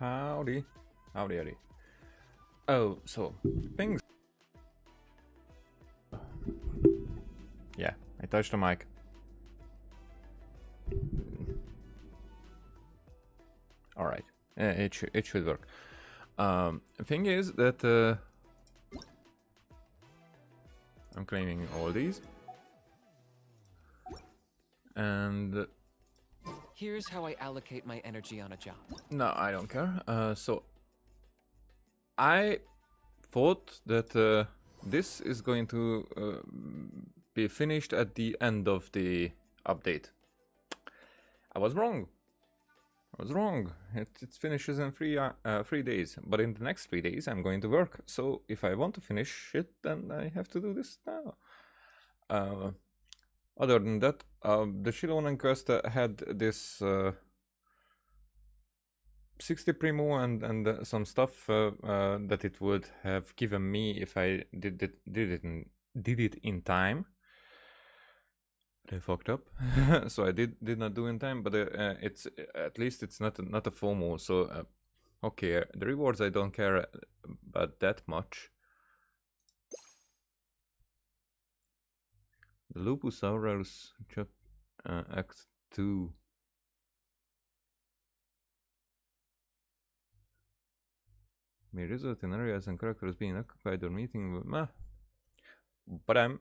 Howdy. Howdy, howdy. Oh, so, things. Yeah, I touched the mic. Alright, it should work. The thing is that I'm claiming all these. And here's how I allocate my energy on a job. No, I don't care. So I thought that this is going to be finished at the end of the update. I was wrong. It finishes in 3 days, but in the next 3 days I'm going to work. So if I want to finish it, then I have to do this now. Other than that, the Shilonen quest had this 60 primo and some stuff that it would have given me if I did it in time. But I fucked up, so I did not do in time. But it's at least it's not a FOMO. So okay, the rewards I don't care about that much. The Lupus Aureus Act 2. May result in areas and characters being occupied or meeting with But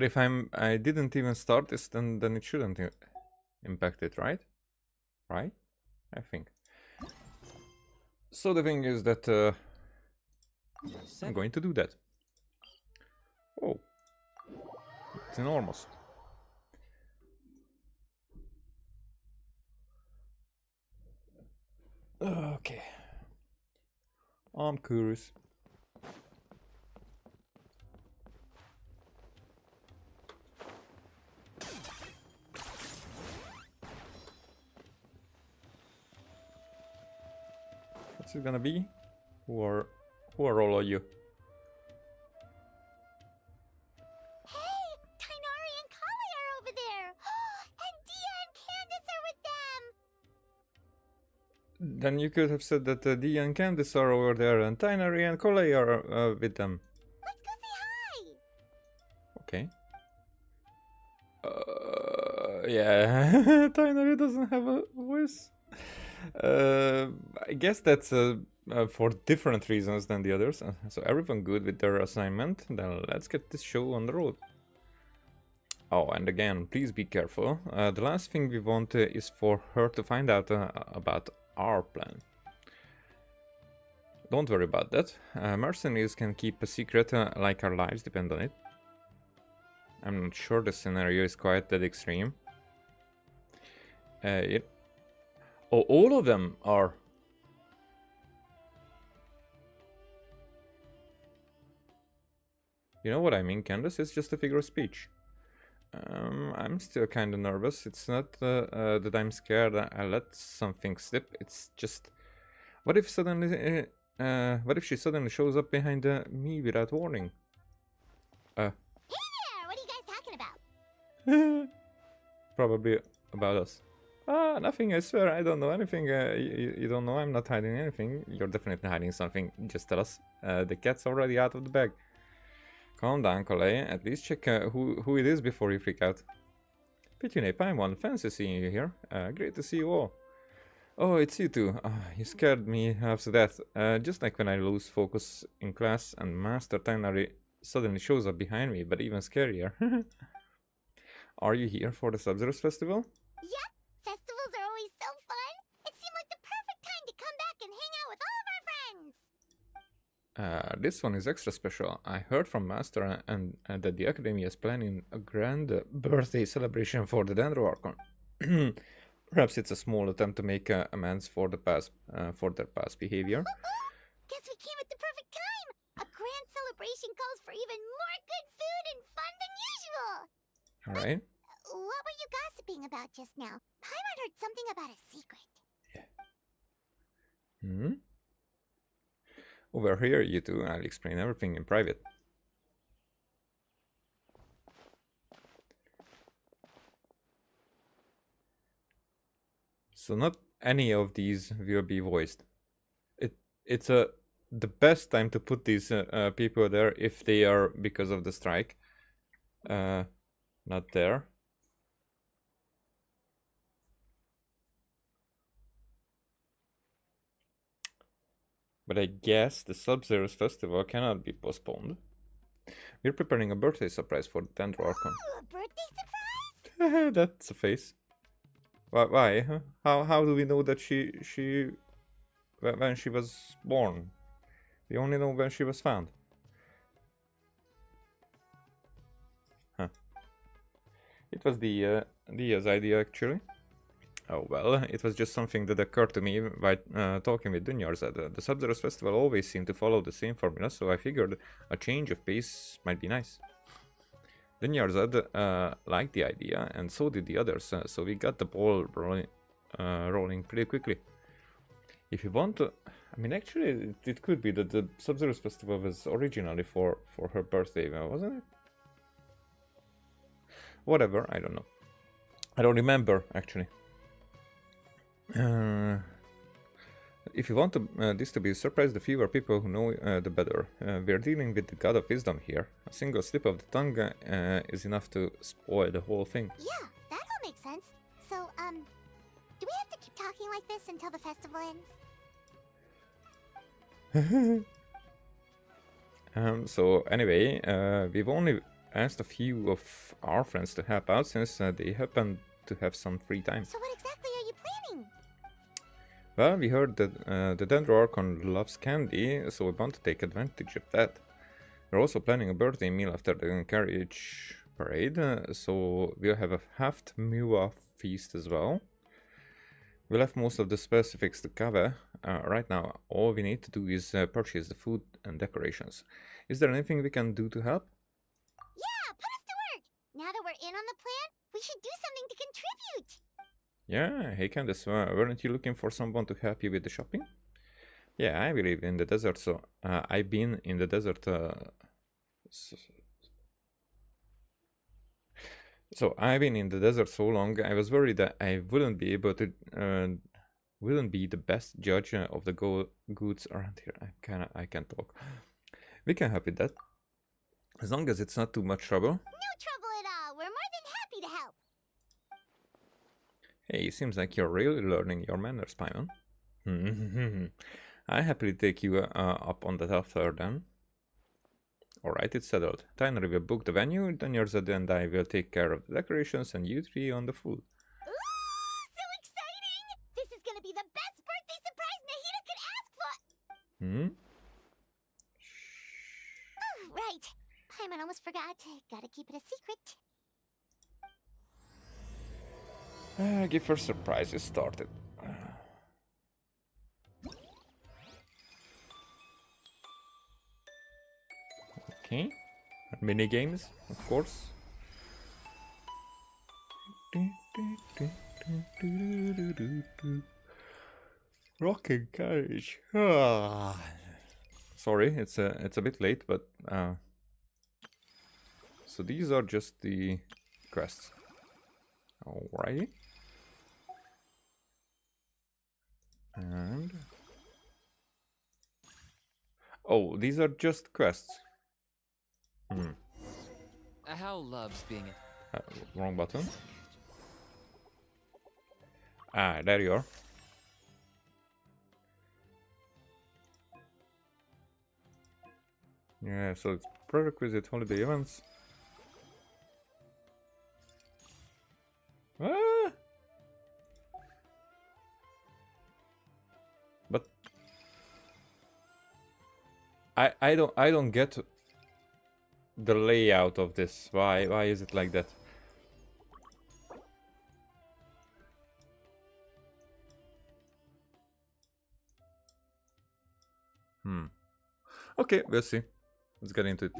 if I didn't even start this, then it shouldn't impact it, right? Right? I think. So the thing is that I'm going to do that. Oh, it's enormous. Okay. I'm curious. What's it gonna be? Who are all of you? Then you could have said that Dia and Candice are over there, and Tinary and Coley are with them. Let's go say hi! Okay. Yeah, Tinary doesn't have a voice. I guess that's for different reasons than the others. So everyone good with their assignment? Then let's get this show on the road. Oh, and again, please be careful. The last thing we want is for her to find out about our plan. Don't worry about that. Mercenaries can keep a secret like our lives depend on it. I'm not sure the scenario is quite that extreme. Oh, all of them are. You know what I mean, Candace? It's just a figure of speech. I'm still kind of nervous. It's not that I'm scared I let something slip. It's just, what if suddenly, what if she suddenly shows up behind me without warning? Hey there! What are you guys talking about? Probably about us. Nothing, I swear. I don't know anything. You don't know I'm not hiding anything. You're definitely hiding something. Just tell us. The cat's already out of the bag. Calm down, Coley. At least check who it is before you freak out. Petune Paimon, fancy seeing you here. Great to see you all. Oh, it's you two. You scared me after that. Just like when I lose focus in class and Master Tinary suddenly shows up behind me, but even scarier. Are you here for the Sub-Zero's festival? Yep! Festivals are always so fun! It seemed like the perfect time to come back and hang out with all of our friends! This one is extra special. I heard from Master and that the Academy is planning a grand birthday celebration for the Dendroarchon. Perhaps it's a small attempt to make amends for their past behavior. Guess we came at the perfect time! A grand celebration calls for even more good food and fun than usual! Alright. What were you gossiping about just now? Paimon heard something about a secret. Yeah. Over here, you two. I'll explain everything in private. So not any of these will be voiced. It's the best time to put these people there if they are because of the strike. Not there. But I guess the Sub-Zero's festival cannot be postponed. We're preparing a birthday surprise for the Dendro Archon. Ooh, a birthday surprise? That's a face. Why? Huh? How do we know that when she was born? We only know when she was found. Huh. It was Dia's idea actually. Oh well, it was just something that occurred to me by talking with Dunyar. The Sub-Zero's festival always seemed to follow the same formula, so I figured a change of pace might be nice. Dunyar liked the idea, and so did the others, so we got the ball rolling pretty quickly. If you want to... I mean, actually, it could be that the Sub-Zero's festival was originally for her birthday, wasn't it? Whatever, I don't know. I don't remember, actually. If you want this to be a surprise, the fewer people who know, the better. We're dealing with the god of wisdom here. A single slip of the tongue is enough to spoil the whole thing. Yeah, that all makes sense. So, do we have to keep talking like this until the festival ends? So anyway, we've only asked a few of our friends to help out since they happen to have some free time. So what exactly are you planning? Well, we heard that the Dendro Archon loves candy, so we want to take advantage of that. We're also planning a birthday meal after the carriage parade, so we'll have a halved Mua feast as well. We'll have most of the specifics to cover. Right now, all we need to do is purchase the food and decorations. Is there anything we can do to help? Yeah, put us to work! Now that we're in on the plan, we should do something to contribute! Yeah, hey Candace, weren't you looking for someone to help you with the shopping? Yeah, I live in the desert, so I've been in the desert. So I've been in the desert so long, I was worried that I wouldn't be able to, wouldn't be the best judge of the goods around here. I can't talk. We can help with that, as long as it's not too much trouble. No trouble at all. We're more than happy to help. Hey, seems like you're really learning your manners, Paimon. I happily take you up on that offer then. Alright, it's settled. Tyner will book the venue, then Yorzad and I will take care of the decorations and you three on the food. Ooh, so exciting! This is gonna be the best birthday surprise Nahida could ask for! Hmm? Oh, right. Paimon almost forgot. Gotta keep it a secret. Give her surprises started. Okay. Mini games, of course. Rocking carriage. Sorry, it's a bit late, but so these are just the quests. Alrighty. And oh, these are just quests. How loves being Wrong button. Ah, there you are. Yeah, so it's prerequisite holiday events. Ah! But I don't get the layout of this. Why is it like that? Okay, we'll see. Let's get into it.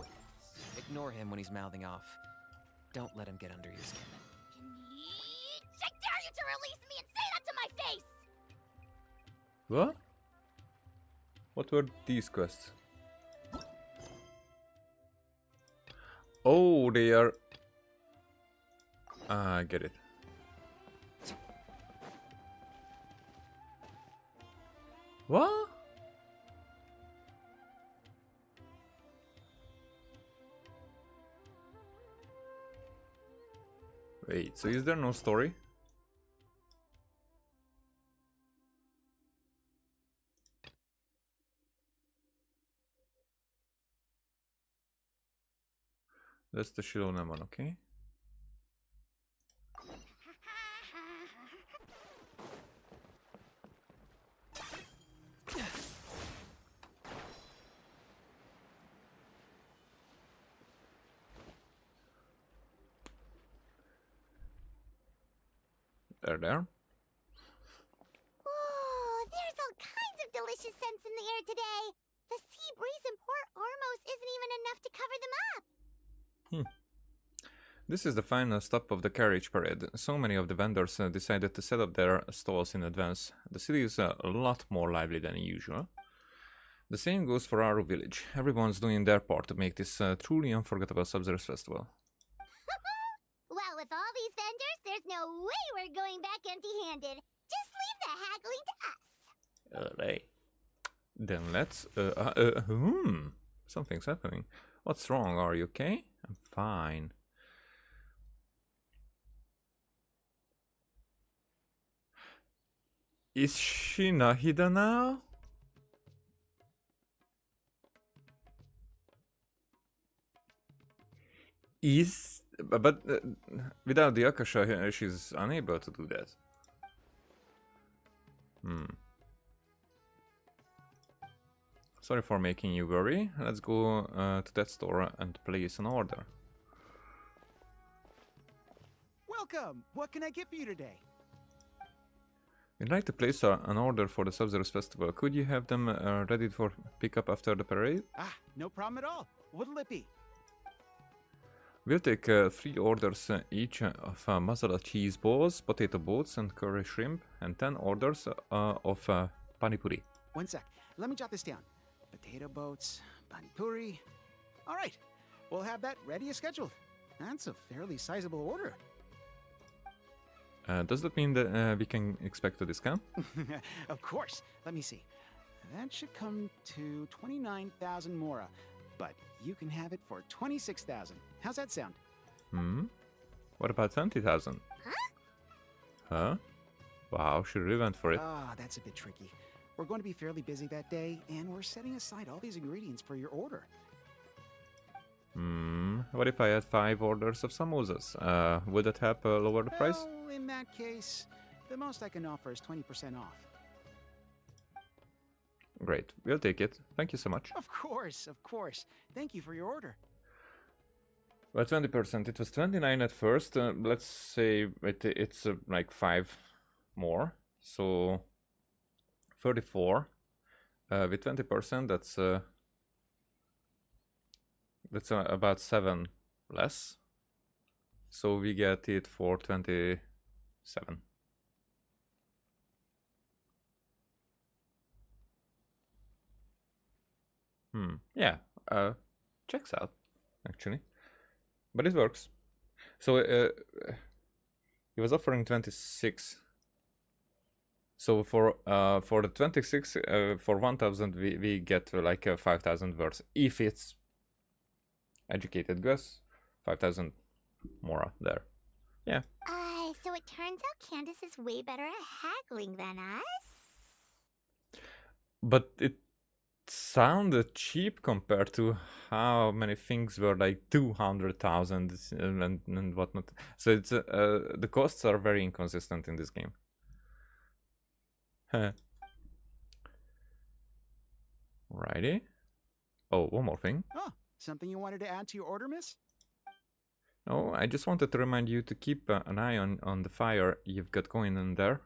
Ignore him when he's mouthing off. Don't let him get under your skin. I dare you to release me and say that to my face! What? What were these quests? Oh, they are... Ah, I get it. What? Wait, so is there no story? That's the Shiloh one, okay? There. Whoa, there's all kinds of delicious scents in the air today. The sea breeze in Port Ormos isn't even enough to cover them up. This is the final stop of the carriage parade. So many of the vendors decided to set up their stalls in advance. The city is a lot more lively than usual. The same goes for our village. Everyone's doing their part to make this truly unforgettable Sub-Zero's festival. Well, with all these vendors, there's no way we're going back empty-handed. Just leave the haggling to us. Alright. Then let's... Something's happening. What's wrong? Are you okay? I'm fine. Is she Nahida now? But without the Akasha, she's unable to do that. Sorry for making you worry. Let's go to that store and place an order. Welcome! What can I get for you today? We'd like to place an order for the Sub-Zero's festival. Could you have them ready for pickup after the parade? Ah, no problem at all. What'll it be? We'll take 3 orders each of masala cheese balls, potato boats, and curry shrimp, and 10 orders of pani puri. One sec. Let me jot this down. Potato boats, pani puri. All right. We'll have that ready as scheduled. That's a fairly sizable order. Does that mean that we can expect a discount? Of course. Let me see. That should come to 29,000 mora, but you can have it for 26,000. How's that sound? What about 20,000? Huh? Wow, she really went for it. Ah, that's a bit tricky. We're going to be fairly busy that day, and we're setting aside all these ingredients for your order. What if I had 5 orders of samosas? Would that help lower the price? Well, in that case, the most I can offer is 20% off. Great, we'll take it. Thank you so much. Of course, of course. Thank you for your order. Well, 20%. It was 29 at first. Let's say it's like 5 more. So 34 with 20%. That's about 7 less. So we get it for 27. Yeah. Checks out, actually. But it works. So he was offering 26. So for the 26 for 1,000 we get like 5,000 worth. If it's educated guess, 5,000 more there. Yeah. So it turns out Candace is way better at haggling than us. But it sounded cheap compared to how many things were like 200,000 and whatnot. So it's the costs are very inconsistent in this game. Righty. Oh, one more thing. Oh, something you wanted to add to your order, miss? No, I just wanted to remind you to keep an eye on the fire you've got going in there.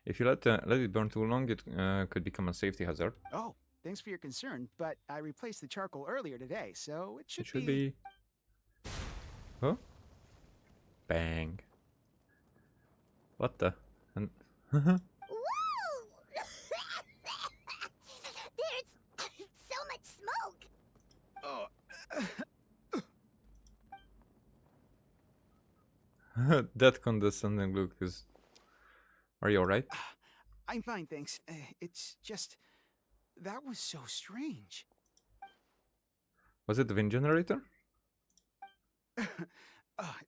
If you let it burn too long, it could become a safety hazard. Oh, thanks for your concern, but I replaced the charcoal earlier today, so it should, It should be... Huh? Bang. What the... And Whoa! There's so much smoke. Oh. that condescending look is... Are you alright? I'm fine, thanks. It's just That was so strange. Was it the wind generator?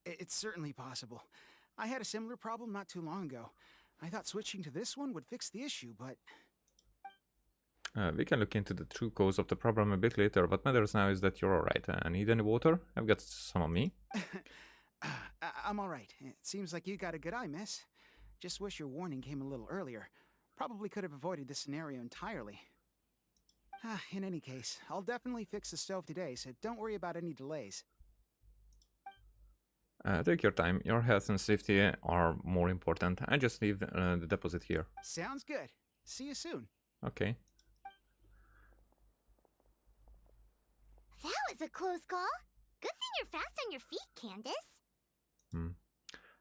It's certainly possible. I had a similar problem not too long ago. I thought switching to this one would fix the issue, but... We can look into the true cause of the problem a bit later. What matters now is that you're alright. Need any water? I've got some on me. I'm alright. It seems like you got a good eye, miss. Just wish your warning came a little earlier. Probably could have avoided this scenario entirely. In any case, I'll definitely fix the stove today, so don't worry about any delays. Take your time. Your health and safety are more important. I just leave the deposit here. Sounds good. See you soon. Okay. That was a close call. Good thing you're fast on your feet, Candace.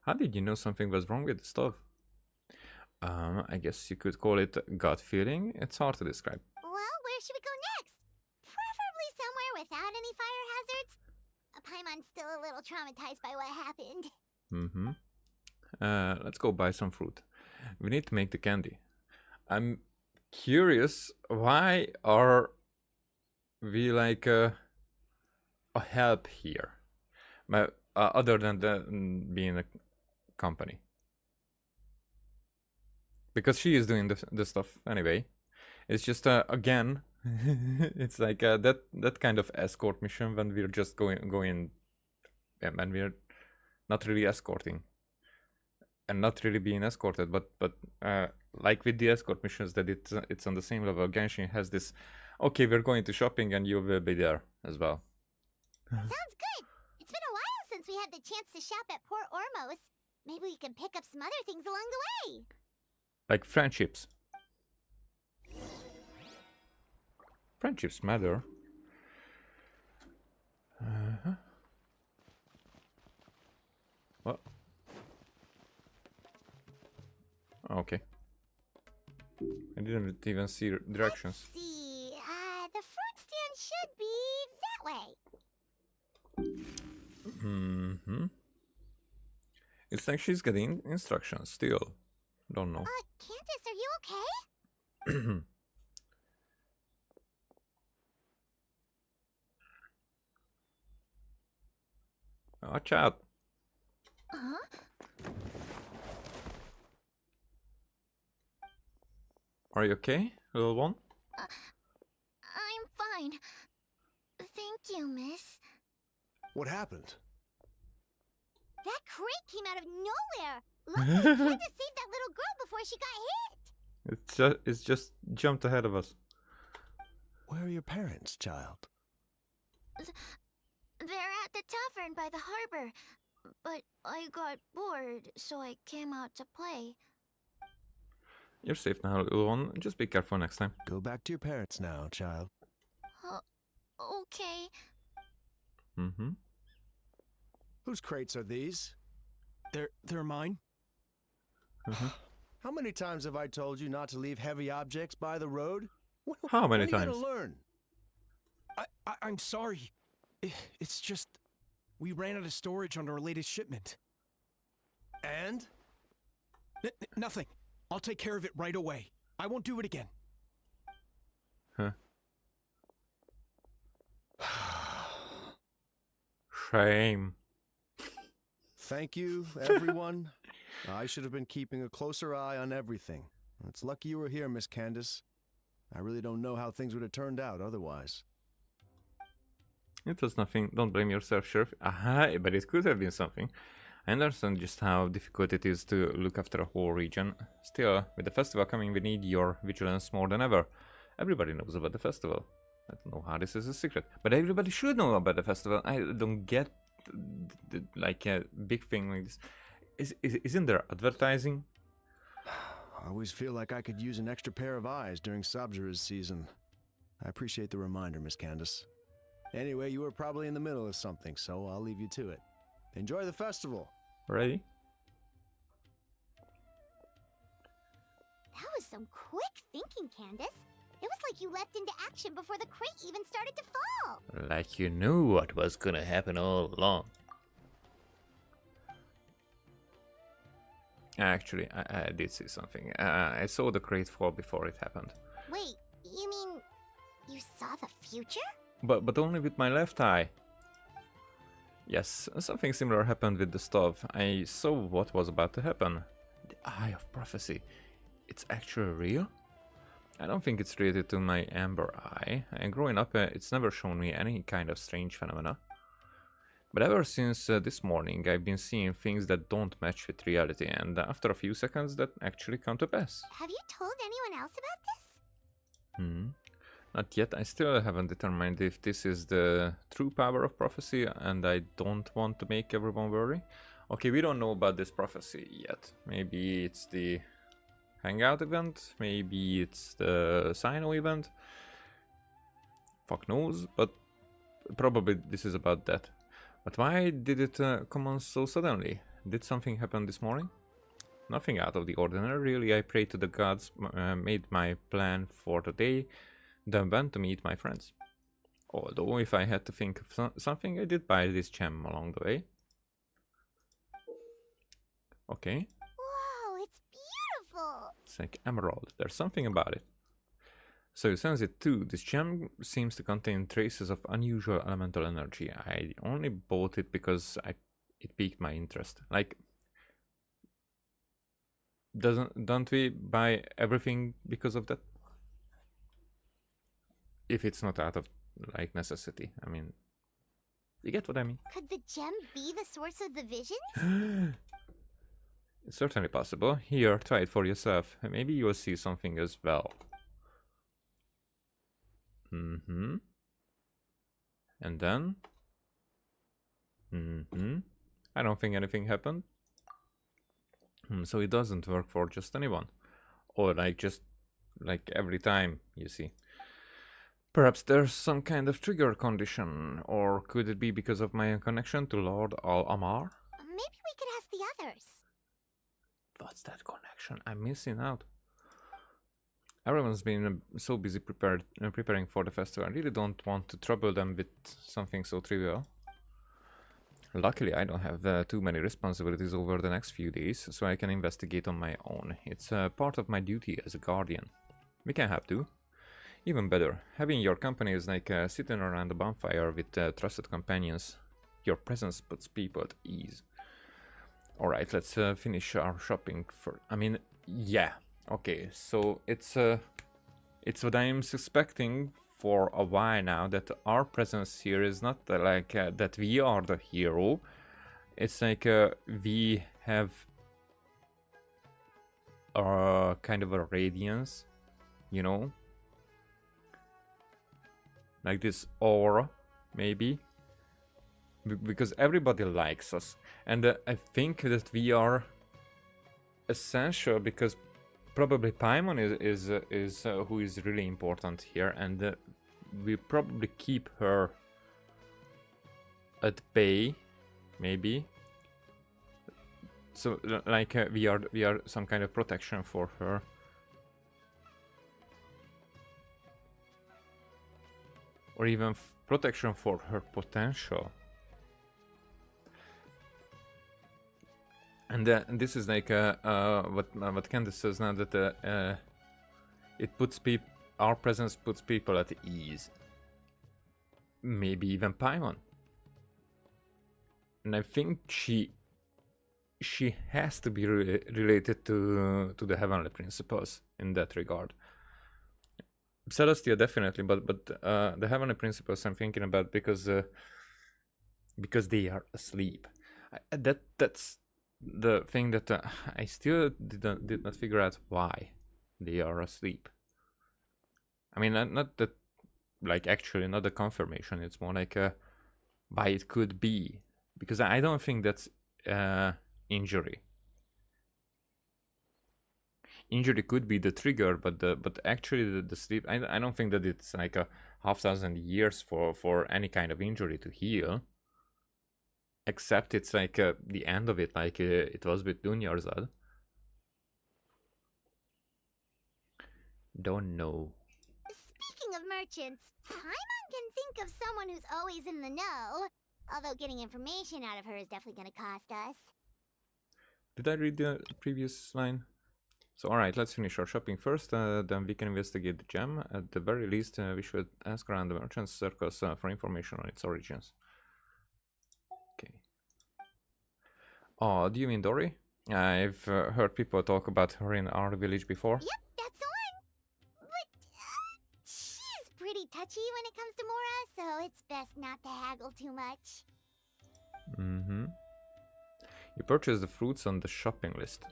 How did you know something was wrong with the stove? I guess you could call it gut feeling. It's hard to describe. Well, where should we go next? Preferably somewhere without any fire hazards. Paimon's still a little traumatized by what happened. Let's go buy some fruit. We need to make the candy. I'm curious, why are we like a help here? Other than being a company. Because she is doing the stuff anyway. It's just, again, it's like that kind of escort mission when we're just going and we're not really escorting and not really being escorted, but like with the escort missions that it's on the same level. Genshin has this, okay, we're going to shopping and you will be there as well. Sounds good. It's been a while since we had the chance to shop at Port Ormos. Maybe we can pick up some other things along the way. Like friendships. Friendships matter. What? Okay. I didn't even see directions. Let's see. The fruit stand should be that way. It's like she's getting instructions still. Don't know. Candace, are you okay? Watch out. Huh? Are you okay, little one? I'm fine. Thank you, miss. What happened? That crate came out of nowhere. Luckily, Candace saved that little girl before she got hit. It's just jumped ahead of us. Where are your parents, child? They're at the tavern by the harbor. But I got bored, so I came out to play. You're safe now, little one. Just be careful next time. Go back to your parents now, child. Okay. Whose crates are these? They're mine. How many times have I told you not to leave heavy objects by the road? How many when are you times? gonna learn? I'm sorry. It's just we ran out of storage on our latest shipment. And? Nothing. I'll take care of it right away. I won't do it again. Huh. Shame. Thank you, everyone. I should have been keeping a closer eye on everything. It's lucky you were here, Miss Candace. I really don't know how things would have turned out otherwise. It was nothing. Don't blame yourself, Sheriff. Aha, but it could have been something. I understand just how difficult it is to look after a whole region. Still, with the festival coming, we need your vigilance more than ever. Everybody knows about the festival. I don't know how this is a secret, but everybody should know about the festival. I don't get like a big thing like this. Isn't there advertising? I always feel like I could use an extra pair of eyes during Sabzura's season. I appreciate the reminder, Miss Candace. Anyway, you were probably in the middle of something, so I'll leave you to it. Enjoy the festival. Ready? That was some quick thinking, Candace. It was like you leapt into action before the crate even started to fall. Like you knew what was gonna happen all along. Actually, I did see something. I saw the crate fall before it happened. Wait, you mean You saw the future? But only with my left eye. Yes, something similar happened with the stove. I saw what was about to happen. The Eye of Prophecy. It's actually real? I don't think it's related to my amber eye. And growing up, it's never shown me any kind of strange phenomena. But ever since this morning, I've been seeing things that don't match with reality, and after a few seconds, that actually come to pass. Have you told anyone else about this? Not yet. I still haven't determined if this is the true power of prophecy, and I don't want to make everyone worry. Okay, we don't know about this prophecy yet. Maybe it's the hangout event, maybe it's the Sino event. Fuck knows, but probably this is about that. But why did it come on so suddenly? Did something happen this morning? Nothing out of the ordinary, really. I prayed to the gods, made my plan for the day, then went to meet my friends. Although, if I had to think of something, I did buy this gem along the way. Okay. Whoa, it's beautiful! It's like emerald. There's something about it. So you sense it too. This gem seems to contain traces of unusual elemental energy. I only bought it because it piqued my interest. Like, don't we buy everything because of that? If it's not out of like necessity. I mean, you get what I mean? Could the gem be the source of the visions? It's certainly possible. Here, try it for yourself. Maybe you will see something as well. And then? I don't think anything happened. So it doesn't work for just anyone. Or like just like every time, you see. Perhaps there's some kind of trigger condition. Or could it be because of my connection to Lord Al-Amar? Maybe we could ask the others. What's that connection? I'm missing out. Everyone's been so busy preparing for the festival. I really don't want to trouble them with something so trivial. Luckily, I don't have too many responsibilities over the next few days, so I can investigate on my own. It's part of my duty as a guardian. We can help too. Even better, having your company is like sitting around a bonfire with trusted companions. Your presence puts people at ease. Alright, let's finish our shopping for... I mean, yeah. Okay, so it's what I'm suspecting for a while now, that our presence here is not like that we are the hero. It's like we have a kind of a radiance, you know? Like this aura, maybe? Because everybody likes us. And I think that we are essential because probably Paimon is who is really important here, and we probably keep her at bay, maybe. So like we are some kind of protection for her. Or even protection for her potential. And this is like what Candace says now, that it puts our presence puts people at ease. Maybe even Paimon. And I think she has to be related to the heavenly principles in that regard. Celestia definitely, but the heavenly principles I'm thinking about because they are asleep. That's the thing that I still did not figure out why they are asleep. I mean, not that, like, actually not the confirmation. It's more like why it could be, because I don't think that's injury. Injury could be the trigger, but actually the sleep. I don't think that it's like a 5,000 years for any kind of injury to heal. Except it's like the end of it, like it was with Dunyarzad. Don't know. Speaking of merchants, Paimon can think of someone who's always in the know. Although getting information out of her is definitely going to cost us. Did I read the previous line? So alright, let's finish our shopping first, then we can investigate the gem. At the very least, we should ask around the merchants circles for information on its origins. Okay. Oh, do you mean Dory? I've heard people talk about her in our village before. Yep, that's the one. But she's pretty touchy when it comes to Mora, so it's best not to haggle too much. Mm-hmm. You purchase the fruits on the shopping list.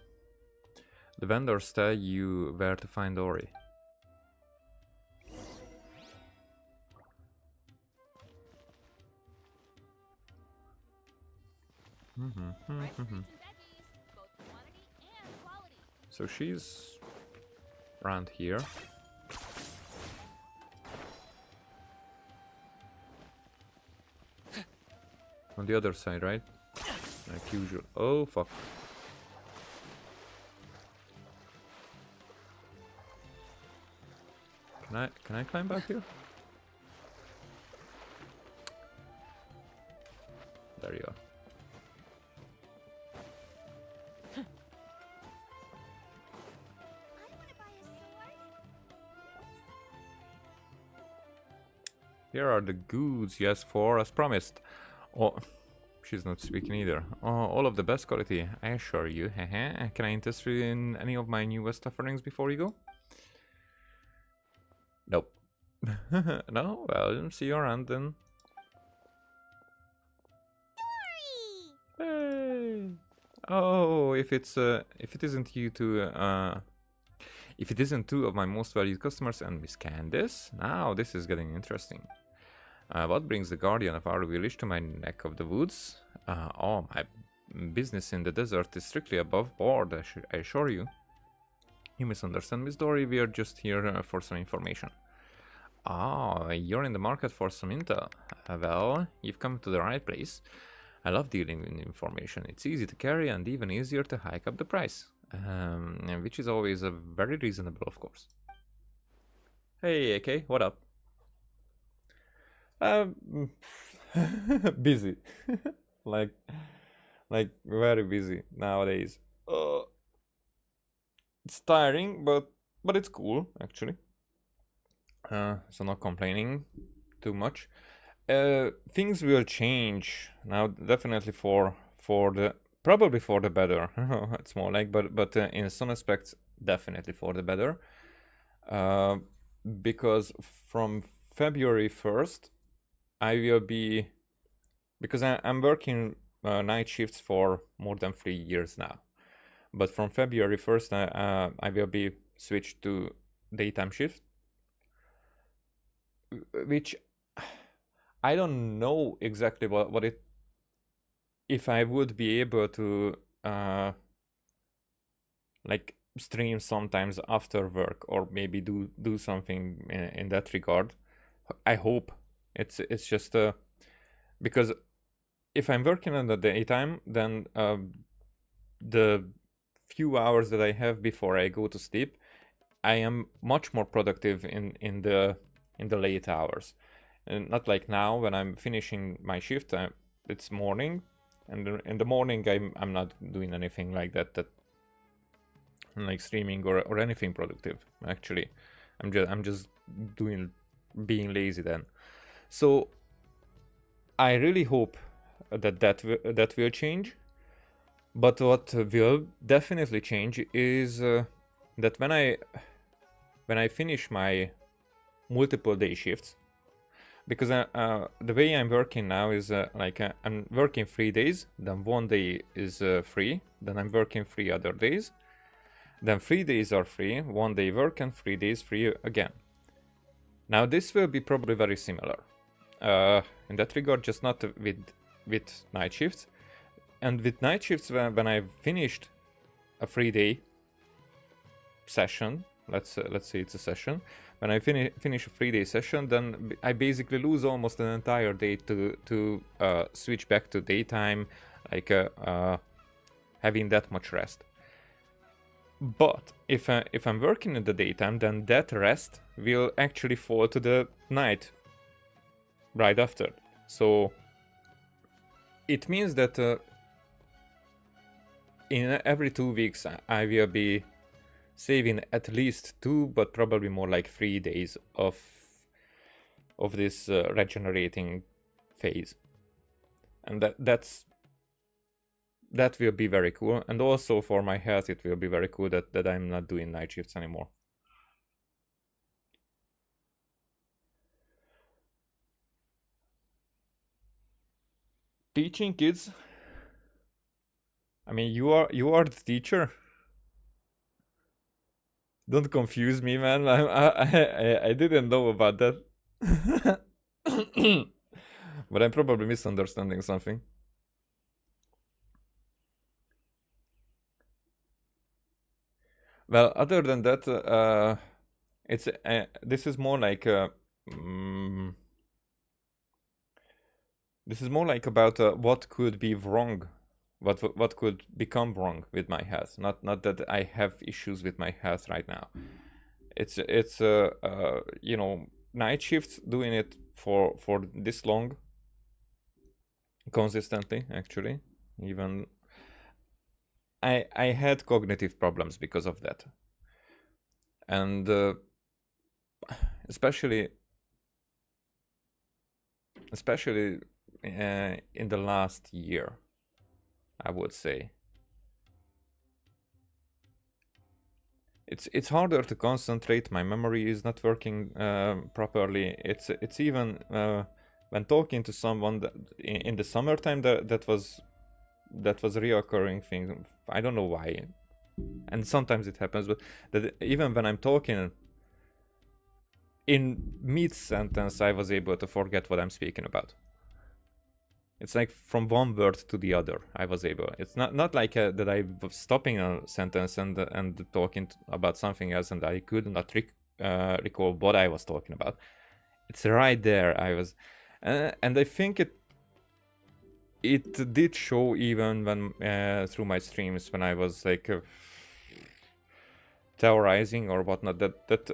The vendors tell you where to find Dory. So she's around here. On the other side, right? Like usual. Oh fuck. Can I climb back here? There you are. Here are the goods you asked for as promised. Oh, she's not speaking either. Oh, all of the best quality, I assure you. Can I interest you in any of my newest offerings before you go? Nope. No? Well, see you around then. Hey! Oh, if it isn't you two, if it isn't two of my most valued customers and Miss Candace, now this is getting interesting. What brings the guardian of our village to my neck of the woods? Oh, my business in the desert is strictly above board, I assure you. You misunderstand, Miss Dory, we are just here for some information. Ah, you're in the market for some intel. Well, you've come to the right place. I love dealing with information. It's easy to carry and even easier to hike up the price. Which is always very reasonable, of course. Hey, AK, what up? Busy. like very busy nowadays. It's tiring, but it's cool, actually. So not complaining too much. Things will change now, definitely for the probably for the better. It's more like, but in some aspects, definitely for the better. Because from February 1st, I will be, because I'm working night shifts for more than 3 years now. But from February 1st, I will be switched to daytime shift, which I don't know exactly what it, if I would be able to like stream sometimes after work, or maybe do something in that regard. I hope it's just because if I'm working in the daytime, then the few hours that I have before I go to sleep, I am much more productive in the late hours. And not like now when I'm finishing my shift, it's morning, and in the morning I'm not doing anything like that like streaming or anything productive. Actually, I'm just being lazy then. So I really hope that will change. But what will definitely change is that when I finish my multiple day shifts, because the way I'm working now is I'm working 3 days, then 1 day is free, then I'm working 3 other days, then 3 days are free, 1 day work, and 3 days free again. Now this will be probably very similar in that regard, just not with night shifts. And with night shifts, when I've finished a 3-day session, let's say it's a session. When I finish a 3-day session, then I basically lose almost an entire day to switch back to daytime, like having that much rest. But if I'm working in the daytime, then that rest will actually fall to the night right after. So it means that in every 2 weeks I will be saving at least 2, but probably more like 3 days of this regenerating phase, and that will be very cool. And also for my health, it will be very cool that I'm not doing night shifts anymore. Teaching kids. I mean, you are the teacher. Don't confuse me, man. I didn't know about that. But I'm probably misunderstanding something. Well, other than that, it's this is more like this is more like about what could be wrong, what could become wrong with my health. Not that I have issues with my health right now. It's you know, night shifts, doing it for this long, consistently, actually. Even I had cognitive problems because of that, and especially in the last year, I would say. It's harder to concentrate. My memory is not working properly. It's even when talking to someone that, in the summertime, that was a reoccurring thing. I don't know why, and sometimes it happens, but that even when I'm talking, in mid-sentence, I was able to forget what I'm speaking about. It's like from one word to the other, I was able. It's not like that I was stopping a sentence and talking about something else, and I could not recall what I was talking about. It's right there. I was, and I think it did show even when through my streams when I was like theorizing or whatnot, that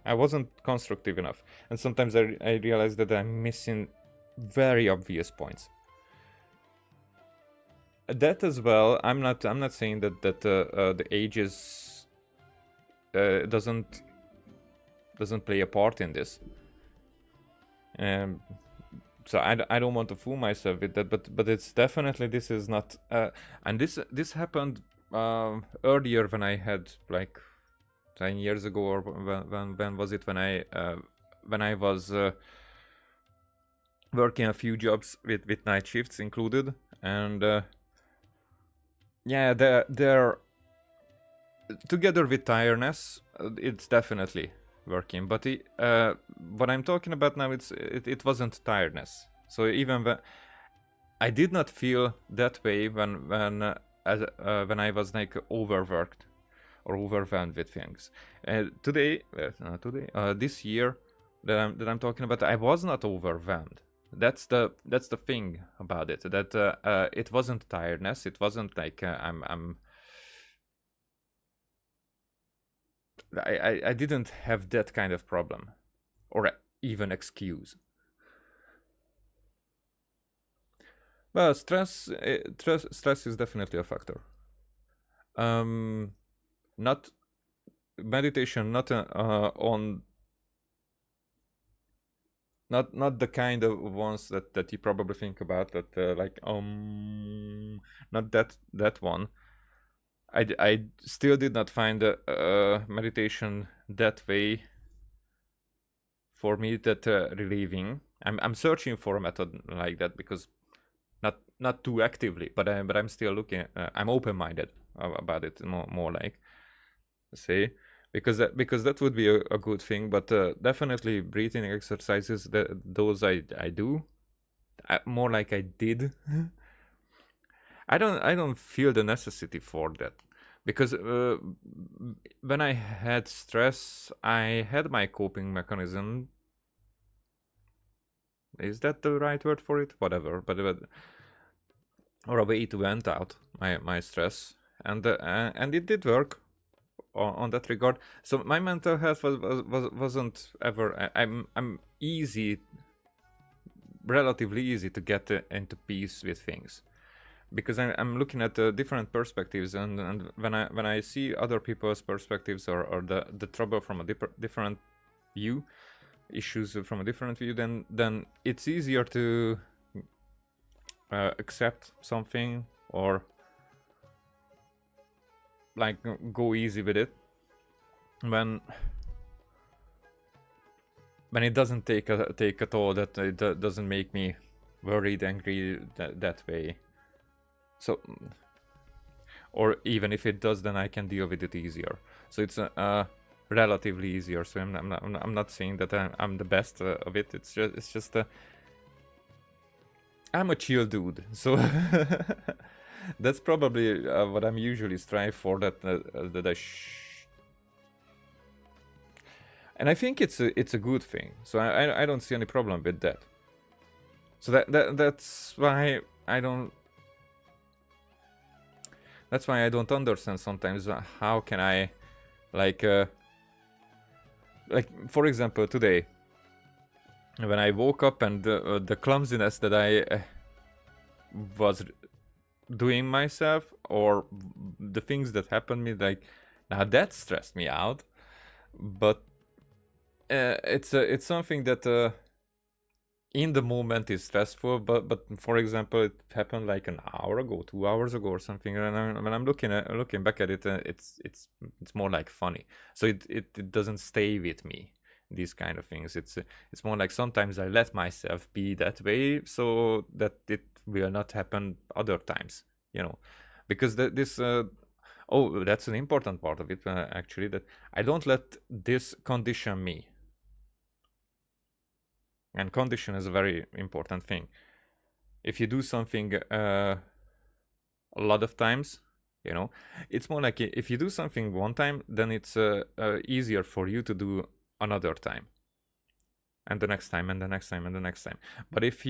I wasn't constructive enough, and sometimes I realized that I'm missing very obvious points. That as well. I'm not saying that the ages doesn't play a part in this. So I don't want to fool myself with that, but it's definitely, this is not and this happened earlier when I had like 10 years ago, or when was it, when I was working a few jobs with night shifts included, and yeah, they're together with tiredness, it's definitely working. But what I'm talking about now, it wasn't tiredness. So even when I did not feel that way when I was like overworked or overwhelmed with things. This year that I'm talking about, I was not overwhelmed. That's the thing about it. That it wasn't tiredness. It wasn't like I didn't have that kind of problem, or even excuse. Well, stress is definitely a factor. Not meditation, not on. Not the kind of ones that you probably think about, that like not that one. I still did not find meditation that way for me, that relieving. I'm searching for a method like that, because not too actively, but I'm still looking. I'm open-minded about it, more like, say, because that would be a good thing. But definitely breathing exercises, those I do, more like I did. I don't feel the necessity for that, because when I had stress, I had my coping mechanism. Is that the right word for it? Whatever, but or a way to vent out my stress, and it did work on that regard. So my mental health wasn't ever. I'm relatively easy to get into peace with things. because I'm looking at different perspectives, and when I see other people's perspectives, or the trouble from a different view, issues from a different view, then it's easier to accept something, or like go easy with it when it doesn't take a toll, that it doesn't make me worried, angry that way. So, or even if it does, then I can deal with it easier. So it's relatively easier. So I'm not saying that I'm the best of it. It's just I'm a chill dude. So that's probably what I'm usually strive for. And I think it's a good thing. So I don't see any problem with that. So that's why I don't. That's why I don't understand sometimes how can I, like for example today, when I woke up and the clumsiness that I was doing myself, or the things that happened to me, like, now that stressed me out. But it's something that in the moment is stressful, but for example, it happened like an hour ago, 2 hours ago, or something. And when I'm looking back at it, it's more like funny. So it doesn't stay with me. These kind of things. It's more like sometimes I let myself be that way, so that it will not happen other times. Because oh, that's an important part of it, actually. That I don't let this condition me. And condition is a very important thing. If you do something a lot of times, it's more like if you do something one time, then it's easier for you to do another time, and the next time, and the next time, and the next time. But if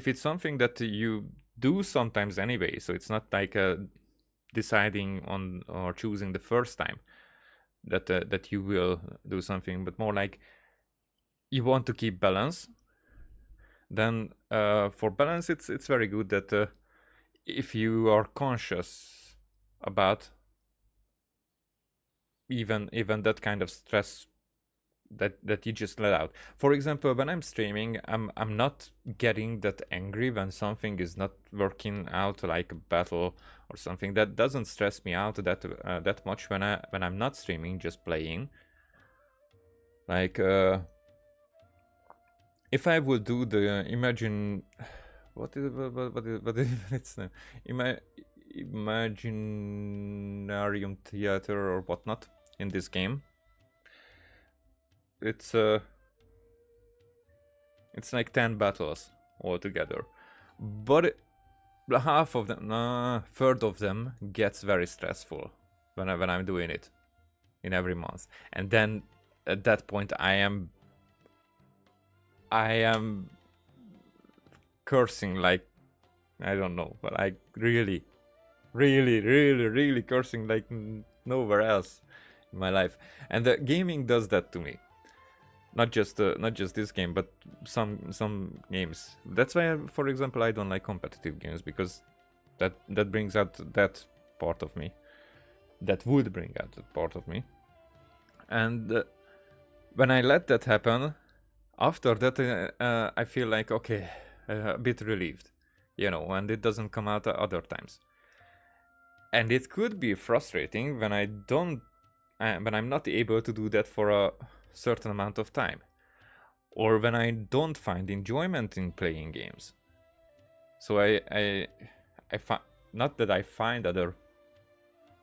it's something that you do sometimes anyway, so it's not like deciding on or choosing the first time that you will do something, but more like you want to keep balance, then for balance it's very good that if you are conscious about even that kind of stress that you just let out. For example, when I'm streaming, I'm not getting that angry when something is not working out, like a battle or something. That doesn't stress me out that much when I'm not streaming, just playing. Like if I would do the what is it's Imaginarium theater or whatnot in this game, it's like 10 battles altogether, but half of them, third of them gets very stressful when I'm doing it in every month, and then at that point I am cursing, like, I don't know, but I really cursing like nowhere else in my life. And the gaming does that to me. Not just this game, but some games. That's why, for example, I don't like competitive games, because that brings out that part of me. That would bring out that part of me. And when I let that happen, after that I feel like, okay, a bit relieved, and it doesn't come out other times. And it could be frustrating when I'm not able to do that for a certain amount of time, or when I don't find enjoyment in playing games. So I not that I find other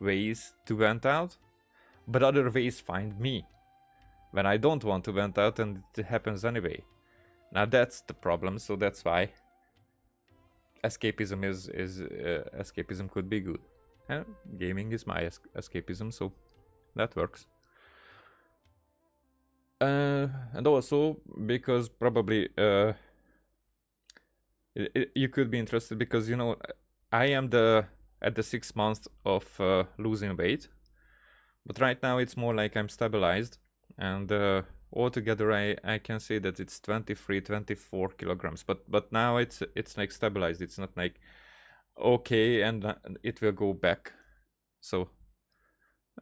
ways to vent out, but other ways find me when I don't want to vent out, and it happens anyway. Now that's the problem. So that's why escapism escapism could be good. Gaming is my escapism, so that works. And also because probably you could be interested, because I am at the 6 months of losing weight, but right now it's more like I'm stabilized, and altogether I can say that it's 23-24 kilograms, but now it's like stabilized. It's not like okay, and it will go back. So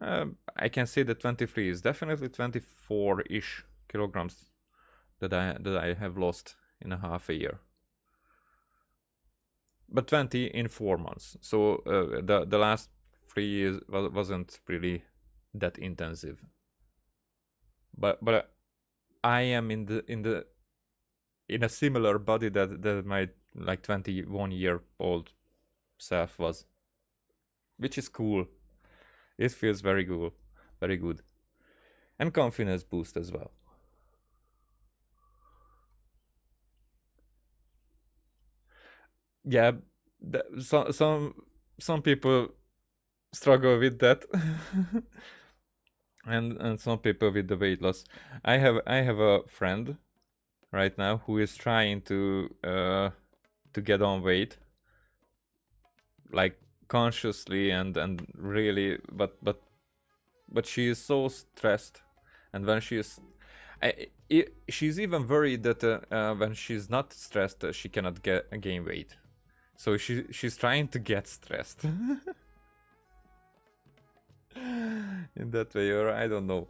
I can say that 23 is definitely 24-ish kilograms that I have lost in a half a year. But 20 in 4 months. So the last 3 years wasn't really that intensive. But I am in a similar body that my like 21-year-old self was, which is cool. It feels very cool, very good, and confidence boost as well. Yeah, some people struggle with that, and some people with the weight loss. I have a friend right now who is trying to get on weight, like consciously and really, but she is so stressed, and when she is, she's even worried that when she's not stressed, she cannot gain weight. So she's trying to get stressed in that way, or I don't know.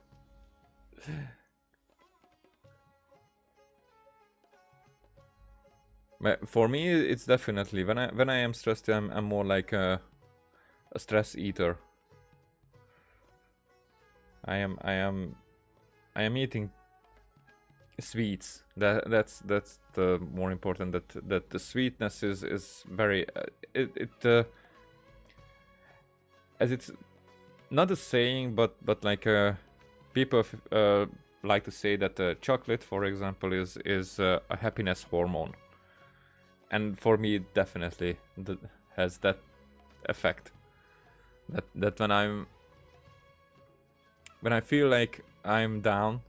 But for me, it's definitely when I am stressed, I'm more like a stress eater. I am eating sweets. That's the more important. That the sweetness is very as it's not a saying, but like people like to say that chocolate, for example, is a happiness hormone, and for me, it definitely has that effect. That when I feel like I'm down,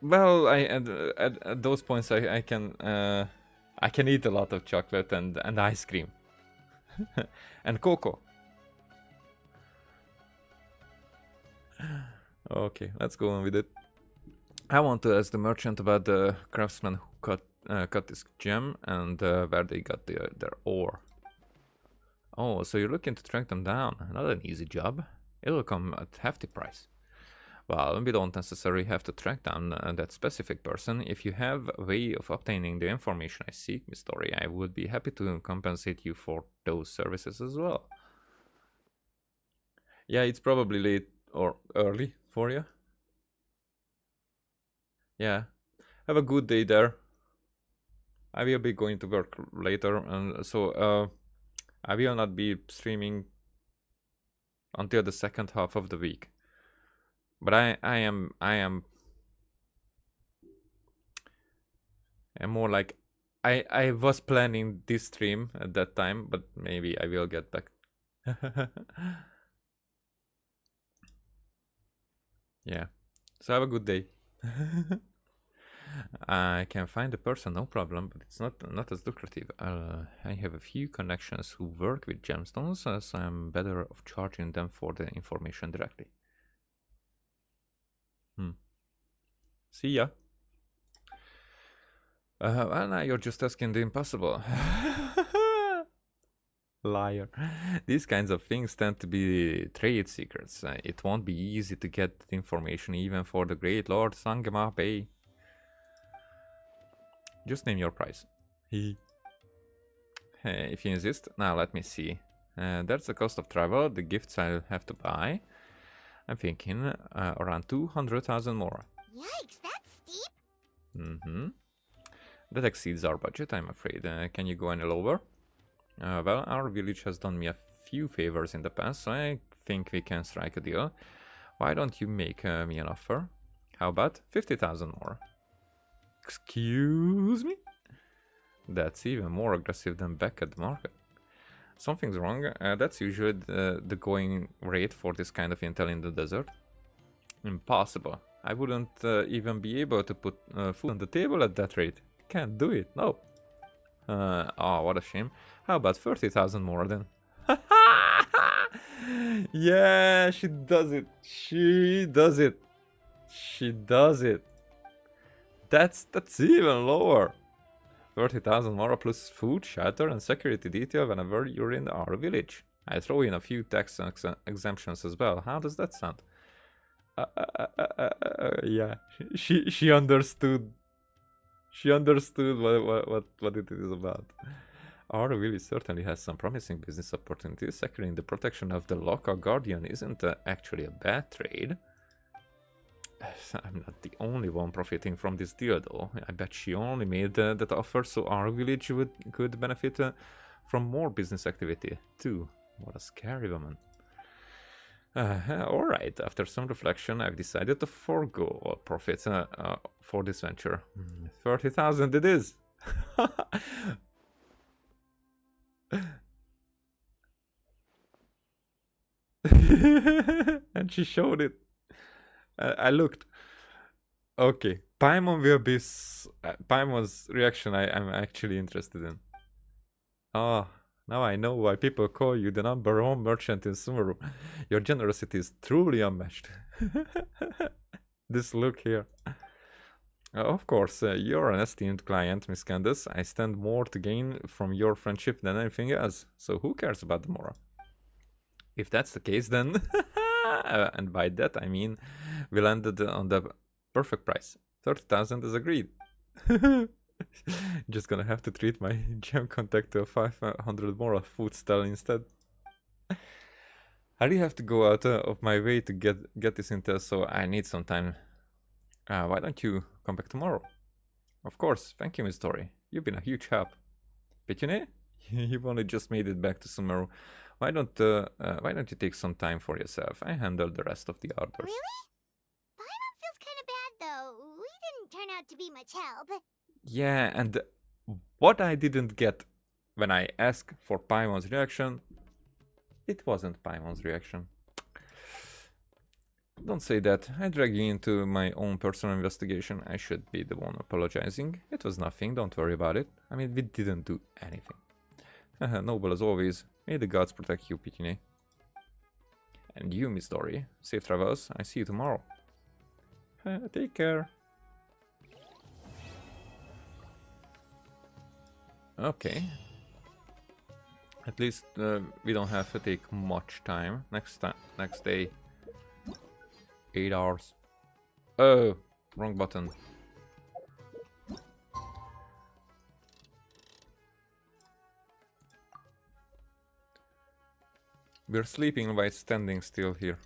well, at those points I can eat a lot of chocolate and ice cream and cocoa. Okay, let's go on with it. I want to ask the merchant about the craftsman who cut this gem and where they got their ore. Oh, so you're looking to track them down. Not an easy job. It'll come at hefty price. Well, we don't necessarily have to track down that specific person. If you have a way of obtaining the information I seek, Miss Story, I would be happy to compensate you for those services as well. Yeah, it's probably late or early for you. Yeah. Have a good day there. I will be going to work later, and so I will not be streaming until the second half of the week. But I am more like I was planning this stream at that time, but maybe I will get back. Yeah. So have a good day. I can find a person, no problem, but it's not as lucrative. I have a few connections who work with gemstones, so I'm better off charging them for the information directly. See ya. Well, now you're just asking the impossible. Liar. These kinds of things tend to be trade secrets. It won't be easy to get information even for the great Lord Sangama Bay. Just name your price. If you insist. Now let me see. That's the cost of travel, the gifts I'll have to buy. I'm thinking around 200,000 more. Yikes, that's steep. Mm-hmm. That exceeds our budget, I'm afraid. Can you go any lower? Well, our village has done me a few favors in the past, so I think we can strike a deal. Why don't you make me an offer? How about 50,000 more? Excuse me? That's even more aggressive than back at the market. Something's wrong. That's usually the going rate for this kind of intel in the desert. Impossible. I wouldn't even be able to put food on the table at that rate. Can't do it, no. Oh, what a shame. How about 30,000 more then? Yeah, she does it. She does it. That's even lower. 30,000 more plus food, shelter, and security detail whenever you're in our village. I throw in a few tax exemptions as well. How does that sound? Yeah, she understood. She understood what it is about. Our village certainly has some promising business opportunities. Securing the protection of the local guardian isn't actually a bad trade. I'm not the only one profiting from this deal, though. I bet she only made that offer so our village could benefit from more business activity, too. What a scary woman. Alright, after some reflection, I've decided to forego all profits for this venture. 30,000 it is! And she showed it. I looked. Okay, Paimon will be... Paimon's reaction I'm actually interested in. Oh, now I know why people call you the #1 merchant in Sumeru. Your generosity is truly unmatched. This look here. Of course, you're an esteemed client, Miss Candace. I stand more to gain from your friendship than anything else. So who cares about the moral? If that's the case, then... and by that I mean we landed on the perfect price. 30,000 is agreed. Just gonna have to treat my gem contact to a 500 moral food stall instead. I really have to go out of my way to get this intel, so I need some time. Why don't you come back tomorrow? Of course, thank you, Miss Tori. You've been a huge help. Pitune? You've only just made it back to Sumeru. Why don't you take some time for yourself? I handle the rest of the orders. Really? Paimon feels kind of bad, though. We didn't turn out to be much help. Yeah, and what I didn't get when I asked for Paimon's reaction, it wasn't Paimon's reaction. Don't say that. I drag you into my own personal investigation. I should be the one apologizing. It was nothing, don't worry about it. I mean, we didn't do anything. Noble as always. May the gods protect you, Pitine. And you, Miss Dory. Safe travels. I see you tomorrow. Take care. Okay. At least we don't have to take much time. Next day. 8 hours. Oh, wrong button. We're sleeping while standing still here.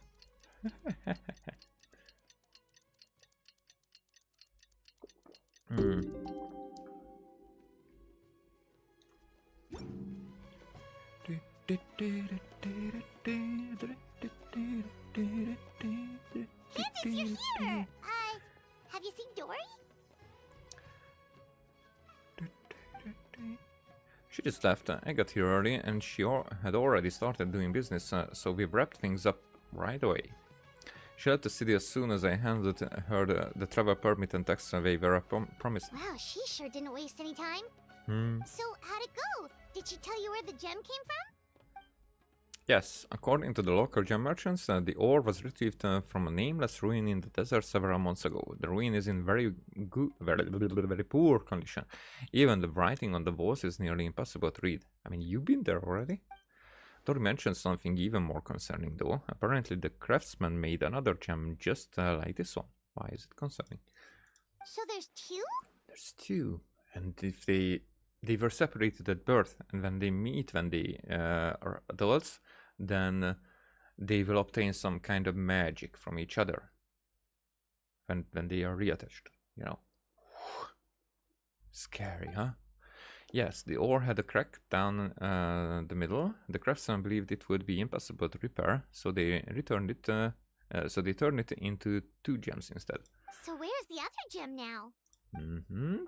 Candace, you're here! Have you seen Dory? She just left. I got here early and she had already started doing business, so we wrapped things up right away. She left the city as soon as I handed her the travel permit and tax survey were promised. Wow, she sure didn't waste any time. So, how'd it go? Did she tell you where the gem came from? Yes, according to the local gem merchants, the ore was retrieved from a nameless ruin in the desert several months ago. The ruin is in very poor condition. Even the writing on the walls is nearly impossible to read. I mean, you've been there already? Tori mentioned something even more concerning, though. Apparently, the craftsman made another gem just like this one. Why is it concerning? So there's two? There's two. And if they were separated at birth, and when they meet when they are adults, then they will obtain some kind of magic from each other when they are reattached, you know. Scary, huh? Yes, the ore had a crack down the middle. The craftsman believed it would be impossible to repair, so they returned it. So they turned it into 2 gems instead. So where's the other gem now?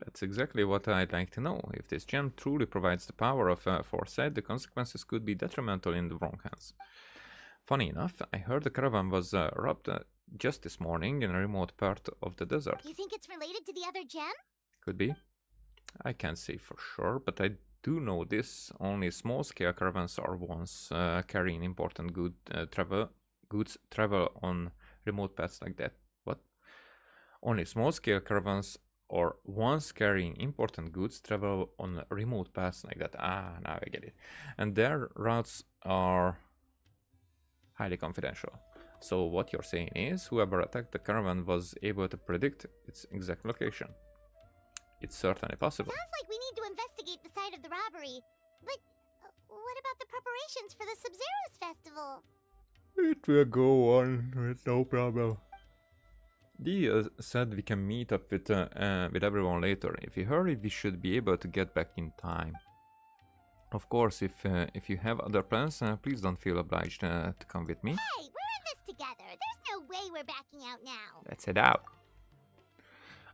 That's exactly what I'd like to know. If this gem truly provides the power of foresight, the consequences could be detrimental in the wrong hands. Funny enough, I heard the caravan was robbed just this morning in a remote part of the desert. You think it's related to the other gem? Could be. I can't say for sure, but I do know this. Only small-scale caravans are ones carrying important goods travel on remote paths like that. What? Only small-scale caravans or once carrying important goods travel on remote paths like that. Ah, now I get it. And their routes are highly confidential. So what you're saying is, whoever attacked the caravan was able to predict its exact location. It's certainly possible. Sounds like we need to investigate the site of the robbery. But what about the preparations for the Sub-Zero's festival? It will go on with no problem. Dee said we can meet up with everyone later. If you hurry, we should be able to get back in time. Of course, if you have other plans, please don't feel obliged to come with me. Hey, we're in this together. There's no way we're backing out now. Let's head out.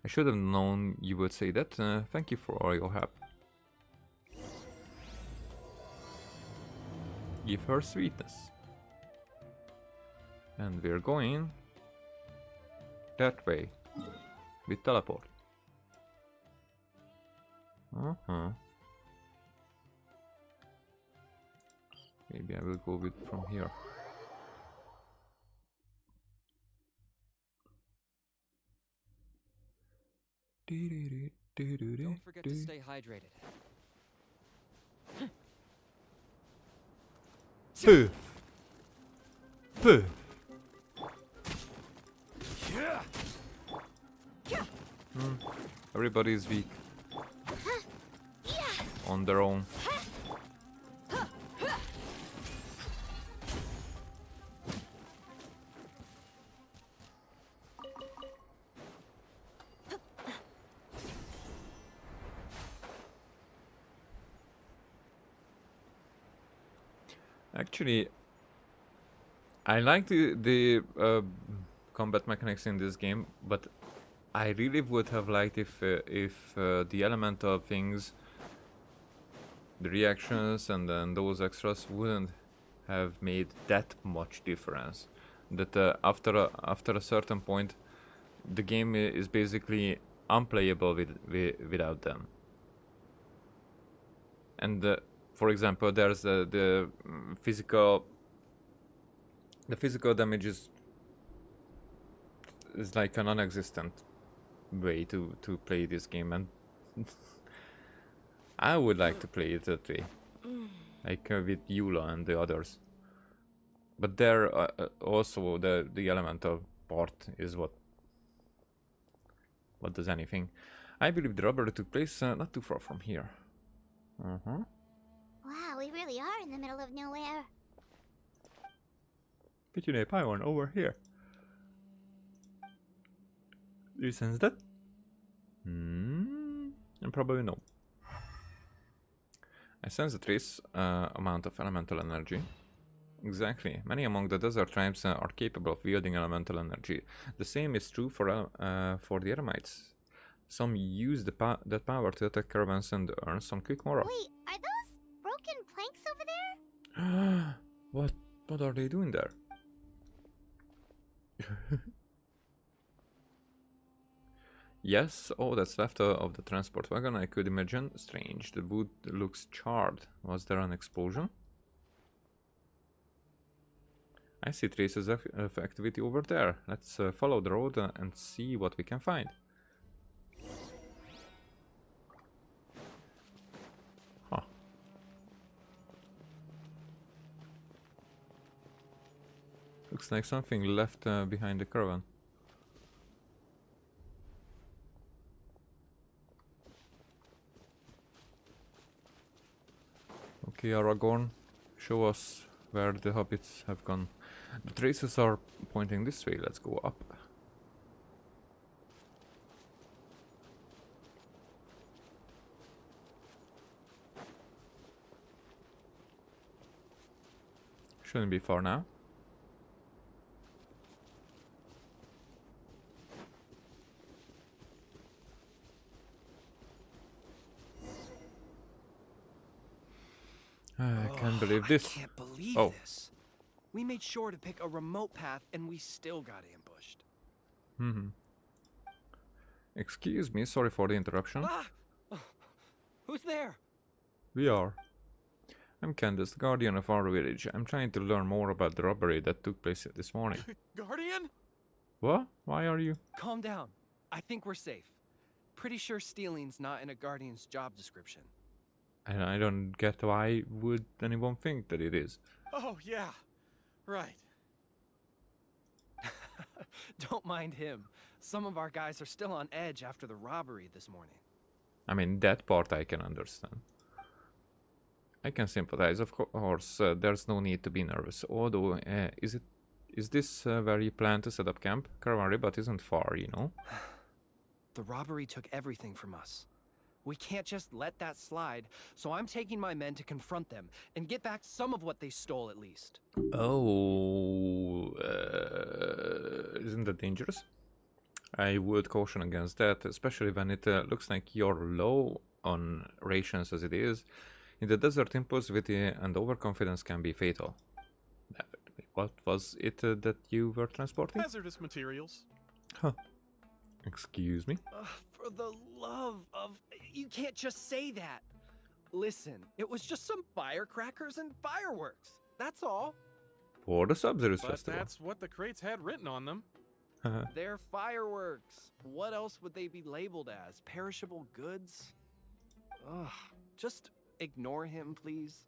I should have known you would say that. Thank you for all your help. Give her sweetness. And we're going that way with teleport. Maybe I will go with from here. Don't forget to stay hydrated. Poof. Poof. Everybody's weak on their own. Actually, I like the combat mechanics in this game, but I really would have liked if the elemental things, the reactions, and then those extras wouldn't have made that much difference. That after a certain point, the game is basically unplayable without them. And for example, there's the physical damage is like a non-existent way to play this game, and I would like to play it that way, like with Eula and the others. But there also the elemental part is what does anything. I believe the robbery took place not too far from here. Wow, we really are in the middle of nowhere. Between a pylon over here. Do you sense that? And probably no. I sense a trace amount of elemental energy. Exactly. Many among the desert tribes are capable of wielding elemental energy. The same is true for the Eremites. Some use that power to attack caravans and earn some quick morale. Wait, are those broken planks over there? What are they doing there? Yes, all that's left of the transport wagon, I could imagine. Strange, the wood looks charred. Was there an explosion? I see traces of activity over there. Let's follow the road and see what we can find. Huh. Looks like something left behind the caravan. Okay, Aragorn, show us where the hobbits have gone. The traces are pointing this way. Let's go up. Shouldn't be far now. I can't believe this. I can't believe Oh. this. We made sure to pick a remote path and we still got ambushed. Excuse me, sorry for the interruption. Ah! Who's there? We are. I'm Candace, the guardian of our village. I'm trying to learn more about the robbery that took place this morning. Guardian? What? Why are you? Calm down. I think we're safe. pretty sure stealing's not in a Guardian's job description. And I don't get why would anyone think that it is. Oh, yeah. Right. Don't mind him. Some of our guys are still on edge after the robbery this morning. I mean, that part I can understand. I can sympathize, of course. There's no need to be nervous. Although, is this where you plan to set up camp? Caravan Ribat isn't far, you know. The robbery took everything from us. We can't just let that slide, so I'm taking my men to confront them and get back some of what they stole at least. Oh, isn't that dangerous? I would caution against that, especially when it looks like you're low on rations as it is. In the desert, impulsivity and overconfidence can be fatal. Definitely. What was it that you were transporting? Hazardous materials. Huh. Excuse me? For the love of... You can't just say that. Listen, it was just some firecrackers and fireworks. That's all. For the Sub-Zero's But festival. that's what the crates had written on them. They're fireworks. What else would they be labeled as? Perishable goods? Ugh. Just ignore him, please.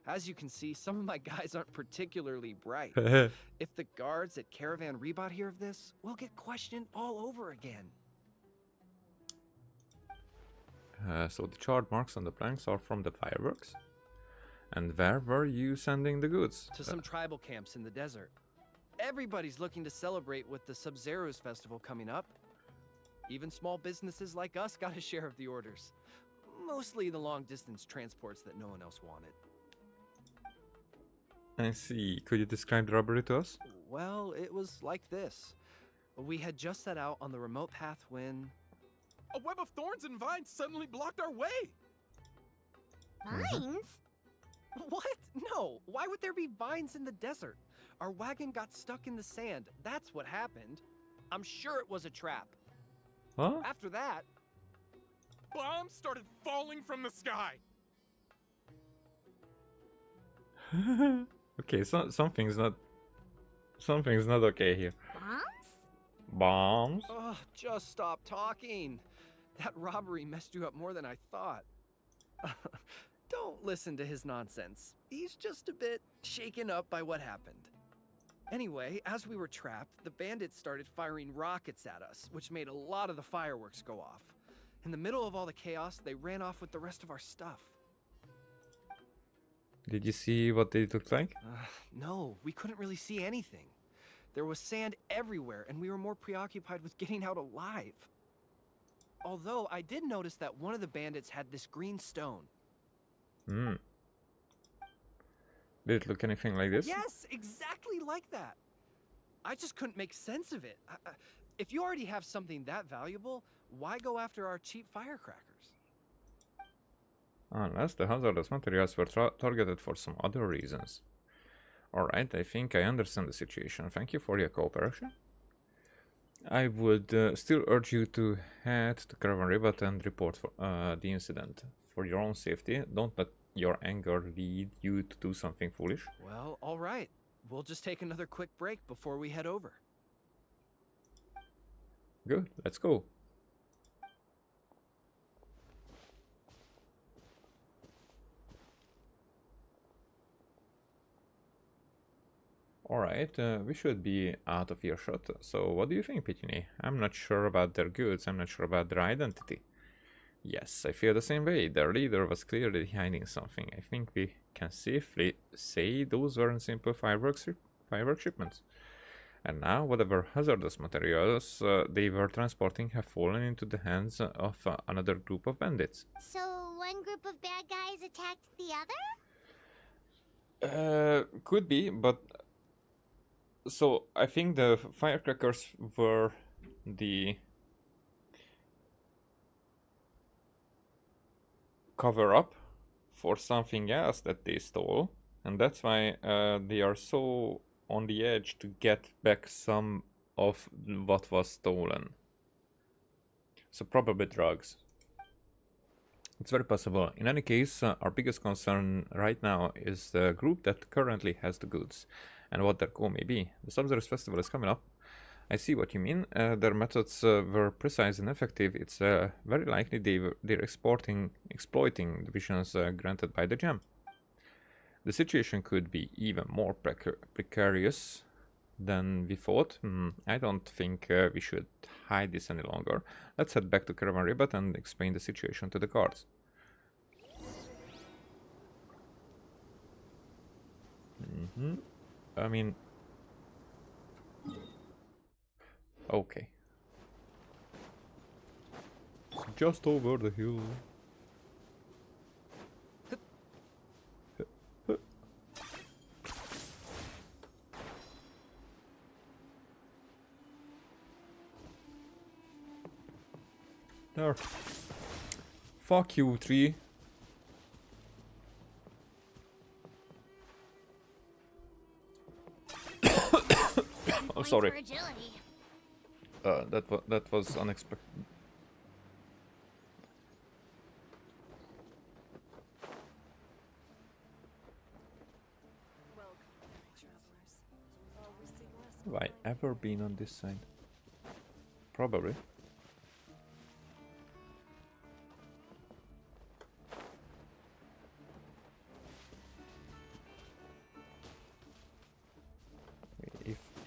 As you can see, some of my guys aren't particularly bright. If the guards at Caravan Ribat hear of this, we'll get questioned all over again. So the charred marks on the planks are from the fireworks? And where were you sending the goods? To some tribal camps in the desert. Everybody's looking to celebrate with the Sub-Zero's festival coming up. Even small businesses like us got a share of the orders. Mostly the long-distance transports that no one else wanted. I see. Could you describe the robbery to us? Well, it was like this. We had just set out on the remote path when... A web of thorns and vines suddenly blocked our way. Vines? What? No, why would there be vines in the desert? Our wagon got stuck in the sand. That's what happened. I'm sure it was a trap. Huh? After that... Bombs started falling from the sky. Okay, something's not okay here. Bombs? Bombs? Ugh, just stop talking. That robbery messed you up more than I thought. Don't listen to his nonsense. He's just a bit shaken up by what happened. Anyway, as we were trapped, the bandits started firing rockets at us, which made a lot of the fireworks go off. In the middle of all the chaos, they ran off with the rest of our stuff. Did you see what they looked like? No, we couldn't really see anything. There was sand everywhere, and we were more preoccupied with getting out alive. Although, I did notice that one of the bandits had this green stone. Hmm. Did it look anything like this? Yes, exactly like that. I just couldn't make sense of it. If you already have something that valuable, why go after our cheap firecrackers? Unless the hazardous materials were targeted for some other reasons. Alright, I think I understand the situation. Thank you for your cooperation. I would still urge you to head to Caravan Ribat and report for, the incident. For your own safety, don't let your anger lead you to do something foolish. Well, all right. We'll just take another quick break before we head over. Good, let's go. Alright, we should be out of earshot. So what do you think, Pitini? I'm not sure about their goods, I'm not sure about their identity. Yes, I feel the same way. Their leader was clearly hiding something. I think we can safely say those weren't simple firework shipments. And now, whatever hazardous materials they were transporting have fallen into the hands of another group of bandits. So one group of bad guys attacked the other? Could be, but... So, I think the firecrackers were the cover-up for something else that they stole, and that's why they are so on the edge to get back some of what was stolen. So probably drugs. It's very possible. In any case, our biggest concern right now is the group that currently has the goods and what their goal may be. The Sub-Zero's festival is coming up. I see what you mean. Their methods were precise and effective. It's very likely they're exploiting the visions granted by the gem. The situation could be even more precarious than we thought. I don't think we should hide this any longer. Let's head back to Caravan Ribbit and explain the situation to the guards. I mean... Okay. It's just over the hill. There. Fuck you, tree. Oh, sorry. That was unexpected. Have I ever been on this side? Probably.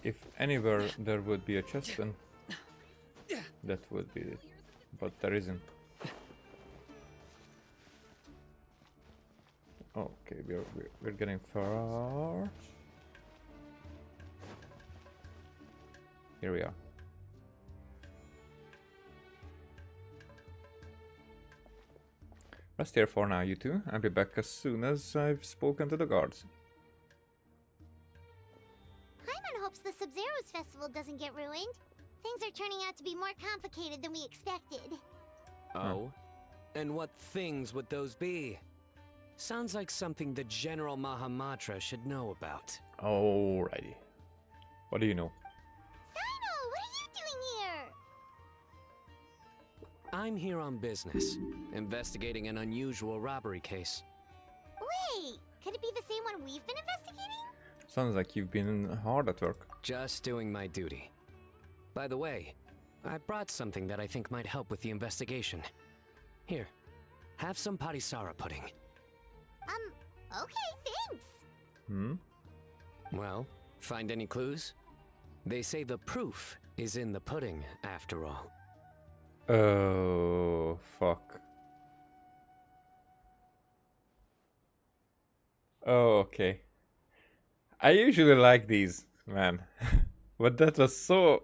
If anywhere there would be a chest, then that would be it. But there isn't. Okay, we're getting far. Here we are. Rest here for now, you two. I'll be back as soon as I've spoken to the guards. Paimon hopes the Sub-Zero's festival doesn't get ruined. Things are turning out to be more complicated than we expected. Oh? And what things would those be? Sounds like something the General Mahamatra should know about. Alrighty. What do you know? Sino, what are you doing here? I'm here on business, investigating an unusual robbery case. Wait, could it be the same one we've been investigating? Sounds like you've been hard at work. Just doing my duty. By the way, I brought something that I think might help with the investigation. Here, have some patisara pudding. Okay, thanks. Well, find any clues? They say the proof is in the pudding, after all. Oh, fuck. Oh, okay. I usually like these, man. But that was so...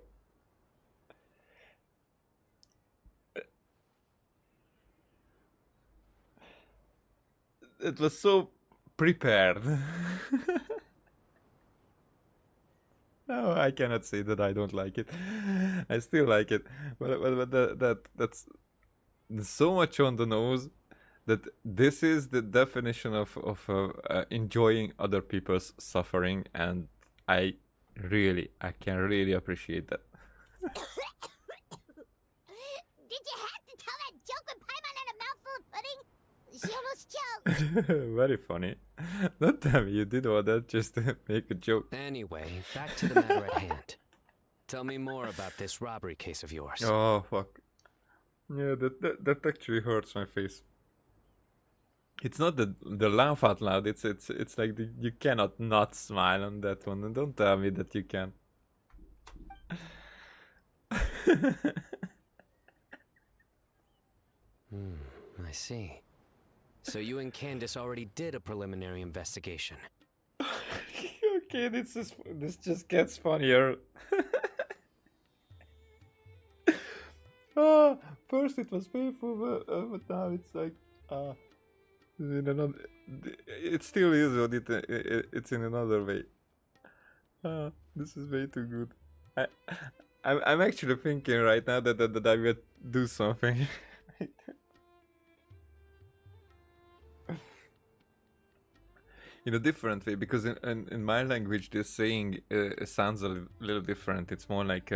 It was so prepared. No, I cannot say that I don't like it. I still like it, but that's so much on the nose that this is the definition of enjoying other people's suffering, and I can really appreciate that. Did you have to tell that joke when Paimon had a mouthful of pudding? She almost choked. Very funny. Don't tell me you did all that just to make a joke. Anyway, back to the matter at hand. Tell me more about this robbery case of yours. Oh, fuck. Yeah, that actually hurts my face. It's not the laugh out loud, it's like you cannot not smile on that one. And don't tell me that you can. I see. So you and Candace already did a preliminary investigation. Okay, this just gets funnier. First it was painful, but now it's like in another. It still is, but it's in another way. This is way too good. I'm actually thinking right now that I will do something. In a different way, because in my language this saying sounds a little different. It's more like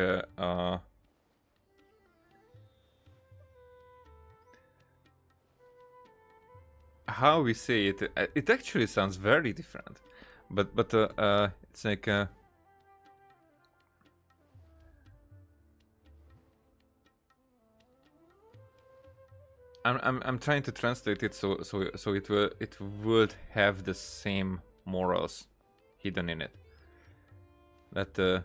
how we say it. It actually sounds very different, but it's like I'm trying to translate it so it would have the same morals hidden in it. That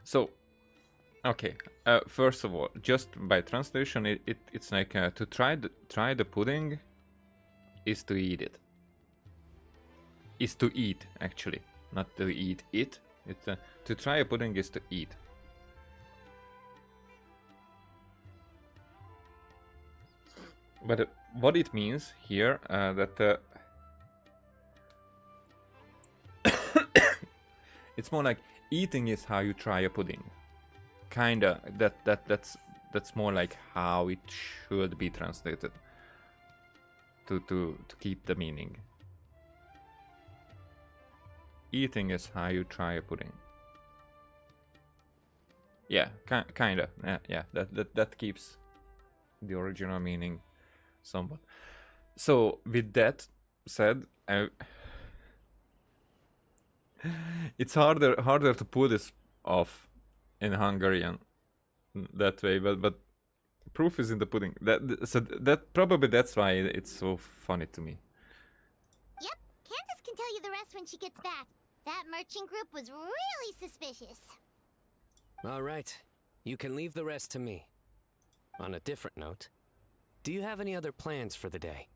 So, okay. First of all, just by translation, it's like to try the pudding is to eat it. Is to eat, actually, not to eat it. It's to try a pudding is to eat. But what it means here that it's more like eating is how you try a pudding. Kinda. That's more like how it should be translated. To keep the meaning. Eating is how you try a pudding. Yeah, kinda. Yeah, that keeps the original meaning somewhat. So with that said, it's harder to pull this off in Hungarian that way, but proof is in the pudding. That's why it's so funny to me. Yep, Candace can tell you the rest when she gets back. That merchant group was really suspicious. All right. You can leave the rest to me. On a different note, do you have any other plans for the day?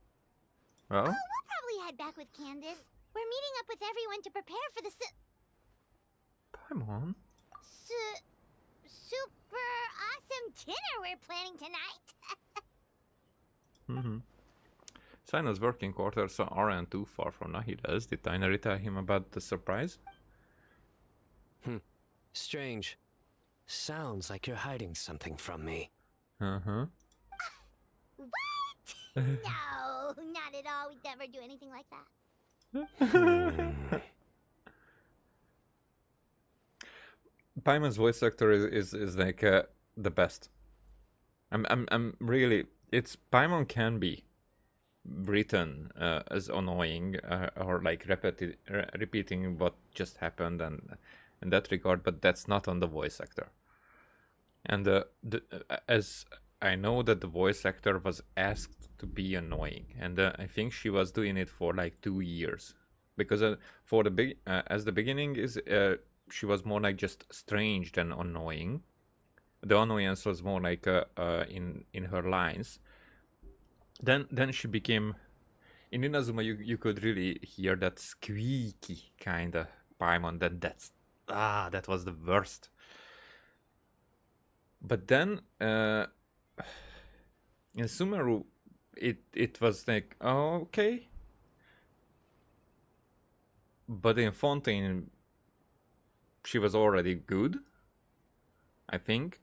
Well, We'll probably head back with Candace. We're meeting up with everyone to prepare for the come on. super awesome dinner we're planning tonight. Sina's working quarters aren't too far from Nahida's. Did Tainari tell him about the surprise? Strange. Sounds like you're hiding something from me. What? No, not at all. We'd never do anything like that. Paimon's voice actor is like the best. I'm really. It's Paimon can be written as annoying or like repeating what just happened and in that regard, but that's not on the voice actor. And as I know that the voice actor was asked to be annoying, and I think she was doing it for like 2 years, because for the as the beginning is she was more like just strange than annoying. The annoyance was more like in her lines. Then she became in Inazuma. You could really hear that squeaky kind of Paimon. That was the worst. But then in Sumeru, it was like, oh, okay. But in Fontaine, she was already good. I think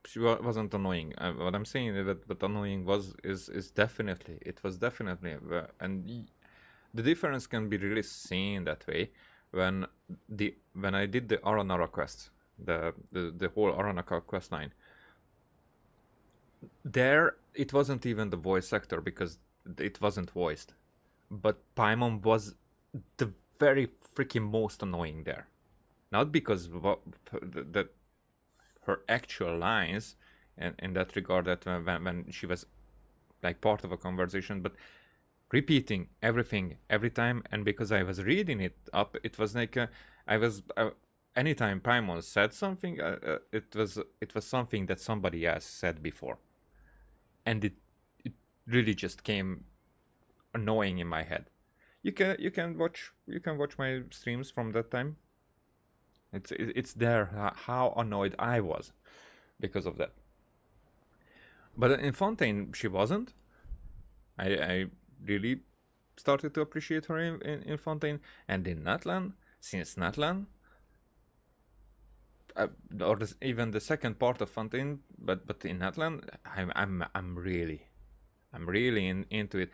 she wasn't annoying. What I'm saying is that annoying is definitely, it was definitely, and the difference can be really seen that way when I did the Aranara quest, the whole Aranaka quest line. There, it wasn't even the voice actor because it wasn't voiced, but Paimon was the very freaking most annoying there. Not because that her actual lines, and in that regard, that when she was like part of a conversation, but repeating everything every time, and because I was reading it up, it was like anytime Paimon said something, it was something that somebody else said before, and it really just came annoying in my head. You can watch my streams from that time. It's there how annoyed I was because of that. But in Fontaine she wasn't. I really started to appreciate her in Fontaine, and in Natlan, since Natlan, or even the second part of Fontaine, but in Natlan, I'm really into it.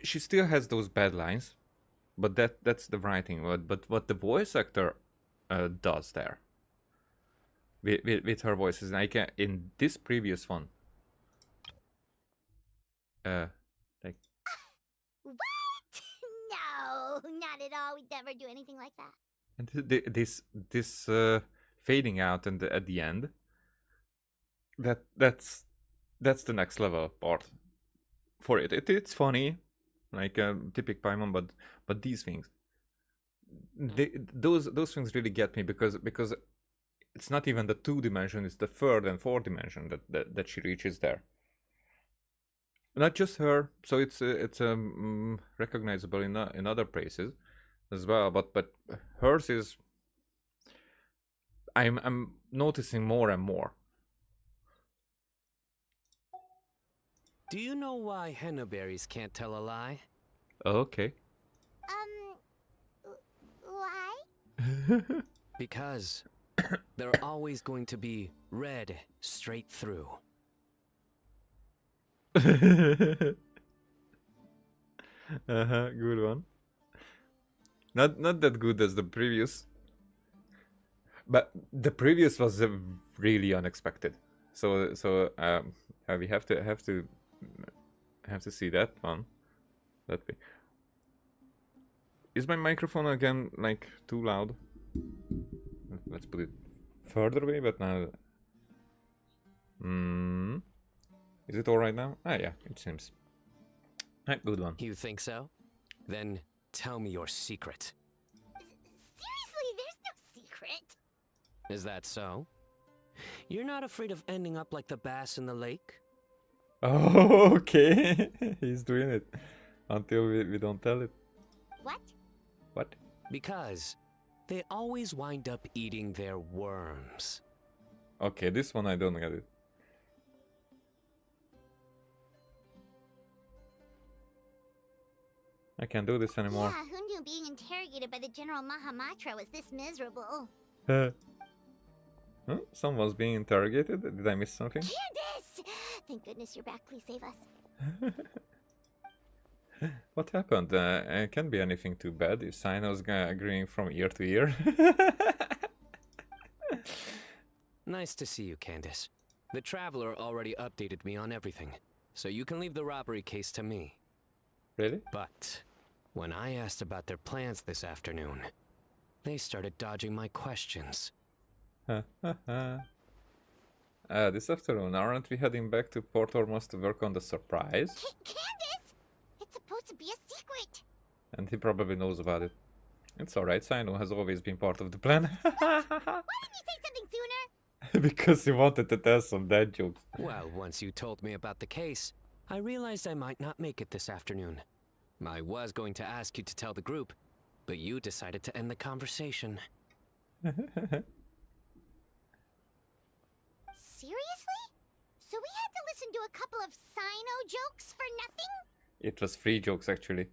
She still has those bad lines, but that's the writing. But what the voice actor does there with her voices, like in this previous one, like What? No, No, not at all. We'd never do anything like that. And this fading out and at the end. That's the next level part for it. It's funny, like typical Paimon, but these things, those things really get me because it's not even the 2 dimension, it's the 3rd and 4th dimension that she reaches there. Not just her, so it's recognizable in other places as well, but hers is. I'm noticing more and more. Do you know why henna berries can't tell a lie? Okay. Why? Because they're always going to be red straight through. Good one. Not that good as the previous, but the previous was really unexpected. So we have to see that one. That way. Is my microphone again like too loud? Let's put it further away, but now. Is it alright now? Ah, yeah, it seems. Good one. You think so? Then tell me your secret. Seriously, there's no secret. Is that so? You're not afraid of ending up like the bass in the lake? Oh, okay. He's doing it. Until we don't tell it. What? What? Because they always wind up eating their worms. Okay, this one I don't get it. I can't do this anymore. Yeah, who knew being interrogated by the General Mahamatra was this miserable? Huh? Someone's being interrogated? Did I miss something? Candace! Thank goodness you're back. Please save us. What happened? It can't be anything too bad if Sino's agreeing from ear to ear. Nice to see you, Candace. The Traveler already updated me on everything, so you can leave the robbery case to me. Really? But when I asked about their plans this afternoon, they started dodging my questions. This afternoon, aren't we heading back to Port Ormuz to work on the surprise? Candace! It's supposed to be a secret. And he probably knows about it. It's alright, Sino has always been part of the plan. Why didn't you say something sooner? Because he wanted to tell some dad jokes. Well, once you told me about the case, I realized I might not make it this afternoon. I was going to ask you to tell the group, but you decided to end the conversation. Seriously? So we had to listen to a couple of Sino jokes for nothing? It was 3 jokes, actually.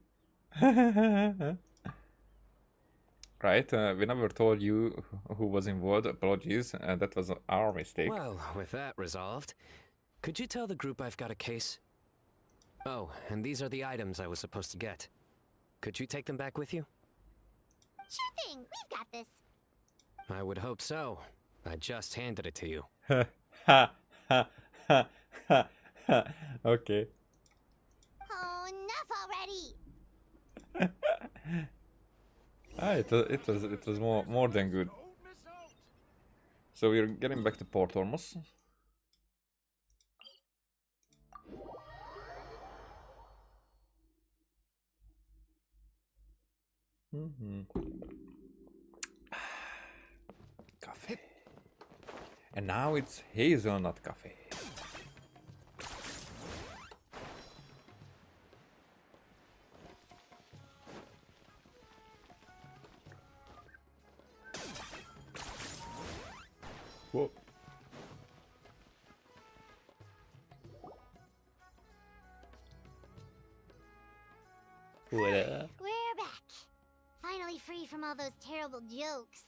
Right, we never told you who was involved. Apologies, that was our mistake. Well, with that resolved, could you tell the group I've got a case? Oh, and these are the items I was supposed to get. Could you take them back with you? Sure thing. We've got this. I would hope so. I just handed it to you. Okay. Oh, enough already. It was more than good. So we're getting back to Port Ormuz. Coffee. And now it's hazelnut coffee. Whoa. What up? We're back. Finally free from all those terrible jokes.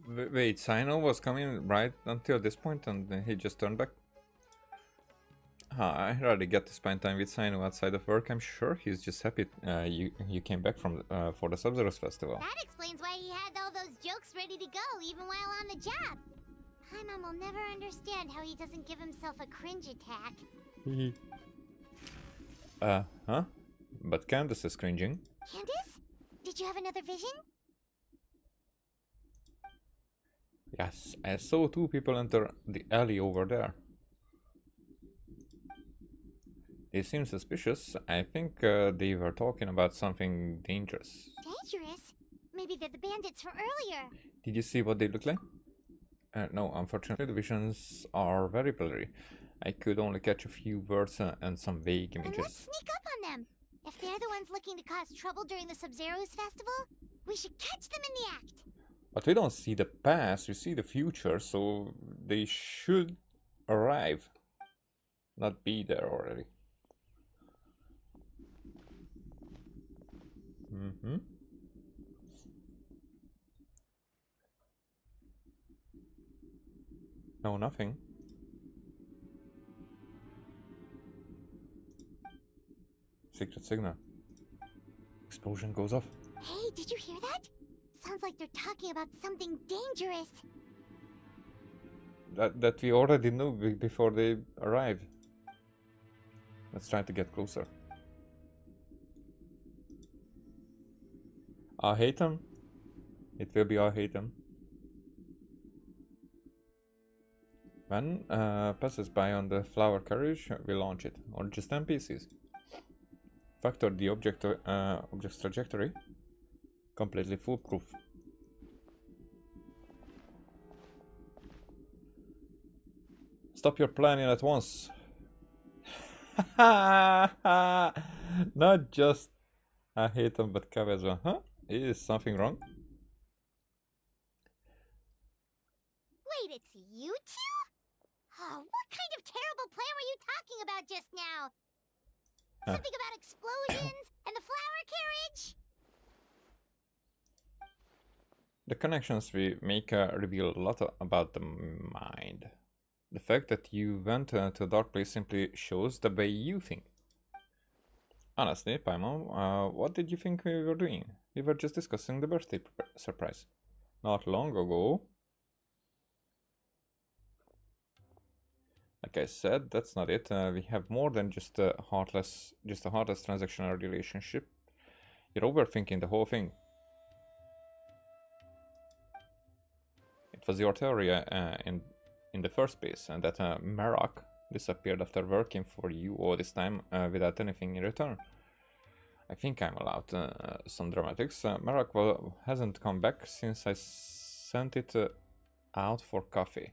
Wait, Sino was coming right until this point and then he just turned back? I'd rather get to spend time with Sino outside of work. I'm sure he's just happy you came back from for the Sub-Zero's festival. That explains why he had all those jokes ready to go even while on the job. Paimon will never understand how he doesn't give himself a cringe attack. Huh? But Candace is cringing. Candace? Did you have another vision? Yes, I saw two people enter the alley over there. They seem suspicious. I think they were talking about something dangerous. Dangerous? Maybe they're the bandits from earlier. Did you see what they look like? No, unfortunately the visions are very blurry. I could only catch a few words and some vague Then let's images. sneak up on them. If they're the ones looking to cause trouble during the Sub-Zero's festival, we should catch them in the act. But we don't see the past, we see the future, so they should arrive. Not be there already. Mm-hmm. No, nothing. Secret signal. Explosion goes off. Hey, did you hear that? Sounds like they're talking about something dangerous. That we already knew before they arrived. Let's try to get closer. I hate them. It will be I hate them. When passes by on the flower carriage, we launch it, or just NPCs. Factor the object's trajectory. Completely foolproof. Stop your planning at once. Not just I hate them, but Kav as well. Huh? Is something wrong? Wait, it's you two? Oh, what kind of terrible plan were you talking about just now? Something about explosions and the flower carriage? The connections we make reveal a lot about the mind. The fact that you went to a dark place simply shows the way you think. Honestly, Paimon, what did you think we were doing? We were just discussing the birthday surprise. Not long ago. Like I said, that's not it. We have more than just a heartless transactional relationship. You're overthinking the whole thing. It was your theory in the first place, and that Marak disappeared after working for you all this time without anything in return. I think I'm allowed some dramatics. Marak hasn't come back since I sent it out for coffee.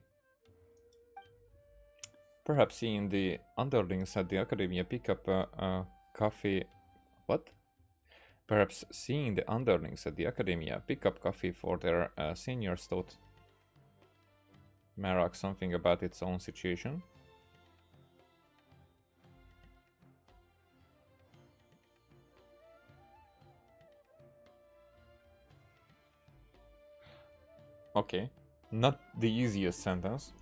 Perhaps seeing the underlings at the Academia pick up coffee... What? Perhaps seeing the underlings at the Academia pick up coffee for their seniors taught Marak something about its own situation. Okay, not the easiest sentence.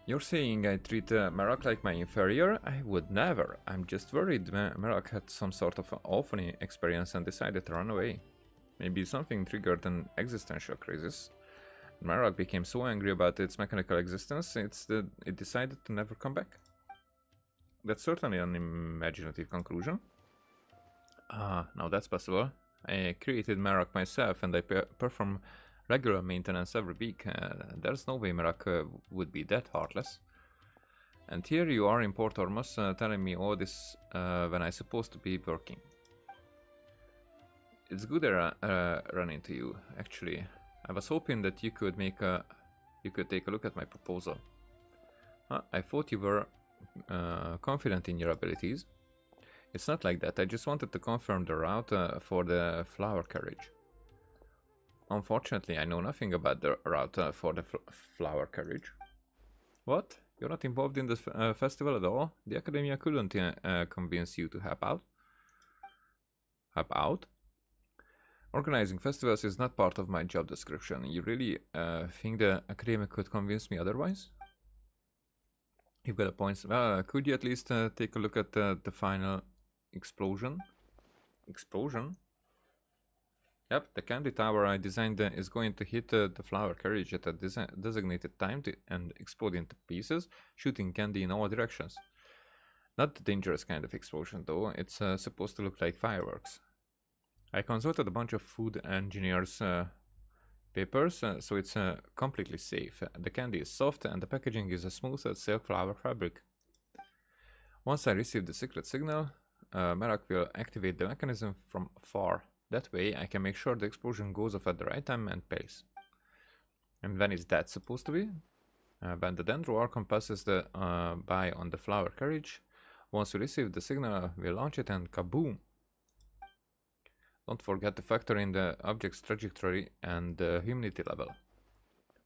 You're saying I treat Marak like my inferior? I would never. I'm just worried Marak had some sort of awful experience and decided to run away. Maybe something triggered an existential crisis. Marak became so angry about its mechanical existence, it decided to never come back. That's certainly an imaginative conclusion. Now that's possible. I created Marak myself and I perform regular maintenance every week. There's no way Marak would be that heartless. And here you are in Port Ormos telling me all this when I'm supposed to be working. It's good I run into you, actually. I was hoping that you could take a look at my proposal. I thought you were confident in your abilities. It's not like that. I just wanted to confirm the route for the flower carriage. Unfortunately, I know nothing about the route for the flower carriage. What? You're not involved in this festival at all? The Academia couldn't convince you to help out? Help out? Organizing festivals is not part of my job description. You really think the Academia could convince me otherwise? You've got a point. Could you at least take a look at the final explosion? Explosion? Yep, the candy tower I designed is going to hit the flower carriage at a designated time and explode into pieces, shooting candy in all directions. Not the dangerous kind of explosion though, it's supposed to look like fireworks. I consulted a bunch of food engineers' papers, so it's completely safe. The candy is soft and the packaging is a smooth as silk flower fabric. Once I receive the secret signal, Merak will activate the mechanism from afar. That way I can make sure the explosion goes off at the right time and place. And when is that supposed to be? When the dendro archon passes the by on the flower carriage, once we receive the signal, we launch it and kaboom! Don't forget to factor in the object's trajectory and the humidity level.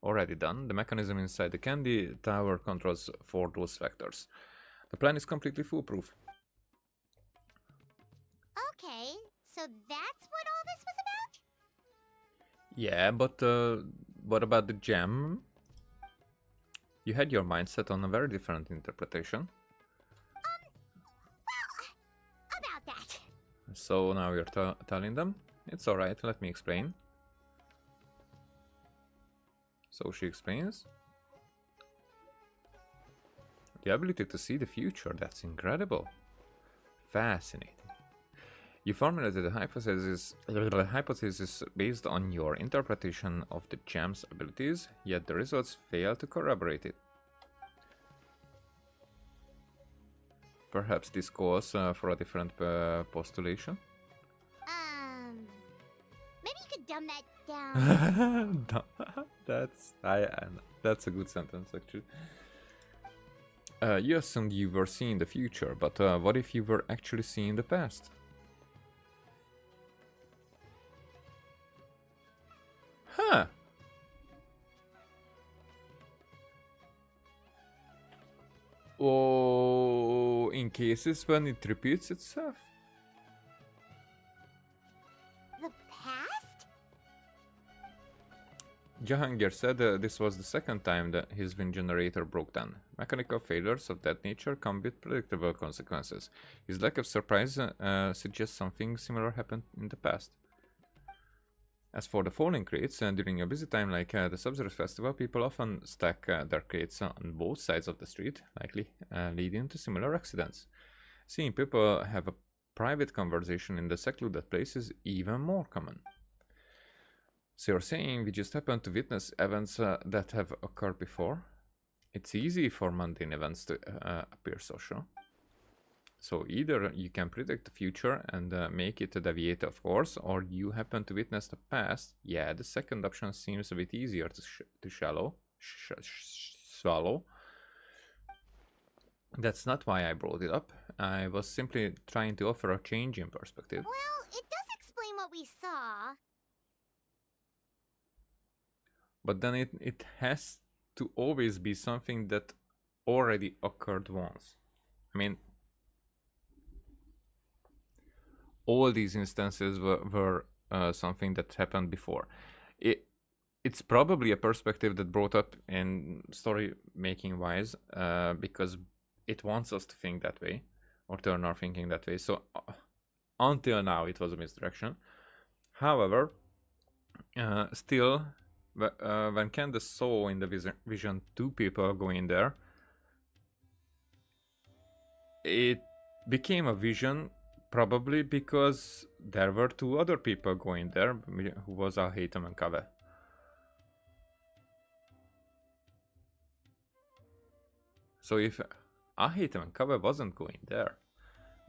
Already done, the mechanism inside the candy tower controls for those factors. The plan is completely foolproof. Okay, so that's what all this was about? Yeah, but what about the gem? You had your mind set on a very different interpretation. Well, about that. So now you're telling them? It's alright, let me explain. So she explains. The ability to see the future, that's incredible. Fascinating. You formulated a hypothesis based on your interpretation of the gem's abilities, yet the results fail to corroborate it. Perhaps this calls for a different postulation? Maybe you could dumb that down. That's a good sentence, actually. You assumed you were seeing the future, but what if you were actually seeing the past? Huh. Oh, in cases when it repeats itself. The past? Jahangir said this was the second time that his wind generator broke down. Mechanical failures of that nature come with predictable consequences. His lack of surprise suggests something similar happened in the past. As for the falling crates, during a busy time like the Sub-Zero Festival, people often stack their crates on both sides of the street, likely leading to similar accidents. Seeing people have a private conversation in the secluded place is even more common. So you're saying we just happen to witness events that have occurred before? It's easy for mundane events to appear social. So either you can predict the future and make it deviate, of course, or you happen to witness the past. Yeah, the second option seems a bit easier to swallow. That's not why I brought it up. I was simply trying to offer a change in perspective. Well, it does explain what we saw. But then it has to always be something that already occurred once. I mean, all these instances were something that happened before. It's probably a perspective that brought up in story making wise, because it wants us to think that way or turn our thinking that way. So until now it was a misdirection. However, still, when Candace saw in the vision two people going there, it became a vision. Probably because there were two other people going there, who was Alhaitham and Kaveh. So if Alhaitham and Kaveh wasn't going there,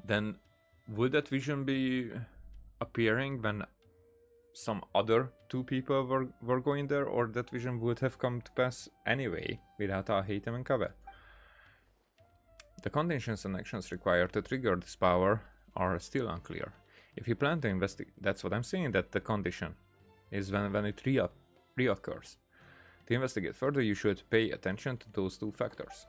then would that vision be appearing when some other two people were going there, or that vision would have come to pass anyway without Alhaitham and Kaveh? The conditions and actions required to trigger this power are still unclear. If you plan to investigate, that's what I'm saying, that the condition is when it reoccurs. To investigate further, you should pay attention to those two factors.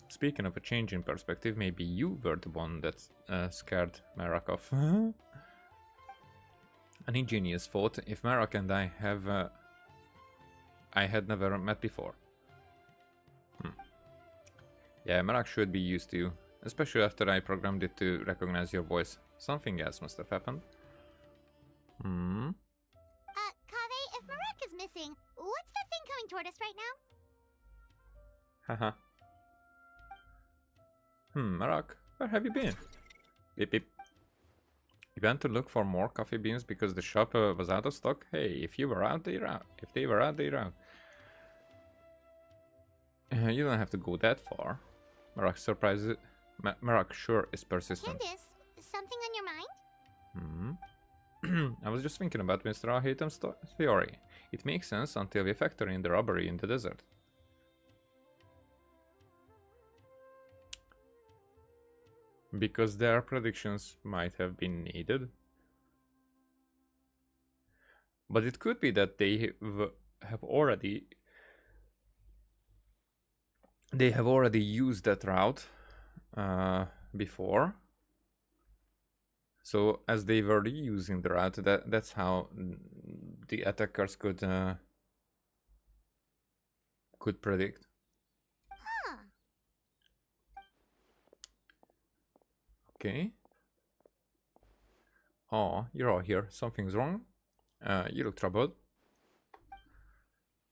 Speaking of a change in perspective, maybe you were the one that scared Merak off. An ingenious thought. If Merak and I had never met before. Yeah, Merak should be used to, especially after I programmed it to recognize your voice. Something else must have happened. Kaveh, if Merak is missing, what's that thing coming toward us right now? Haha. Merak, where have you been? Beep beep. You went to look for more coffee beans because the shop was out of stock? Hey, if you were out, they were out. If they were out, they were out. You don't have to go that far. Marak surprises. Marak sure is persistent. Candace, something on your mind? I was just thinking about Mr. Ahatem's theory. It makes sense until we factor in the robbery in the desert. Because their predictions might have been needed. But it could be that they have already used that route before. So as they were reusing the route, that's how the attackers could predict. Huh. Okay. Oh, you're all here. Something's wrong. You look troubled.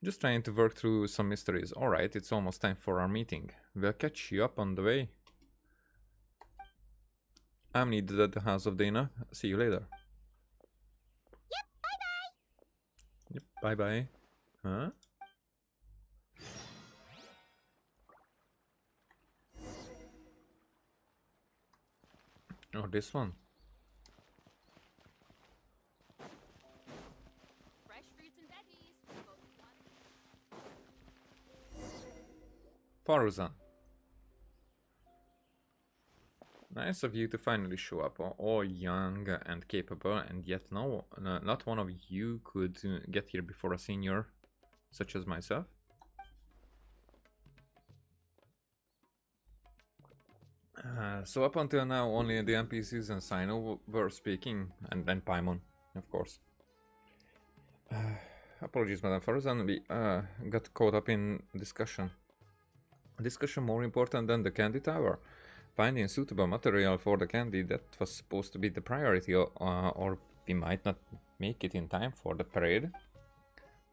Just trying to work through some mysteries. Alright, it's almost time for our meeting. We'll catch you up on the way. I'm needed at the house of Dana. See you later. Yep, bye-bye. Yep, bye-bye. Huh? Oh, this one. Fresh fruits and veggies. Faruzan. Nice of you to finally show up, all young and capable, and yet not one of you could get here before a senior such as myself. So up until now, only the NPCs and Sino were speaking, and then Paimon, of course. Apologies, Madame Faruzan, we got caught up in discussion. A discussion more important than the candy tower. Finding suitable material for the candy, that was supposed to be the priority, or we might not make it in time for the parade.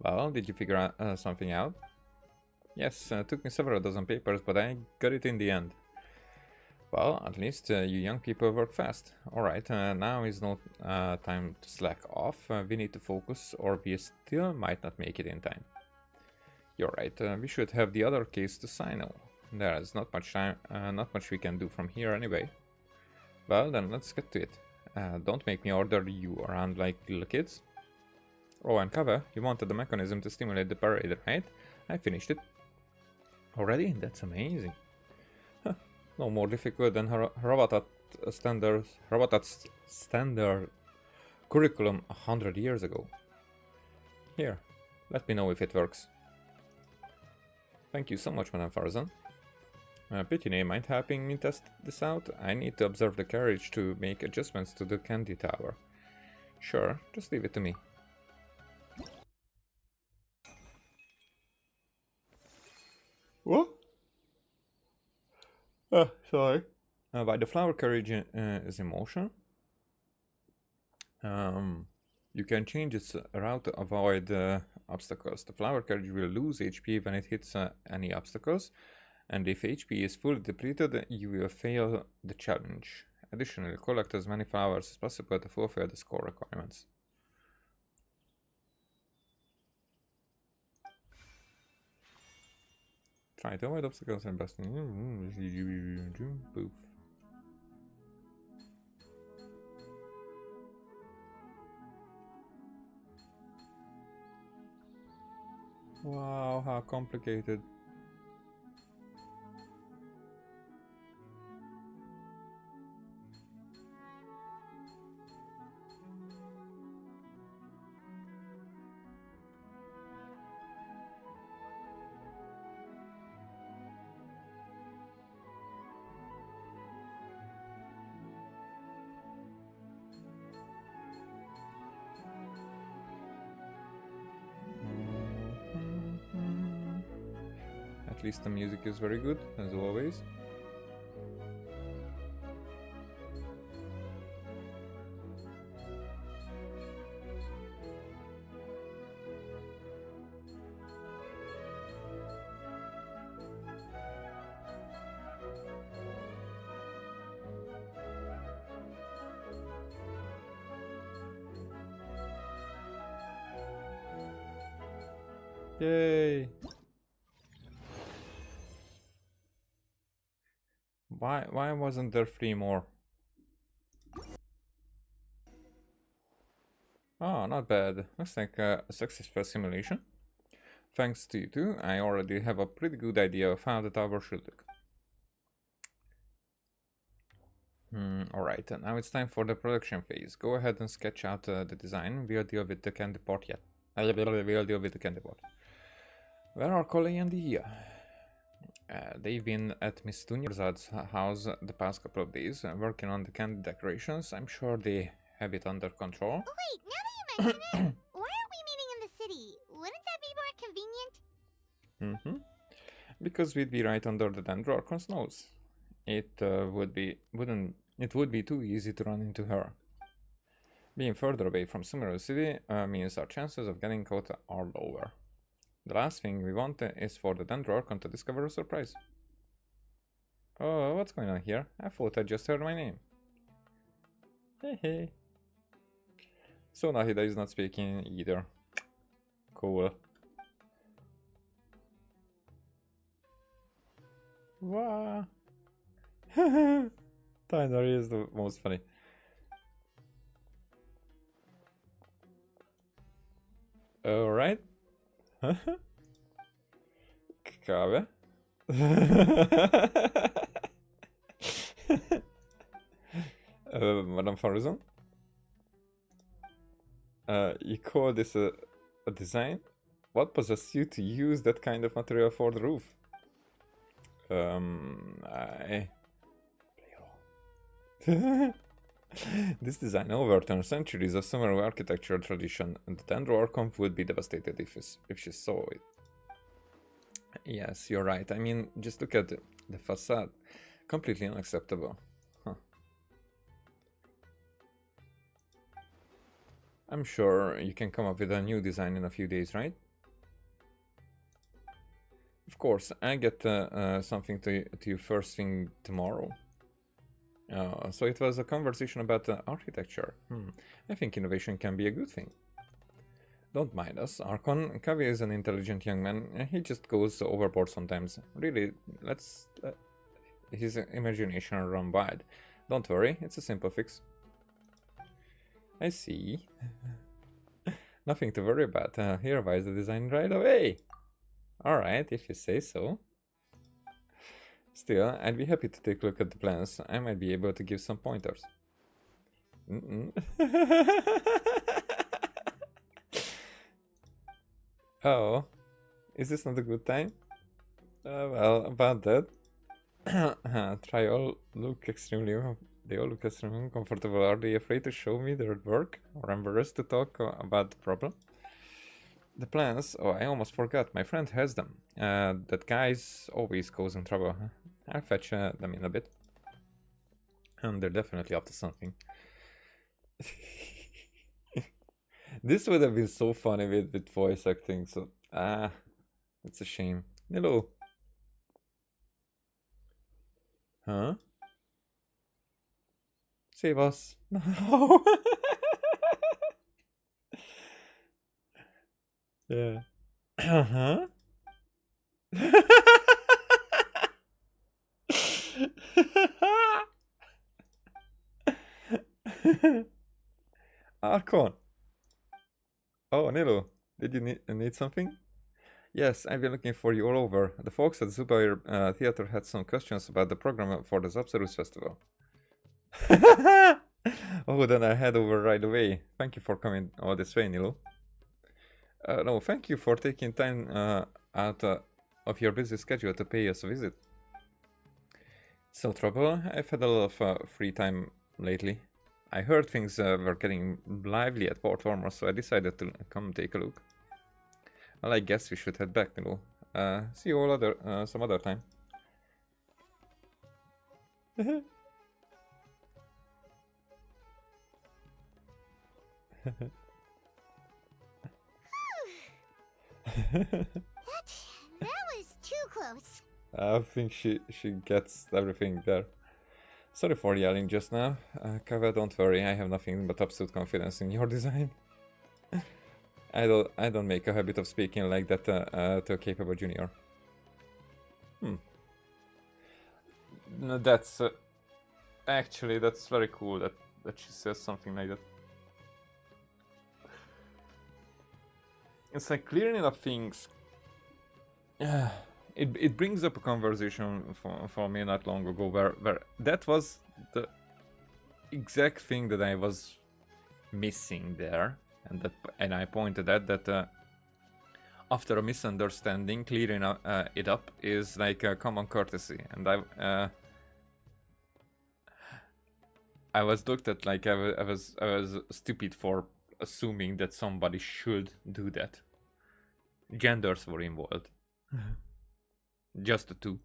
Well, did you figure something out? Yes, took me several dozen papers, but I got it in the end. Well, at least you young people work fast. Alright, now is no time to slack off. We need to focus, or we still might not make it in time. You're right, we should have the other case to sign. There is not much time, not much we can do from here anyway. Well, then let's get to it. Don't make me order you around like little kids. Oh, and Kava, you wanted the mechanism to stimulate the parade, right? I finished it. Already? That's amazing. Huh. No more difficult than Hrabatat's standard curriculum 100 years ago. Here, let me know if it works. Thank you so much, Madame Farzan. Pity, mind helping me test this out? I need to observe the carriage to make adjustments to the candy tower. Sure, just leave it to me. What? Sorry. While the flower carriage is in motion, you can change its route to avoid obstacles. The flower carriage will lose HP when it hits any obstacles, and if HP is fully depleted, you will fail the challenge. Additionally, collect as many flowers as possible to fulfill the score requirements. Try to avoid obstacles and best. Poof. Wow, how complicated. At least the music is very good, as always. Yay! Why wasn't there 3 more? Oh, not bad. Looks like a successful simulation. Thanks to you two, I already have a pretty good idea of how the tower should look. Alright, now it's time for the production phase. Go ahead and sketch out the design. We'll deal with the candy pot yet. We'll deal with the candy pot. Where are Coley and Dia? They've been at Miss Tunyarzad's house the past couple of days, working on the candy decorations. I'm sure they have it under control. Oh, wait, now that you mention it, why aren't we meeting in the city? Wouldn't that be more convenient? Because we'd be right under the Dendrorcon's nose. It would be too easy to run into her. Being further away from Summer City means our chances of getting caught are lower. The last thing we want is for the Dendrorcon to discover a surprise. Oh, what's going on here? I thought I just heard my name. Hey hey. So Nahida is not speaking either. Cool. Wow. Tyler is the most funny. Alright. Kave. Madame Farazan. You call this a design? What possessed you to use that kind of material for the roof? This design overturns centuries of Sumeru architectural tradition, and the Dendrorcon would be devastated if she saw it. Yes, you're right. I mean, just look at the facade. Completely unacceptable. Huh. I'm sure you can come up with a new design in a few days, right? Of course, I get something to you first thing tomorrow. So it was a conversation about architecture. I think innovation can be a good thing. Don't mind us, Archon. Kavi is an intelligent young man. He just goes overboard sometimes. Really, let's his imagination run wide. Don't worry, it's a simple fix. I see. Nothing to worry about. Here revise the design right away. Alright, if you say so. Still, I'd be happy to take a look at the plans. I might be able to give some pointers. Oh, is this not a good time? Well, about that. They all look extremely uncomfortable. Are they afraid to show me their work? Or embarrassed to talk about the problem? The plans? Oh, I almost forgot. My friend has them. That guy's always causing trouble. I'll fetch them in a bit. And they're definitely up to something. This would have been so funny with voice acting, so... it's a shame. Hello. Huh? Save us. No. Yeah. Uh-huh. Archon. Oh, Nilo, did you need something? Yes, I've been looking for you all over. The folks at Zubair Theater had some questions about the program for the Zapsarus Festival. Oh, then I head over right away. Thank you for coming all this way, Nilo. No, thank you for taking time out of your busy schedule to pay us a visit. It's no trouble. I've had a lot of free time lately. I heard things were getting lively at Port Ormor, so I decided to come take a look. Well, I guess we should head back, Nilo. See you all some other time. That was too close. I think she gets everything there. Sorry for yelling just now. Kava, don't worry, I have nothing but absolute confidence in your design. I don't make a habit of speaking like that to a capable junior. No, that's actually that's very cool that she says something like that. It's like clearing up things. It brings up a conversation for me not long ago where that was the exact thing that I was missing there, and I pointed at that after a misunderstanding, clearing it up is like a common courtesy, and I was looked at like I was stupid for assuming that somebody should do that. Genders were involved. Just the two.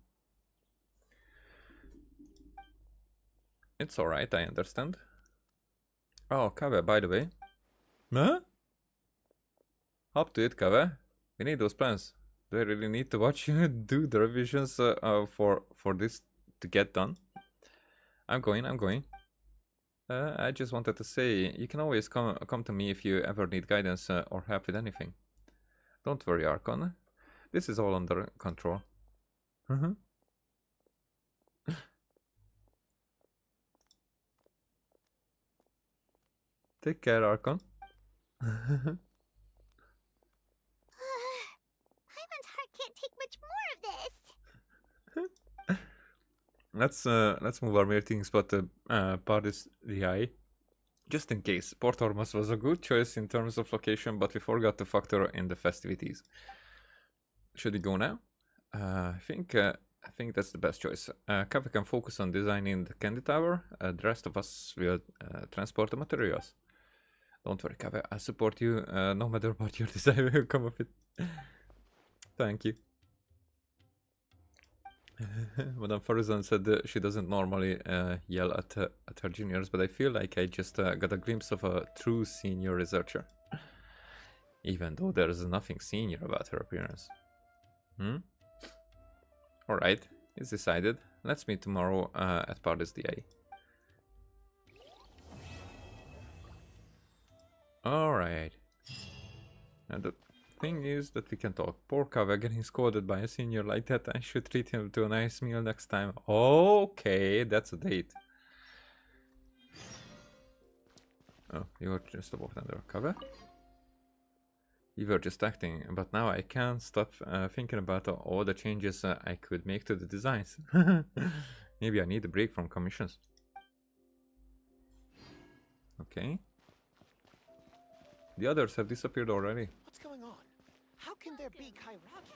It's alright, I understand. Oh, Kave, by the way. Huh? Up to it, Kave. We need those plans. Do I really need to watch you do the revisions for this to get done? I'm going. I just wanted to say, you can always come to me if you ever need guidance or help with anything. Don't worry, Archon. This is all under control. Take care, Archon. Paimon's heart can't take much more of this. Let's move our meeting spot to Pardis the Eye. Just in case, Port Ormus was a good choice in terms of location, but we forgot to factor in the festivities. Should we go now? I think that's the best choice. Kave can focus on designing the candy tower. The rest of us will transport the materials. Don't worry, Kave. I support you no matter what your design will come of it. Thank you. Madame Farizan said that she doesn't normally yell at her juniors, but I feel like I just got a glimpse of a true senior researcher. Even though there is nothing senior about her appearance. Alright, it's decided. Let's meet tomorrow at Pardis DA. Alright. And the thing is that we can talk. Poor Kave getting scolded by a senior like that. I should treat him to a nice meal next time. Okay, that's a date. Oh, you were just about under Kave? You were just acting, but now I can't stop thinking about all the changes I could make to the designs. Maybe I need a break from commissions. Okay. The others have disappeared already. What's going on? How can there be Kairagi?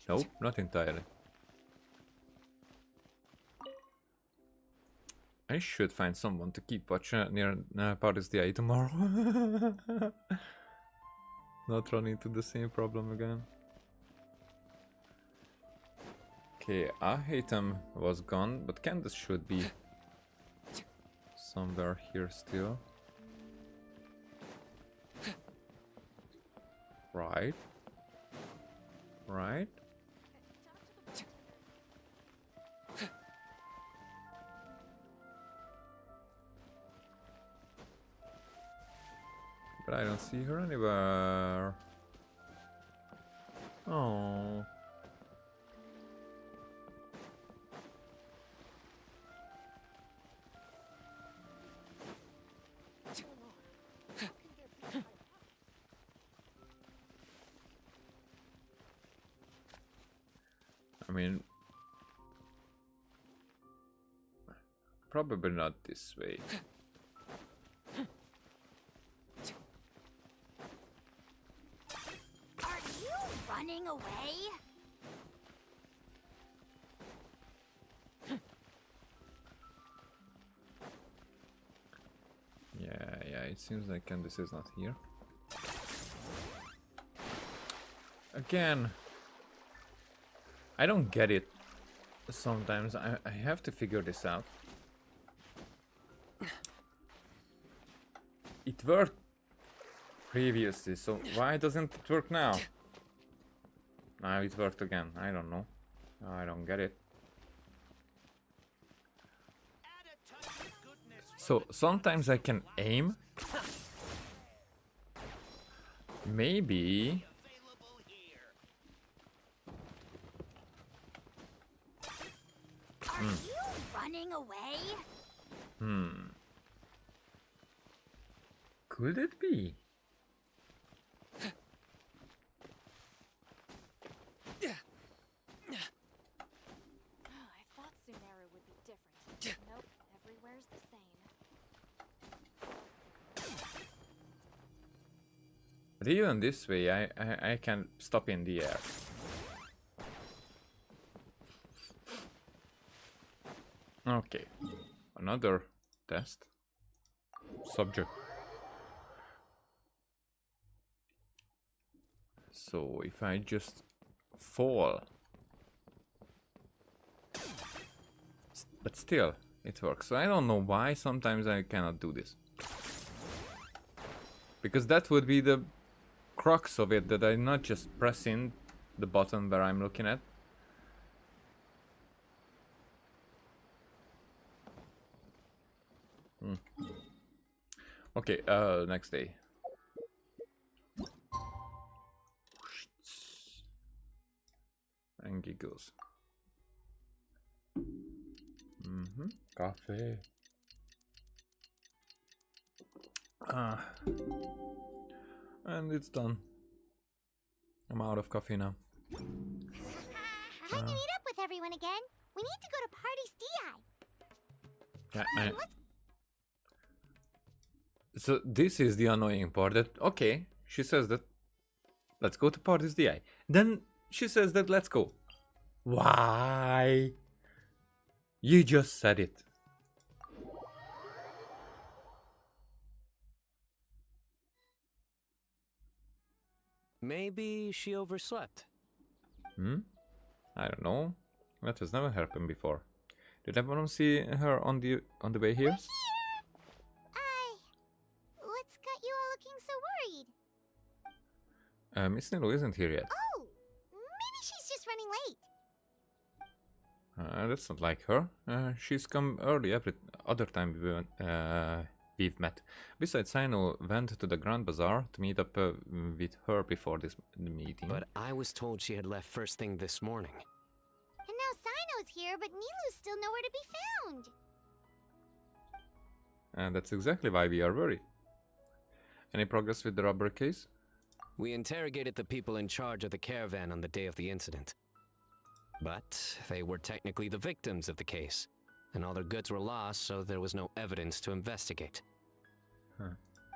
Nope, not entirely. I should find someone to keep watch near Paris DI tomorrow. Not run into the same problem again. Okay, Ahatem was gone, but Candace should be somewhere here still. Right. Right. But I don't see her anywhere. Oh. I mean, probably not this way. Are you running away? Yeah, it seems like Candice is not here. Again, I don't get it. Sometimes I have to figure this out. It worked previously, so why doesn't it work now? Now it worked again. I don't know. I don't get it. Add a touch of good So sometimes I can aim. Maybe. Are you running away? Could it be? I thought Sumeru would be different. Nope, everywhere's the same. But even this way, I can stop in the air. Okay, another test. Subject. So if I just fall, but still it works. So I don't know why sometimes I cannot do this, because that would be the crux of it, that I'm not just pressing the button where I'm looking at. Okay, next day. And giggles. Coffee. And it's done. I'm out of coffee now. How'd you meet up with everyone again? We need to go to Party's DI. Yeah, so this is the annoying part, that okay, she says that let's go to Party's DI. Then she says that let's go. Why? You just said it. Maybe she overslept. I don't know. That has never happened before. Did everyone see her on the way here? What's got you all looking so worried? Miss Nilu isn't here yet. Oh, maybe she's just running late. That's not like her. She's come early every other time we've met. Besides, Sino went to the Grand Bazaar to meet up with her before this meeting. But I was told she had left first thing this morning. And now Sino's here, but Nilu's still nowhere to be found. And that's exactly why we are worried. Any progress with the robbery case? We interrogated the people in charge of the caravan on the day of the incident. But they were technically the victims of the case, and all their goods were lost, so there was no evidence to investigate.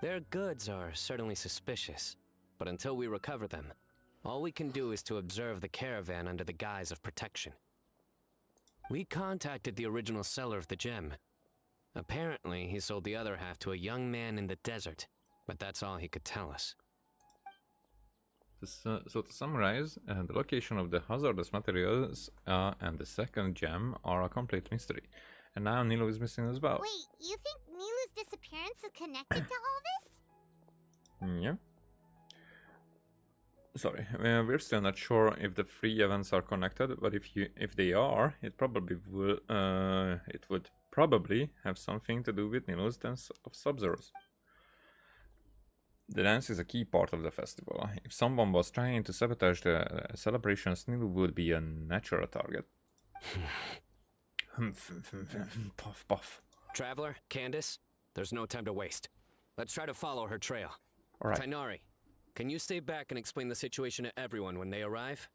Their goods are certainly suspicious, but until we recover them, all we can do is to observe the caravan under the guise of protection. We contacted the original seller of the gem. Apparently, he sold the other half to a young man in the desert, but that's all he could tell us. So to summarize, the location of the hazardous materials and the second gem are a complete mystery. And now Nilu is missing as well. Wait, you think Nilu's disappearance is connected to all this? Yeah. Sorry, we're still not sure if the three events are connected, but if they are, it would probably have something to do with Nilu's dance of Sub-Zeros. The dance is a key part of the festival. If someone was trying to sabotage the celebrations, Nilu would be a natural target. Puff, puff. Traveler, Candace, there's no time to waste. Let's try to follow her trail. All right. Tainari, can you stay back and explain the situation to everyone when they arrive?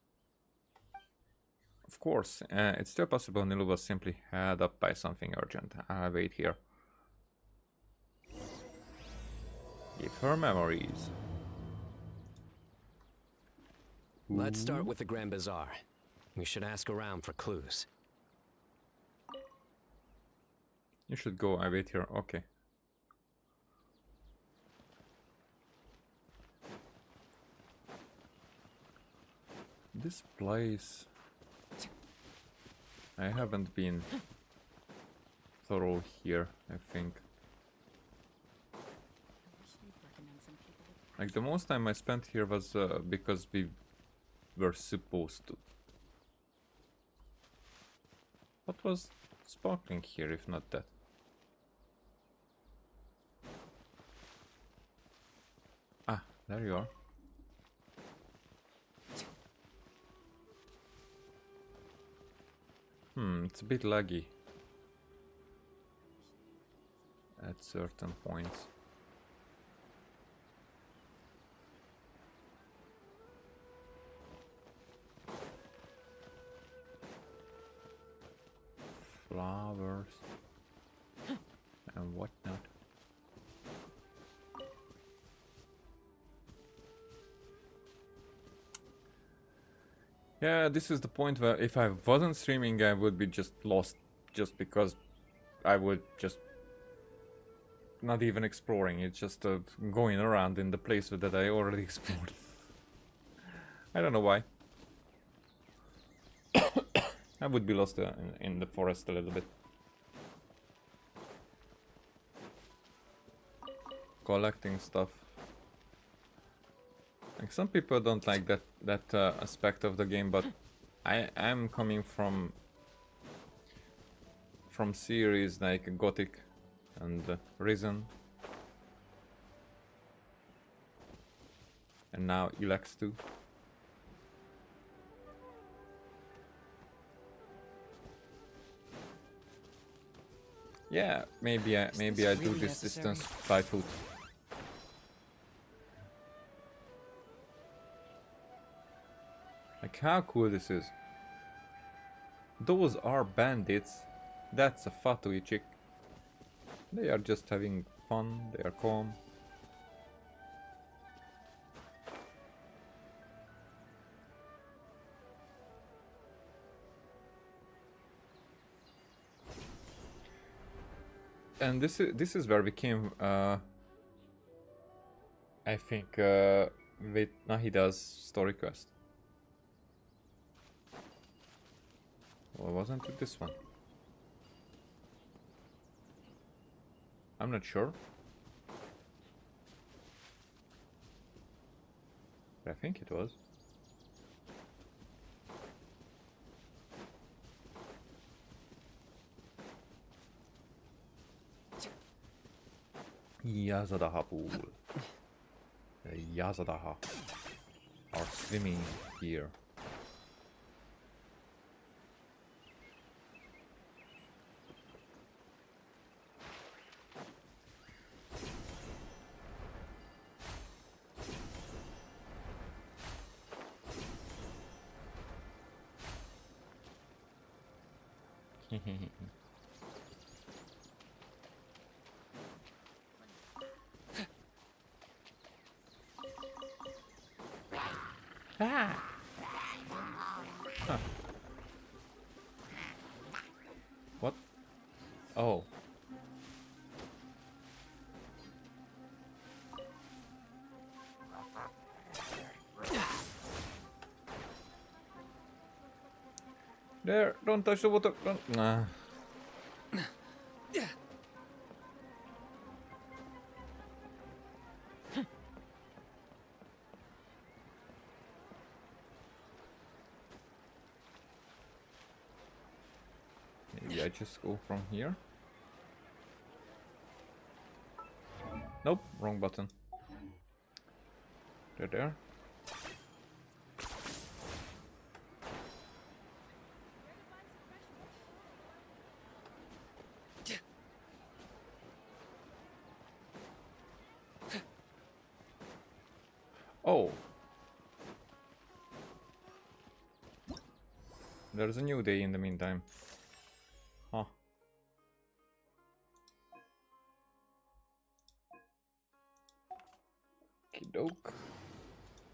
Of course, it's still possible Nilu was simply held up by something urgent. I'll wait here. Give her memories. Let's start with the Grand Bazaar. We should ask around for clues. You should go, I wait here, okay. This place... I haven't been thorough here, I think. Like, the most time I spent here was because we were supposed to. What was sparkling here, if not that? There you are. It's a bit laggy at certain points. Flowers and whatnot. Yeah, this is the point where if I wasn't streaming, I would be just lost, just because I would just not even exploring. It's just going around in the place that I already explored. I don't know why. I would be lost in the forest a little bit. Collecting stuff. Like, some people don't like that aspect of the game, but I am coming from series like Gothic and Risen, and now Elex 2. Yeah, maybe I do this distance by foot. Like, how cool this is. Those are bandits. That's a fatui chick. They are just having fun, they are calm. And this is where we came, I think, with Nahida's story quest. Or wasn't it this one? I'm not sure. But I think it was. Yazadaha pool. The Yazadaha are swimming here. Ah. Huh. What? Oh. There, don't touch the water. Don't. Nah. Maybe I just go from here. Nope, wrong button. There. Oh. There's a new day in the meantime. Huh. Okey-doke.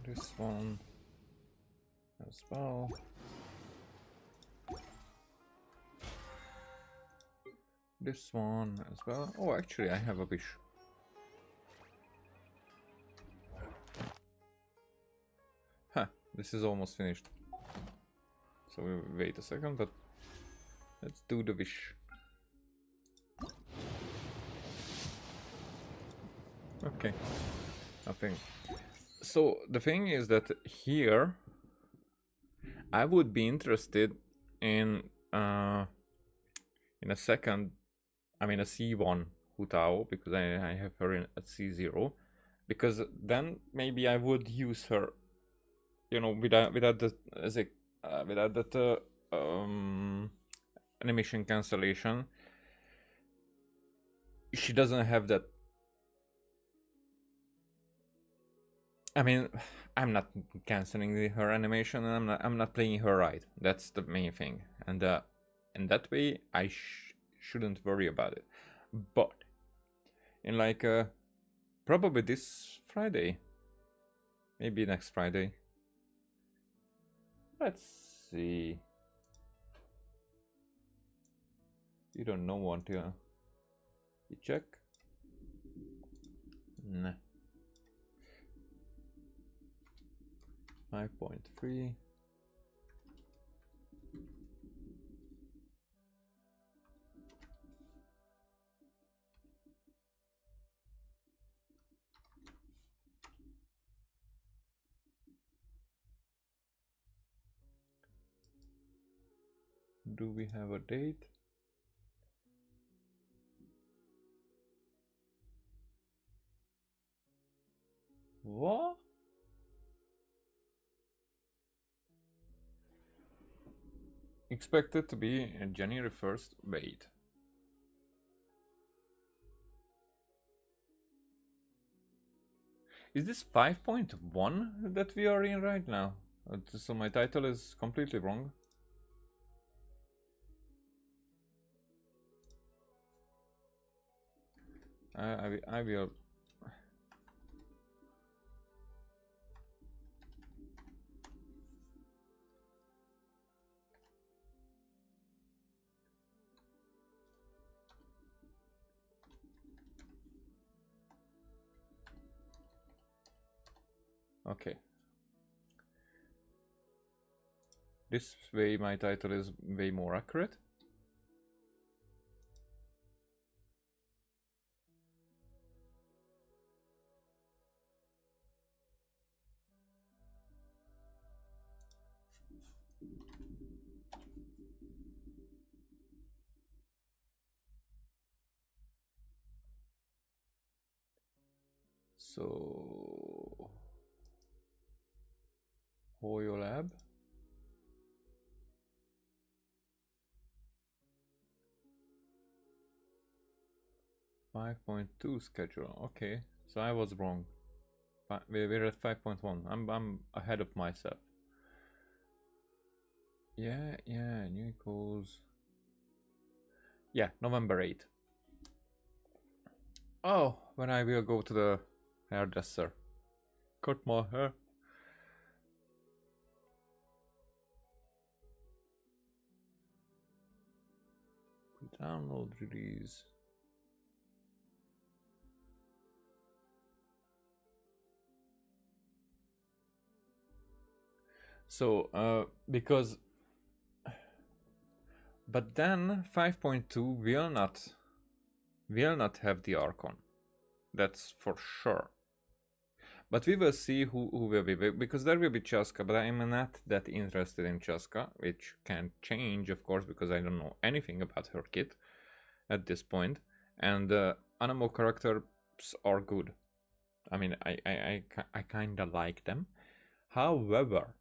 This one as well. This one as well. Oh, actually, I have a wish. Huh, this is almost finished. So we wait a second, but let's do the wish. Okay, nothing. So the thing is that here I would be interested in a second, I mean a C1 Hutao, because I have her at C0, because then maybe I would use her, you know, without the without that animation cancellation. She doesn't have that. I mean, I'm not canceling her animation, and I'm not playing her right. That's the main thing, and in that way, I shouldn't worry about it. But in like probably this Friday, maybe next Friday. Let's see. You don't know what you check? Nah. 5.3. Do we have a date? What? Expected to be January 1st. Wait. Is this 5.1 that we are in right now? So my title is completely wrong. I will. Okay. This way my title is way more accurate. So Hoyo Lab. .2 schedule. Okay, so I was wrong. We're at 5.1. I'm ahead of myself. Yeah, new equals. Yeah, November 8th. Oh, when I will go to the hairdresser. Cut my hair. Download release. So, because, but then 5.2 will not have the Archon. That's for sure. But we will see who will be, because there will be Chaska, but I'm not that interested in Chaska, which can change, of course, because I don't know anything about her kit at this point. And animal characters are good. I mean, I kind of like them. However,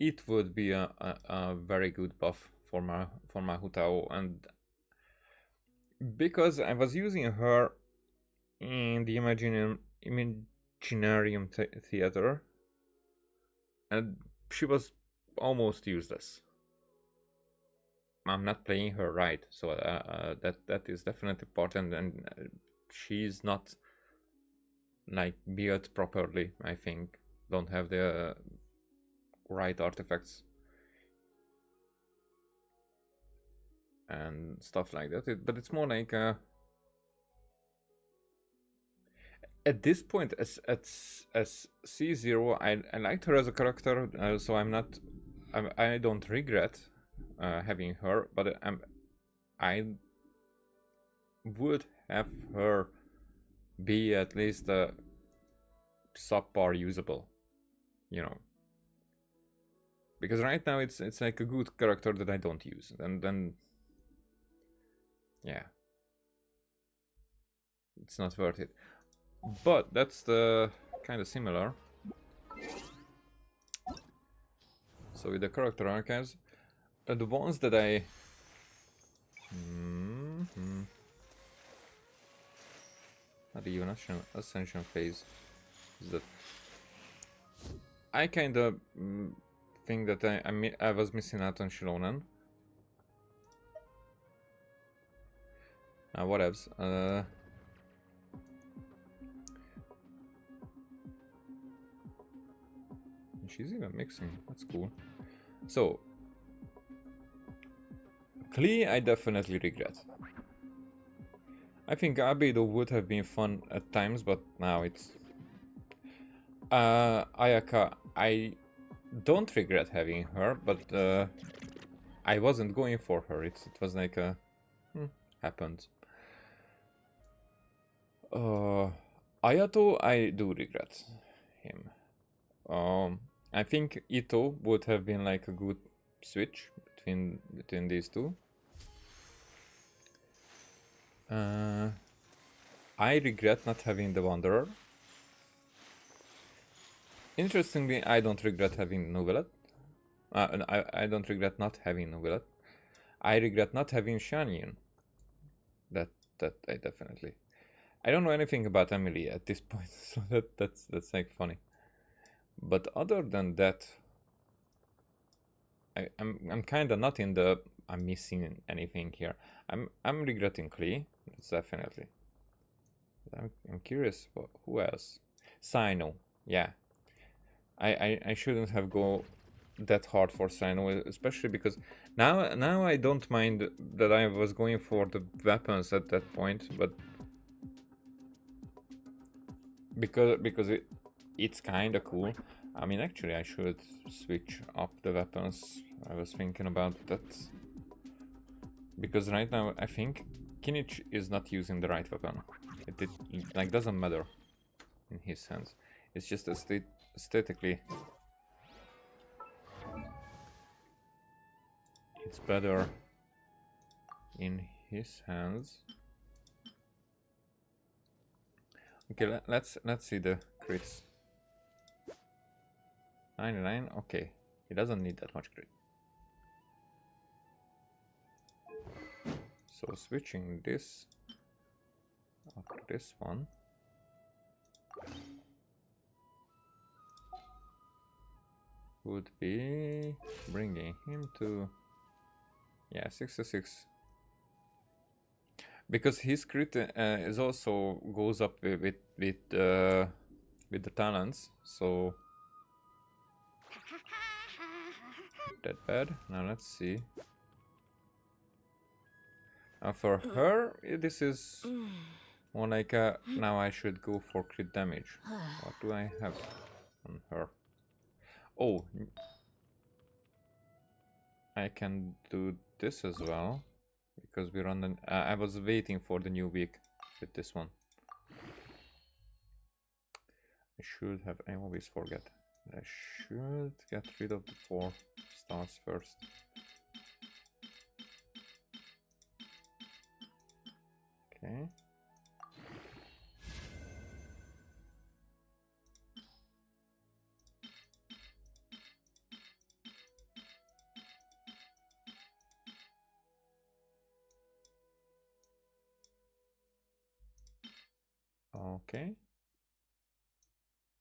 it would be a very good buff for my Hutao, and because I was using her in the Imaginarium Theater, and she was almost useless. I'm not playing her right, so that is definitely important, and she's not like built properly. I think don't have the right artifacts and stuff like that. But it's more like at this point, as C0, I liked her as a character, so I don't regret having her, but I would have her be at least subpar usable, you know, because right now it's like a good character that I don't use, and then yeah, it's not worth it. But that's the kind of similar. So with the character archives, the ones that I not even ascension phase is that I kind of think that I was missing out on Shilonen. Whatevs. She's even mixing. That's cool. So, Klee, I definitely regret. I think Abido would have been fun at times, but now it's... Ayaka, I don't regret having her, but I wasn't going for her. It was like a... happened. Ayato, I do regret him. I think Ito would have been like a good switch between these two. I regret not having the Wanderer. Interestingly, I don't regret having Novelet. I don't regret not having Novelet. I regret not having Shanyin. That I definitely. I don't know anything about Emily at this point, so that's like funny. But other than that, I'm kind of not in the I'm missing anything here. I'm regretting Klee. That's definitely. I'm curious who else. Sino, yeah. I shouldn't have go that hard for Sino, especially because now I don't mind that I was going for the weapons at that point, but because it's kind of cool. I mean, actually, I should switch up the weapons. I was thinking about that. Because right now, I think Kinich is not using the right weapon. It like doesn't matter in his hands. It's just aesthetically. It's better in his hands. Okay, let's see the crits. 99, okay. He doesn't need that much crit. So switching this after this one. Would be bringing him to 66. Because his crit is also goes up with the talents, so that bad. Now let's see. For her, this is more like now I should go for crit damage. What do I have on her? Oh, I can do this as well because we're on the. I was waiting for the new week with this one. I should have. I always forget. I should get rid of the 4 stars first. Okay. Okay.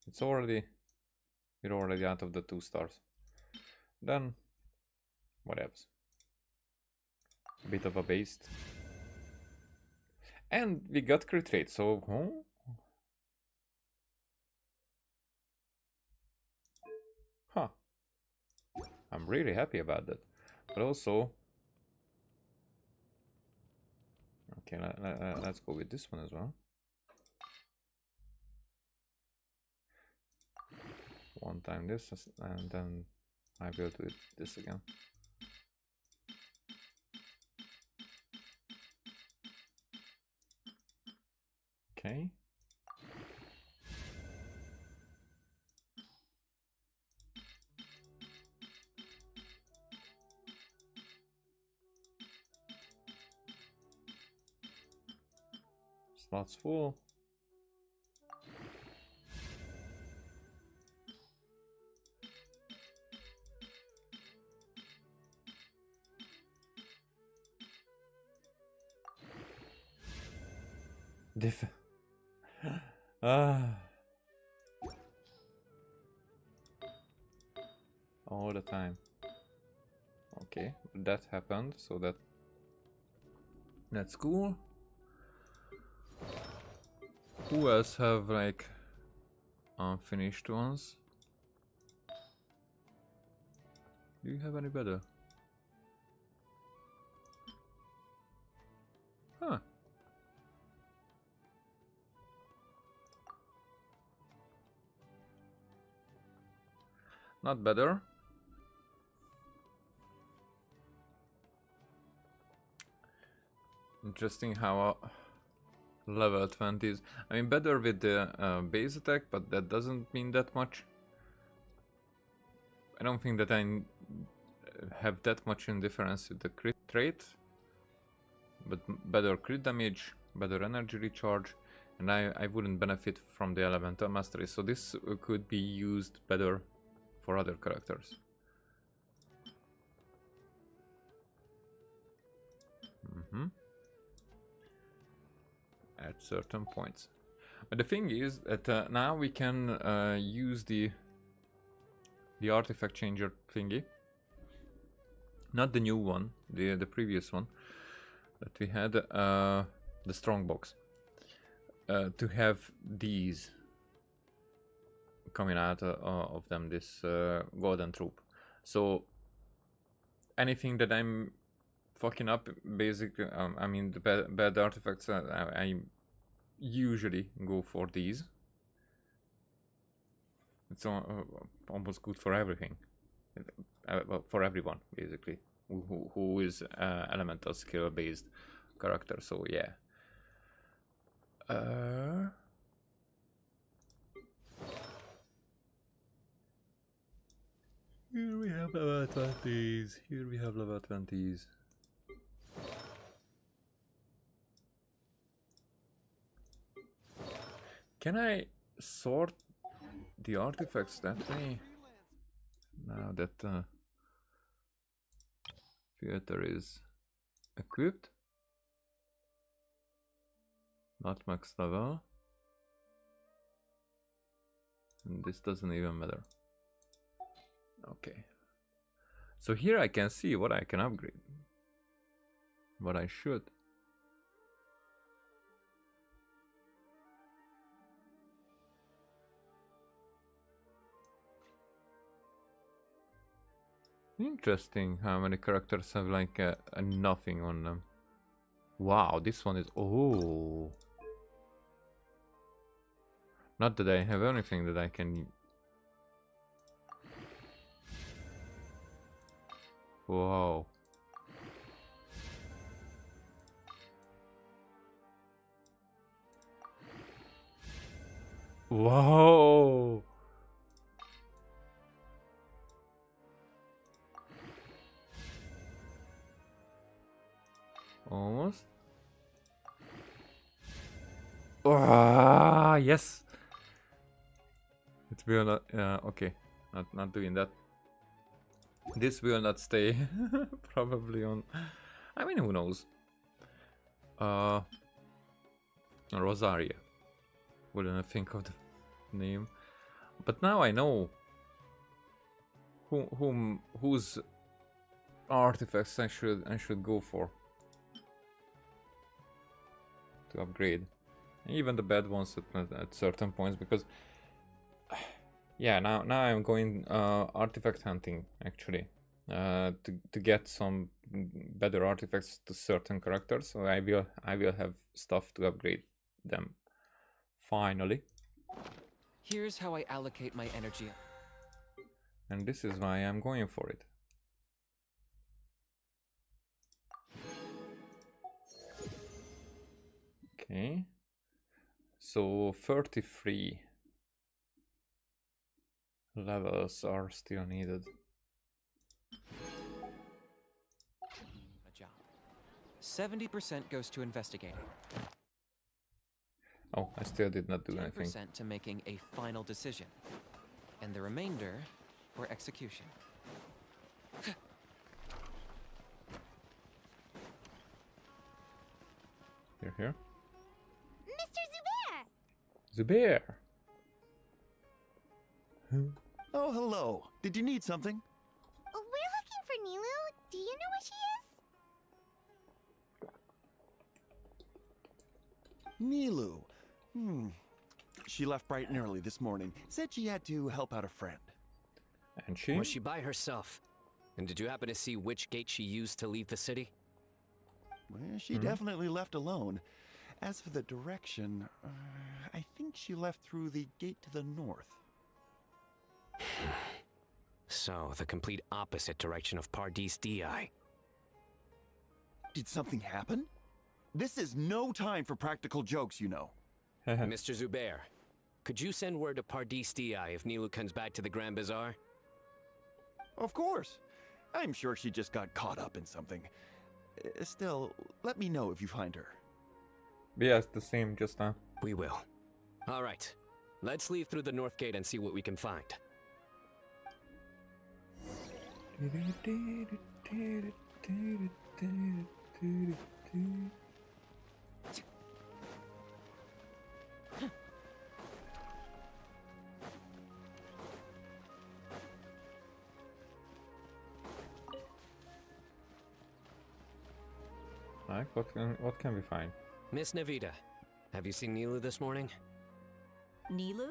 It's already. We're already out of the 2 stars. Then, whatevs. A bit of a beast. And we got crit rate, so... Huh. I'm really happy about that. But also... Okay, let's go with this one as well. One time this, and then I will do this again. Okay. Slots full. Diff. Ah. All the time. Okay, that happened, so that's cool. Who else have like unfinished ones? Do you have any better? Huh. Not better. Interesting how level 20s. I mean, better with the base attack, but that doesn't mean that much. I don't think that I have that much indifference with the crit trait, but better crit damage, better energy recharge, and I wouldn't benefit from the elemental mastery, so this could be used better for other characters. At certain points. But the thing is that now we can use the artifact changer thingy. Not the new one, the previous one that we had, the strongbox. To have these coming out of them, this golden troop. So anything that I'm fucking up, basically, I mean the bad artifacts, I usually go for these. It's almost good for everything, well, for everyone basically who is elemental skill based character. So yeah. Here we have level 20s. Here we have level 20s. Can I sort the artifacts that way? Now that theater is equipped. Not max level. And this doesn't even matter. Okay. So here I can see what I can upgrade. What I should. Interesting how many characters have like a nothing on them. Wow, this one is... Oh. Not that I have anything that I can... Wow. Whoa. Almost. Ah, yes. It will not. Okay, not doing that. This will not stay. Probably on. I mean, who knows? Rosaria. Wouldn't I think of the name? But now I know whose artifacts I should go for to upgrade. Even the bad ones at certain points, because yeah, now I'm going artifact hunting actually, to get some better artifacts to certain characters. So I will have stuff to upgrade them finally. Here's how I allocate my energy. And this is why I'm going for it. Okay. So 33 levels are still needed. A job. 70% goes to investigating. Oh, I still did not do anything. 10% to making a final decision, and the remainder for execution. You're here? Mr. Zubair! Zubair! Oh, hello. Did you need something? We're looking for Nilu. Do you know where she is? Nilu. She left bright and early this morning. Said she had to help out a friend. And she? Was she by herself? And did you happen to see which gate she used to leave the city? Well, she definitely left alone. As for the direction, I think she left through the gate to the north. So, the complete opposite direction of Pardis Di. Did something happen? This is no time for practical jokes, you know. Mr. Zubair, could you send word to Pardis Di if Nilu comes back to the Grand Bazaar? Of course. I'm sure she just got caught up in something. Still, let me know if you find her. Yeah, it's the same just now. We will. All right. Let's leave through the north gate and see what we can find. Like, what can we find? Miss Navita, have you seen Nilu this morning? Nilu?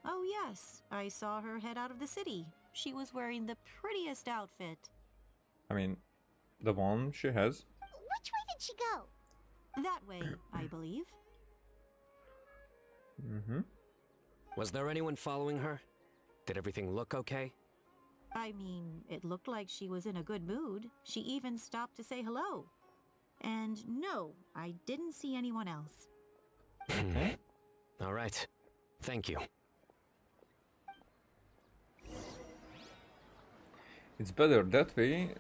Oh yes, I saw her head out of the city. She was wearing the prettiest outfit. I mean, the one she has. Which way did she go? That way, I believe. Was there anyone following her? Did everything look okay? I mean, it looked like she was in a good mood. She even stopped to say hello. And no, I didn't see anyone else. All right. Thank you. It's better that way,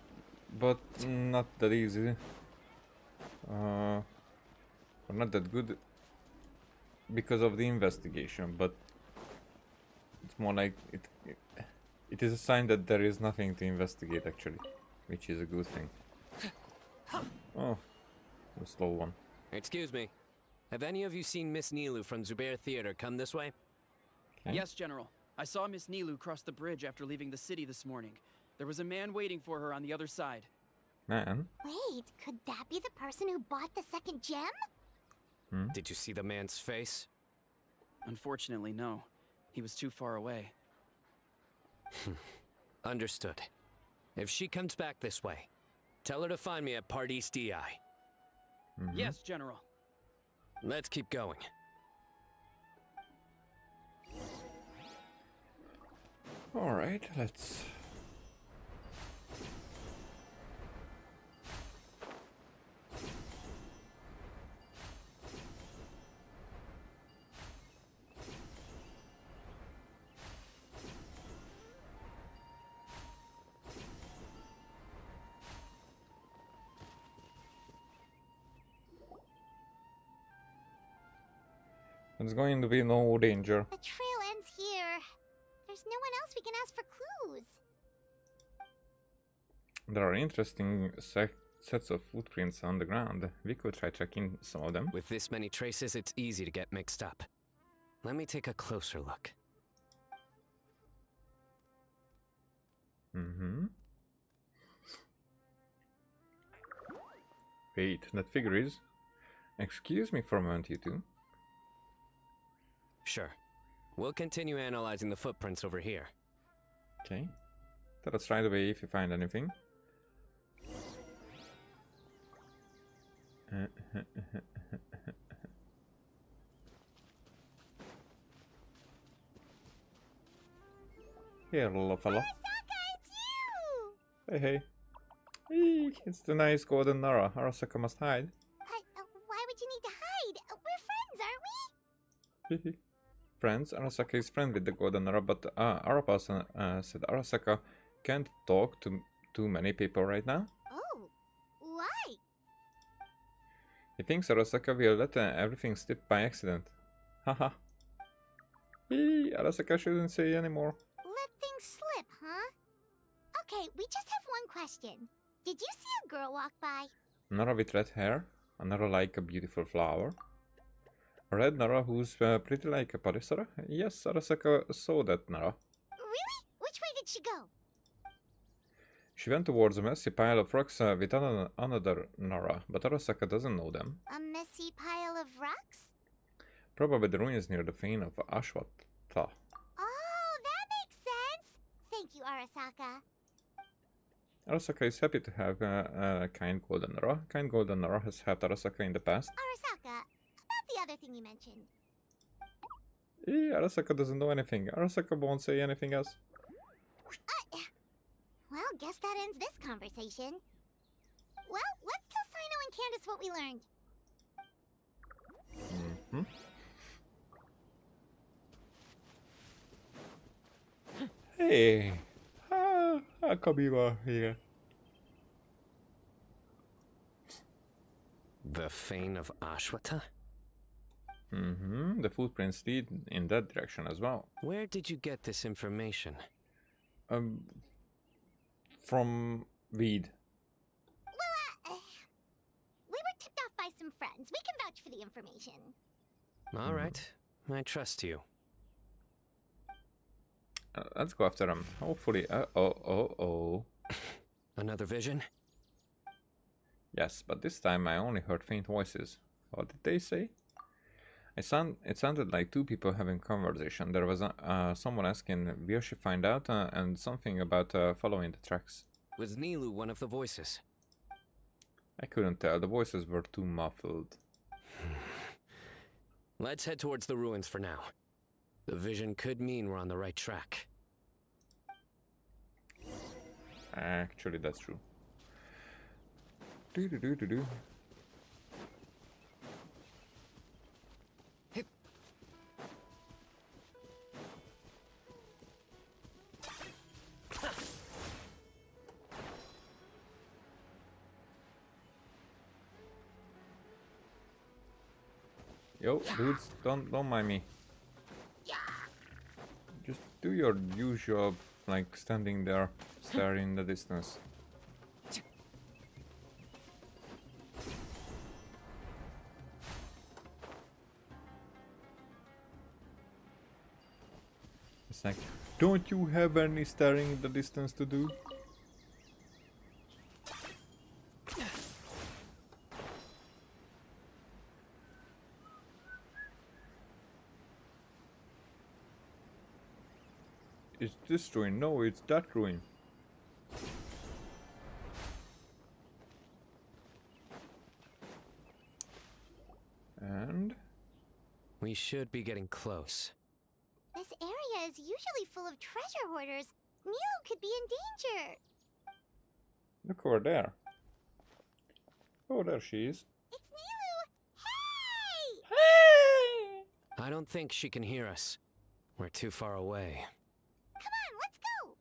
but not that easy. Or not that good because of the investigation, but it's more like it is a sign that there is nothing to investigate actually, which is a good thing. Oh, the slow one. Excuse me. Have any of you seen Miss Nilu from Zubair Theater come this way? Okay. Yes, General. I saw Miss Nilu cross the bridge after leaving the city this morning. There was a man waiting for her on the other side. Man. Wait, could that be the person who bought the second gem? Did you see the man's face? Unfortunately, no. He was too far away. Understood. If she comes back this way, tell her to find me at Pardis Di. Yes, General. Let's keep going. Alright, let's... There's going to be no danger. The trail ends here. There's no one else we can ask for clues. There are interesting sets of footprints on the ground. We could try tracking some of them. With this many traces, it's easy to get mixed up. Let me take a closer look. Wait, that figure is... Excuse me for a moment, you two. Sure. We'll continue analyzing the footprints over here. Okay. Tell us right away if you find anything. Here, little fella. Arasaka, it's you! Hey, hey. Eek, it's the nice golden Nara. Arasaka must hide. Why would you need to hide? We're friends, aren't we? Friends, Arasaka is friend with the golden Nara, but Arapasan said Arasaka can't talk to too many people right now. Oh, why? He thinks Arasaka will let everything slip by accident. Haha. Arasaka shouldn't say anymore. Let things slip, huh? Okay, we just have one question. Did you see a girl walk by? Nora with red hair. Nora like a beautiful flower. A red Nora who's pretty like a Parisara. Yes, Arasaka saw that Nora. Really? Which way did she go? She went towards a messy pile of rocks with another Nora, but Arasaka doesn't know them. A messy pile of rocks? Probably the ruins near the fane of Ashwata. Oh, that makes sense. Thank you, Arasaka. Arasaka is happy to have a kind golden Nora. Kind golden Nora has helped Arasaka in the past. Arasaka, about the other thing you mentioned. Arasaka doesn't know anything. Arasaka won't say anything else. Well, guess that ends this conversation. Well, let's tell Sino and Candace what we learned. Hey! Kabiba here. The fane of Ashwata? The footprints lead in that direction as well. Where did you get this information? From Weed. Well, we were tipped off by some friends. We can vouch for the information. All right, I trust you. Let's go after him. Hopefully. Another vision? Yes, but this time I only heard faint voices. What did they say? It sounded like two people having conversation. There was someone asking where she find out and something about following the tracks. Was Nilu one of the voices? I couldn't tell. The voices were too muffled. Let's head towards the ruins for now. The vision could mean we're on the right track. Actually, that's true. Do. Yo, dudes, don't mind me. Just do your usual, like standing there, staring in the distance. It's like, don't you have any staring in the distance to do? It's this ruin. No, it's that ruin. And? We should be getting close. This area is usually full of treasure hoarders. Nilo could be in danger. Look over there. Oh, there she is. It's Nilo! Hey! Hey! I don't think she can hear us. We're too far away. Come on, let's go!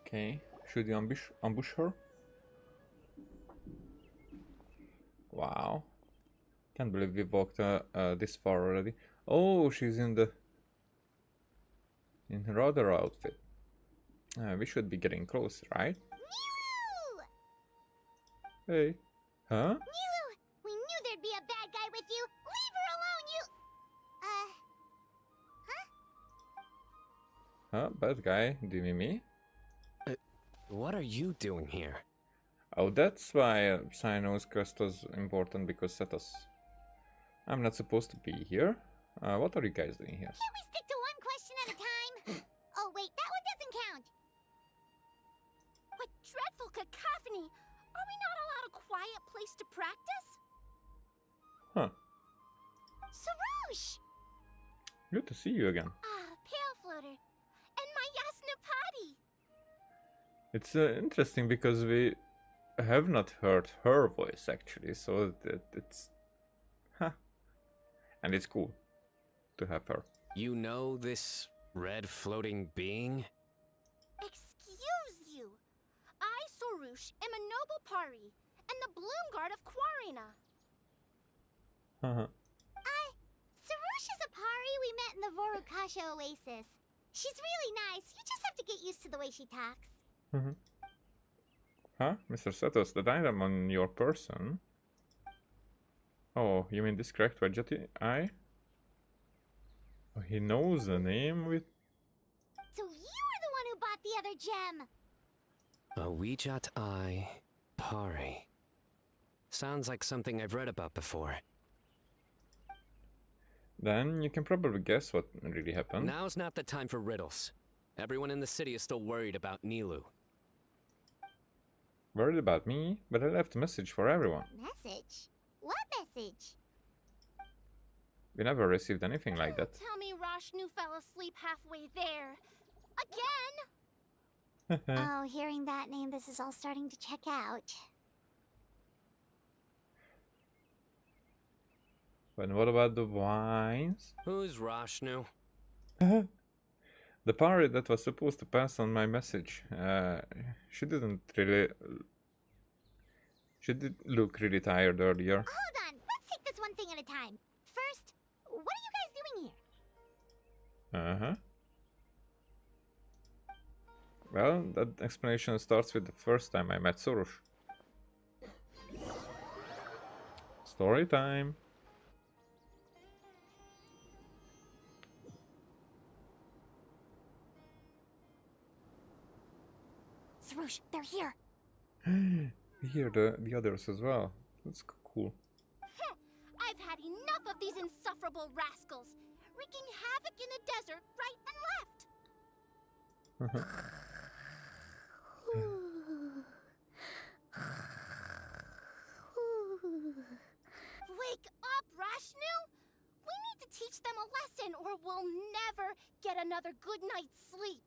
Okay, should you ambush her? Wow. Can't believe we walked this far already. Oh, she's in her other outfit. We should be getting close, right? Nilo! Hey. Huh? Nilo! We knew there'd be a bad guy with you! Leave her alone, you... Huh? Bad guy? Do you mean me? What are you doing here? Oh, that's why Sino's quest was important, because Cetus. I'm not supposed to be here. What are you guys doing here? Can't we stick to one question at a time? Oh, wait, that one doesn't count. What dreadful cacophony! Are we not allowed a quiet place to practice? Huh. Sarouche! Good to see you again. Ah, Pale Floater. And my It's interesting because we have not heard her voice actually, so it's huh, and it's cool to have her. You know this red floating being? Excuse you. I, Sorush, am a noble pari, and the bloom guard of Quarina. Sarush is a pari we met in the Vorukasha Oasis. She's really nice. You just have to get used to the way she talks. Huh? Mr. Setos, that item on your person? Oh, you mean this cracked Vegeti eye? Oh, he knows the name with... So you were the one who bought the other gem! A Weejat Eye Pari. Sounds like something I've read about before. Then you can probably guess what really happened. Now's not the time for riddles. Everyone in the city is still worried about Nilu. Worried about me, but I left a message for everyone. Message? What message? We never received anything like that. Tell me Rashnu fell asleep halfway there. Again? Oh, hearing that name, this is all starting to check out. But what about the wines? Who's Rashnu? The party that was supposed to pass on my message. She didn't really... She did look really tired earlier. Hold on, let's take this one thing at a time. First, what are you guys doing here? Well, that explanation starts with the first time I met Sorush. Story time. Sarush, they're here. We hear the others as well. That's cool. I've had enough of these insufferable rascals, wreaking havoc in the desert right and left. Wake up, Rashnu! We need to teach them a lesson or we'll never get another good night's sleep.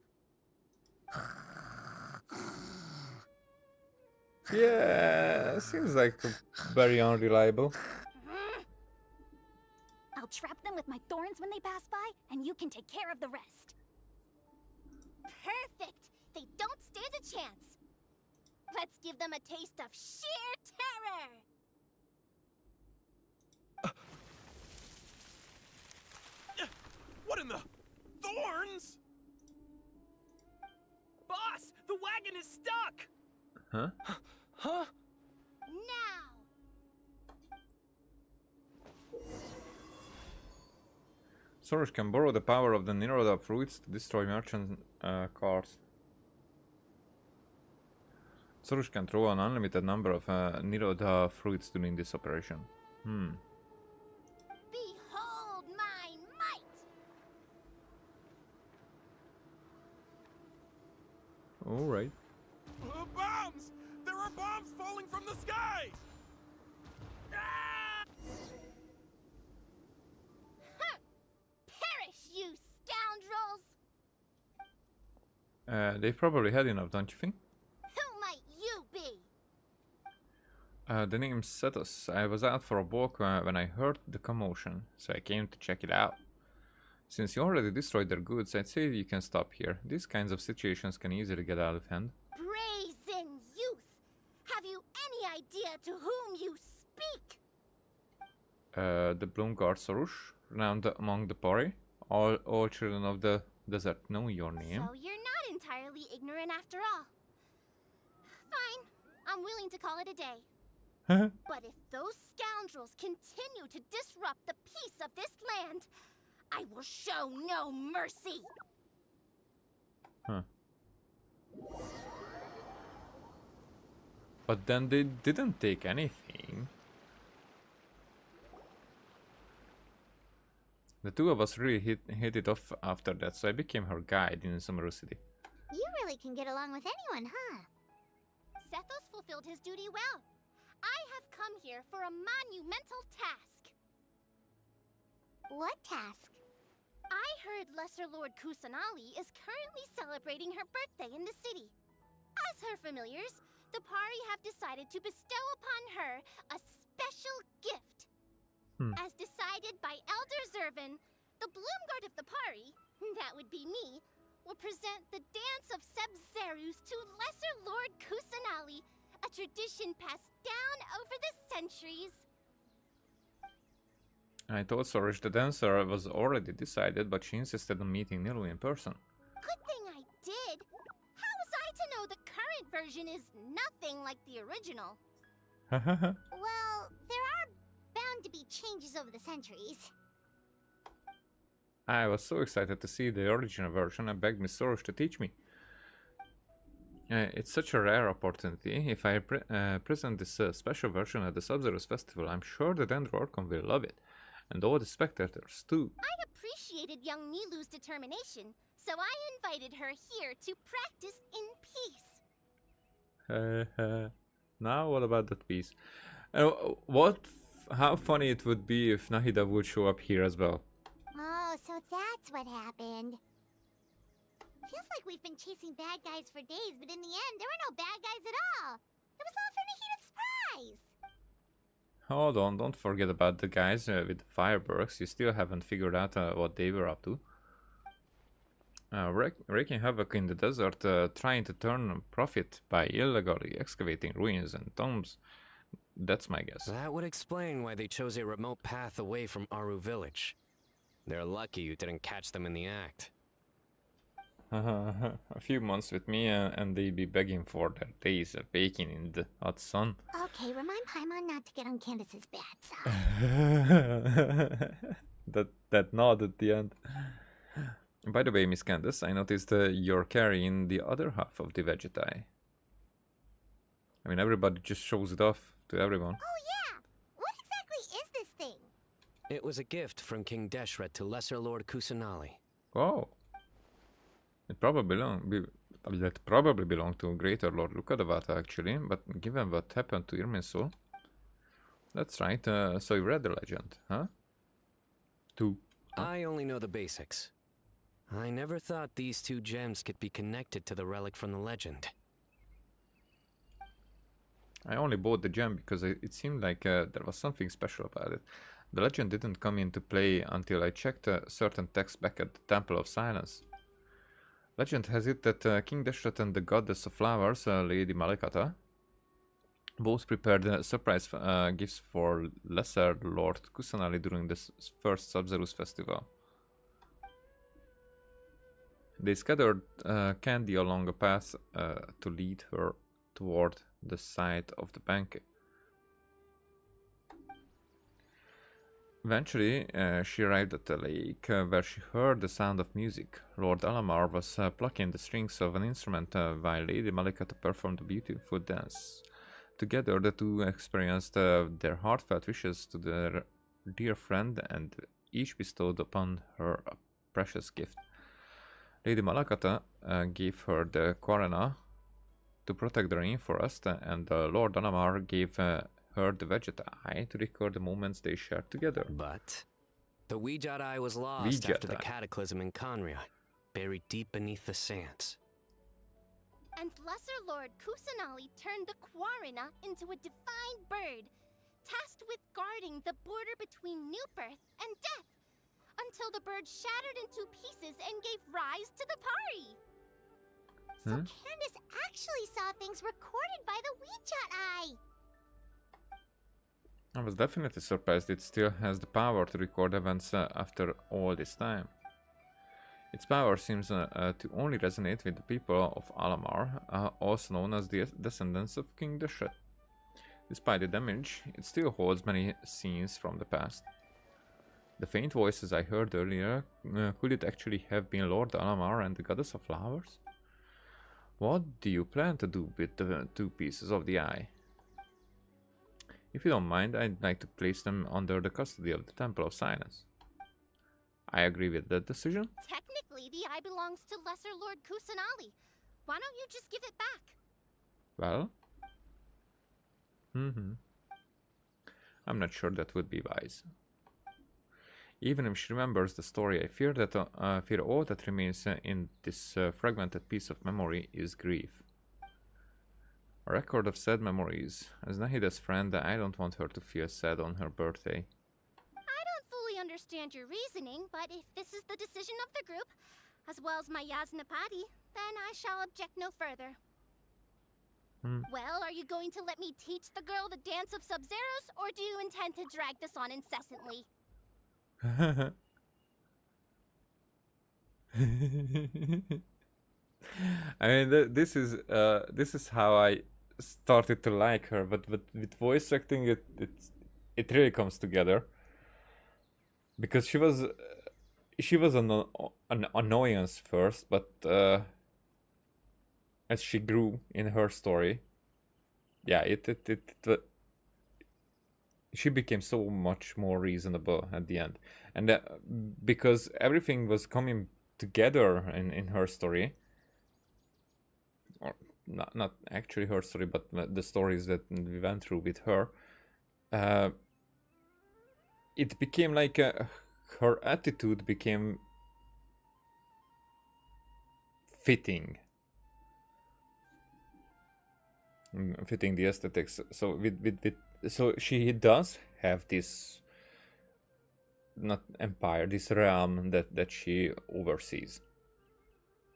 Yeah, seems like very unreliable. I'll trap them with my thorns when they pass by, and you can take care of the rest. Perfect! They don't stand a chance. Let's give them a taste of sheer terror! What in the... Thorns? Boss, the wagon is stuck! Huh? Huh? Now! Sorush can borrow the power of the Niroda fruits to destroy merchant cars. Sorush can throw an unlimited number of Niroda fruits during this operation. Behold my might! Alright. Bombs! There are bombs falling from the sky! Ah! Perish, you scoundrels! They've probably had enough, don't you think? Who might you be? The name's Setos. I was out for a walk when I heard the commotion, so I came to check it out. Since you already destroyed their goods, I'd say you can stop here. These kinds of situations can easily get out of hand. Brazen youth! Have you any idea to whom you speak? The Bloomguard Sorush, renowned among the Pori. All children of the desert know your name. So you're not entirely ignorant after all. Fine, I'm willing to call it a day. But if those scoundrels continue to disrupt the peace of this land, I will show no mercy! Huh. But then they didn't take anything. The two of us really hit it off after that, so I became her guide in Summer City. You really can get along with anyone, huh? Sethos fulfilled his duty well. I have come here for a monumental task. What task? I heard Lesser Lord Kusanali is currently celebrating her birthday in the city. As her familiars, the Pari have decided to bestow upon her a special gift. As decided by Elder Zervin, the Bloomguard of the Pari, that would be me, will present the Dance of Sebzerus to Lesser Lord Kusanali, a tradition passed down over the centuries. I told Sorish the dancer was already decided, but she insisted on meeting Nilu in person. Good thing I did. How was I to know the current version is nothing like the original? Well, there are bound to be changes over the centuries. I was so excited to see the original version, I begged Miss Sorish to teach me. It's such a rare opportunity. If I present this special version at the Sub-Zero's festival, I'm sure the Dendrorcon will love it. And all the spectators too. I appreciated young Nilu's determination, so I invited her here to practice in peace. Now what about that piece? How funny it would be if Nahida would show up here as well. Oh, so that's what happened. Feels like we've been chasing bad guys for days, but in the end, there were no bad guys at all. It was all for a heated surprise. Hold on, don't forget about the guys with the fireworks. You still haven't figured out what they were up to. Wreaking havoc in the desert, trying to turn profit by illegally excavating ruins and tombs. That's my guess. That would explain why they chose a remote path away from Aru village. They're lucky you didn't catch them in the act. A few months with me and they'd be begging for their days of baking in the hot sun. Okay, remind Paimon not to get on Candace's bad side. that nod at the end. By the way, Miss Candace, I noticed you're carrying the other half of the Vegetai. I mean, everybody just shows it off to everyone. Oh yeah! What exactly is this thing? It was a gift from King Deshret to Lesser Lord Kusanali. Oh. It probably belonged to Greater Lord Lukadavata, actually, but given what happened to Irminsul... That's right, so you read the legend, huh? I only know the basics. I never thought these two gems could be connected to the relic from the legend. I only bought the gem because it seemed like there was something special about it. The legend didn't come into play until I checked certain text back at the Temple of Silence. Legend has it that King Deshret and the Goddess of Flowers, Lady Malekata, both prepared surprise gifts for Lesser Lord Kusanali during the first Sub-Zero's festival. They scattered candy along a path to lead her toward the site of the banquet. Eventually, she arrived at the lake, where she heard the sound of music. Lord Alamar was plucking the strings of an instrument while Lady Malekata performed a beautiful dance. Together, the two experienced their heartfelt wishes to their dear friend and each bestowed upon her a precious gift. Lady Malekata gave her the Quarana to protect the rainforest, and Lord Alamar gave her the Vegetai to record the moments they shared together. But the Weejat was lost after the cataclysm in Conria, buried deep beneath the sands. And Lesser Lord Kusanali turned the Quarana into a divine bird, tasked with guarding the border between new birth and death, until the bird shattered into pieces and gave rise to the Pari. So Candace actually saw things recorded by the Weejat. I was definitely surprised it still has the power to record events after all this time. Its power seems to only resonate with the people of Alamar, also known as the descendants of King Deshret. Despite the damage, it still holds many scenes from the past. The faint voices I heard earlier, could it actually have been Lord Alamar and the Goddess of Flowers? What do you plan to do with the two pieces of the eye? If you don't mind, I'd like to place them under the custody of the Temple of Silence. I agree with that decision. Technically, the eye belongs to Lesser Lord Kusanali. Why don't you just give it back? Well? I'm not sure that would be wise. Even if she remembers the story, I fear that all that remains in this fragmented piece of memory is grief. A record of sad memories. As Nahida's friend, I don't want her to feel sad on her birthday. I don't fully understand your reasoning, but if this is the decision of the group, as well as my Yasnapati, then I shall object no further. Well, are you going to let me teach the girl the dance of Sub-Zeros, or do you intend to drag this on incessantly? I mean, this is how I started to like her, but with voice acting, it really comes together. Because she was an annoyance first, but as she grew in her story, yeah, she became so much more reasonable at the end, and because everything was coming together in her story, or not actually her story, but the stories that we went through with her, it became like her attitude became fitting the aesthetics. So so she does have this, not empire, this realm that she oversees,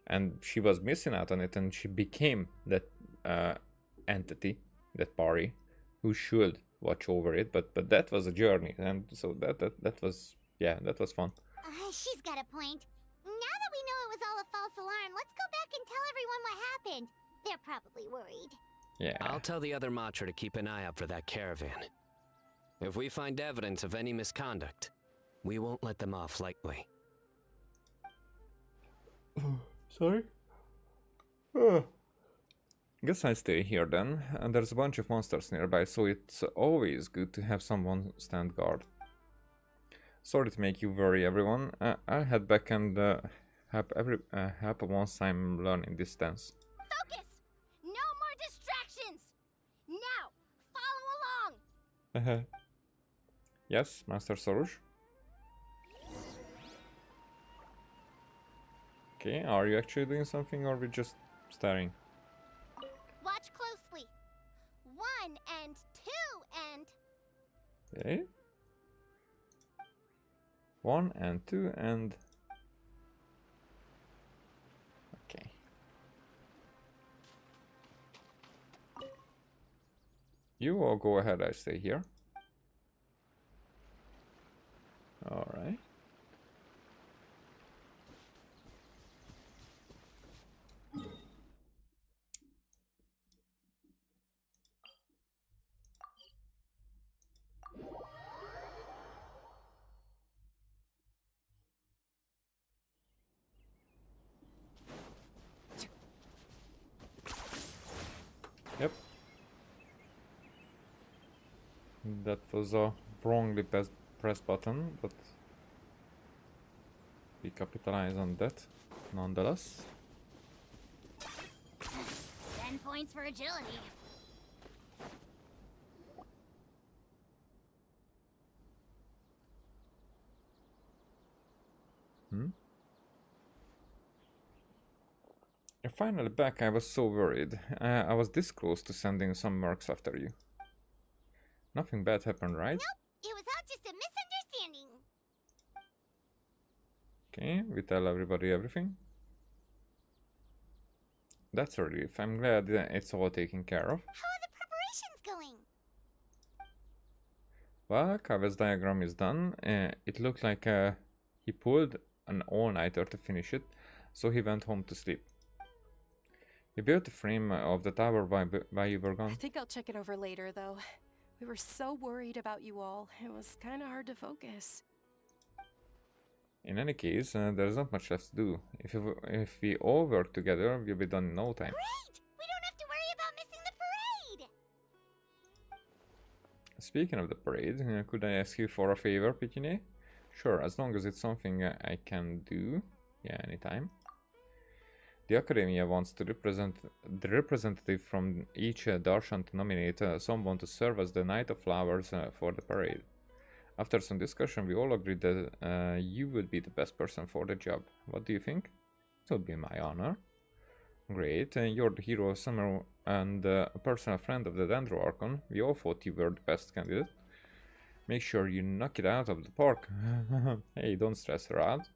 and she was missing out on it, and she became that entity, that party, who should watch over it. But that was a journey, and so that was, yeah, that was fun. She's got a point. Now that we know it was all a false alarm, let's go back and tell everyone what happened. They're probably worried. Yeah. I'll tell the other Matra to keep an eye out for that caravan. If we find evidence of any misconduct, we won't let them off lightly. Sorry? Guess I stay here then, and there's a bunch of monsters nearby, so it's always good to have someone stand guard. Sorry to make you worry, everyone. I'll head back and help once I'm learning this dance. Focus! No more distractions! Now, follow along! Yes, Master Sorush? Okay, are you actually doing something, or are we just staring? Watch closely. 1 and 2 and... Okay. 1 and 2 and... Okay. You all go ahead, I stay here. Alright. Yep. That was a wrongly pressed button, but we capitalize on that nonetheless. 10 points for agility. You're finally back. I was so worried. I was this close to sending some mercs after you. Nothing bad happened, right? Nope, it was all just a misunderstanding. Okay, we tell everybody everything. That's a relief. I'm glad it's all taken care of. How are the preparations going? Well, Kave's diagram is done. It looked like he pulled an all-nighter to finish it, so he went home to sleep. You built the frame of the tower while you were gone? I think I'll check it over later, though. We were so worried about you all. It was kind of hard to focus. In any case, there's not much left to do. If we all work together, we'll be done in no time. Great! We don't have to worry about missing the parade! Speaking of the parade, could I ask you for a favor, Pitine? Sure, as long as it's something I can do. Yeah, anytime. The Academia wants to the representative from each Darshan to nominate someone to serve as the Knight of Flowers for the parade. After some discussion, we all agreed that you would be the best person for the job. What do you think? It would be my honor. Great, you're the hero of Summer and a personal friend of the Dendro Archon. We all thought you were the best candidate. Make sure you knock it out of the park. Hey, don't stress her out.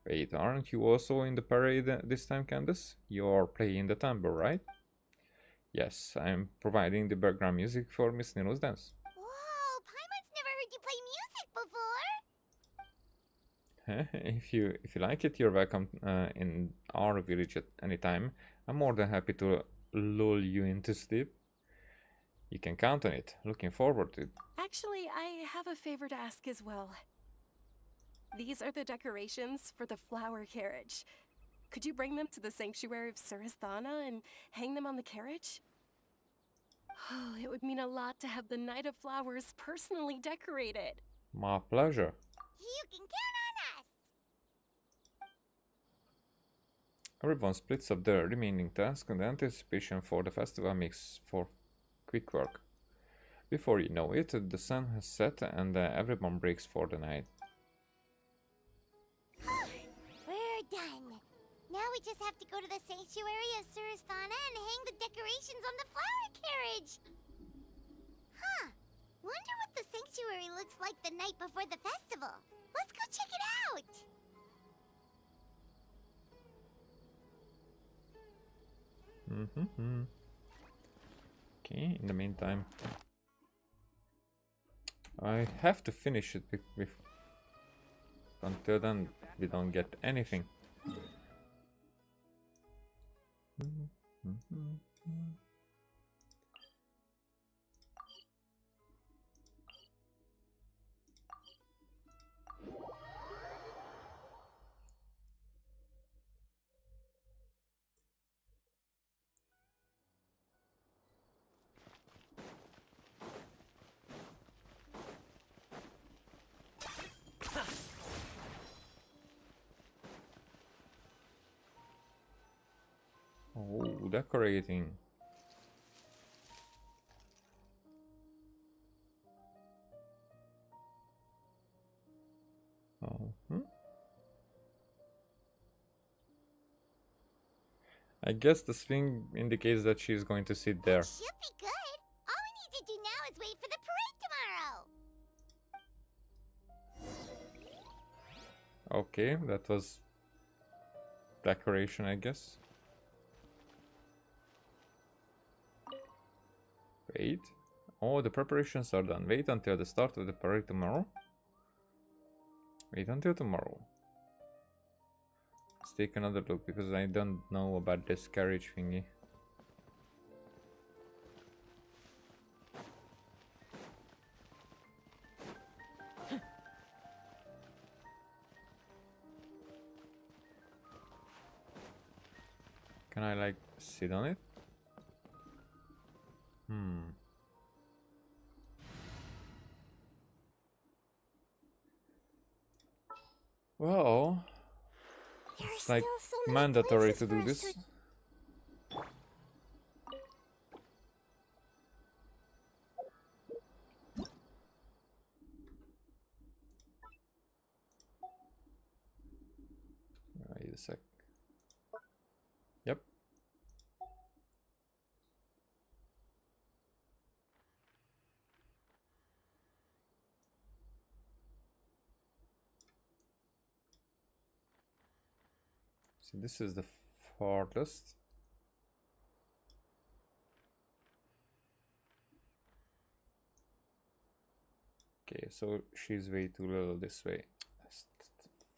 Wait, aren't you also in the parade this time, Candace? You're playing the tambour, right? Yes, I'm providing the background music for Miss Nilo's dance. Whoa, Paimon's never heard you play music before. If you like it, you're welcome in our village at any time. I'm more than happy to lull you into sleep. You can count on it. Looking forward to it. Actually, I have a favor to ask as well. These are the decorations for the flower carriage. Could you bring them to the sanctuary of Surasthana and hang them on the carriage? Oh, it would mean a lot to have the Knight of Flowers personally decorated. My pleasure. You can count on us. Everyone splits up the remaining tasks and the anticipation for the festival makes for quick work. Before you know it, the sun has set and everyone breaks for the night. We're done. Now we just have to go to the sanctuary of Surasthana and hang the decorations on the flower carriage. Huh. Wonder what the sanctuary looks like the night before the festival. Let's go check it out. Okay, in the meantime, I have to finish it until then we don't get anything. Oh, decorating. I guess the swing indicates that she's going to sit there. Should be good. All we need to do now is wait for the parade tomorrow. Okay, that was decoration, I guess. Wait. Oh, the preparations are done. Wait until the start of the parade tomorrow. Wait until tomorrow. Let's take another look because I don't know about this carriage thingy. Can I like sit on it? Well, it's like mandatory to do this. Wait a sec. Yep. So this is the farthest. Okay, so she's way too little this way.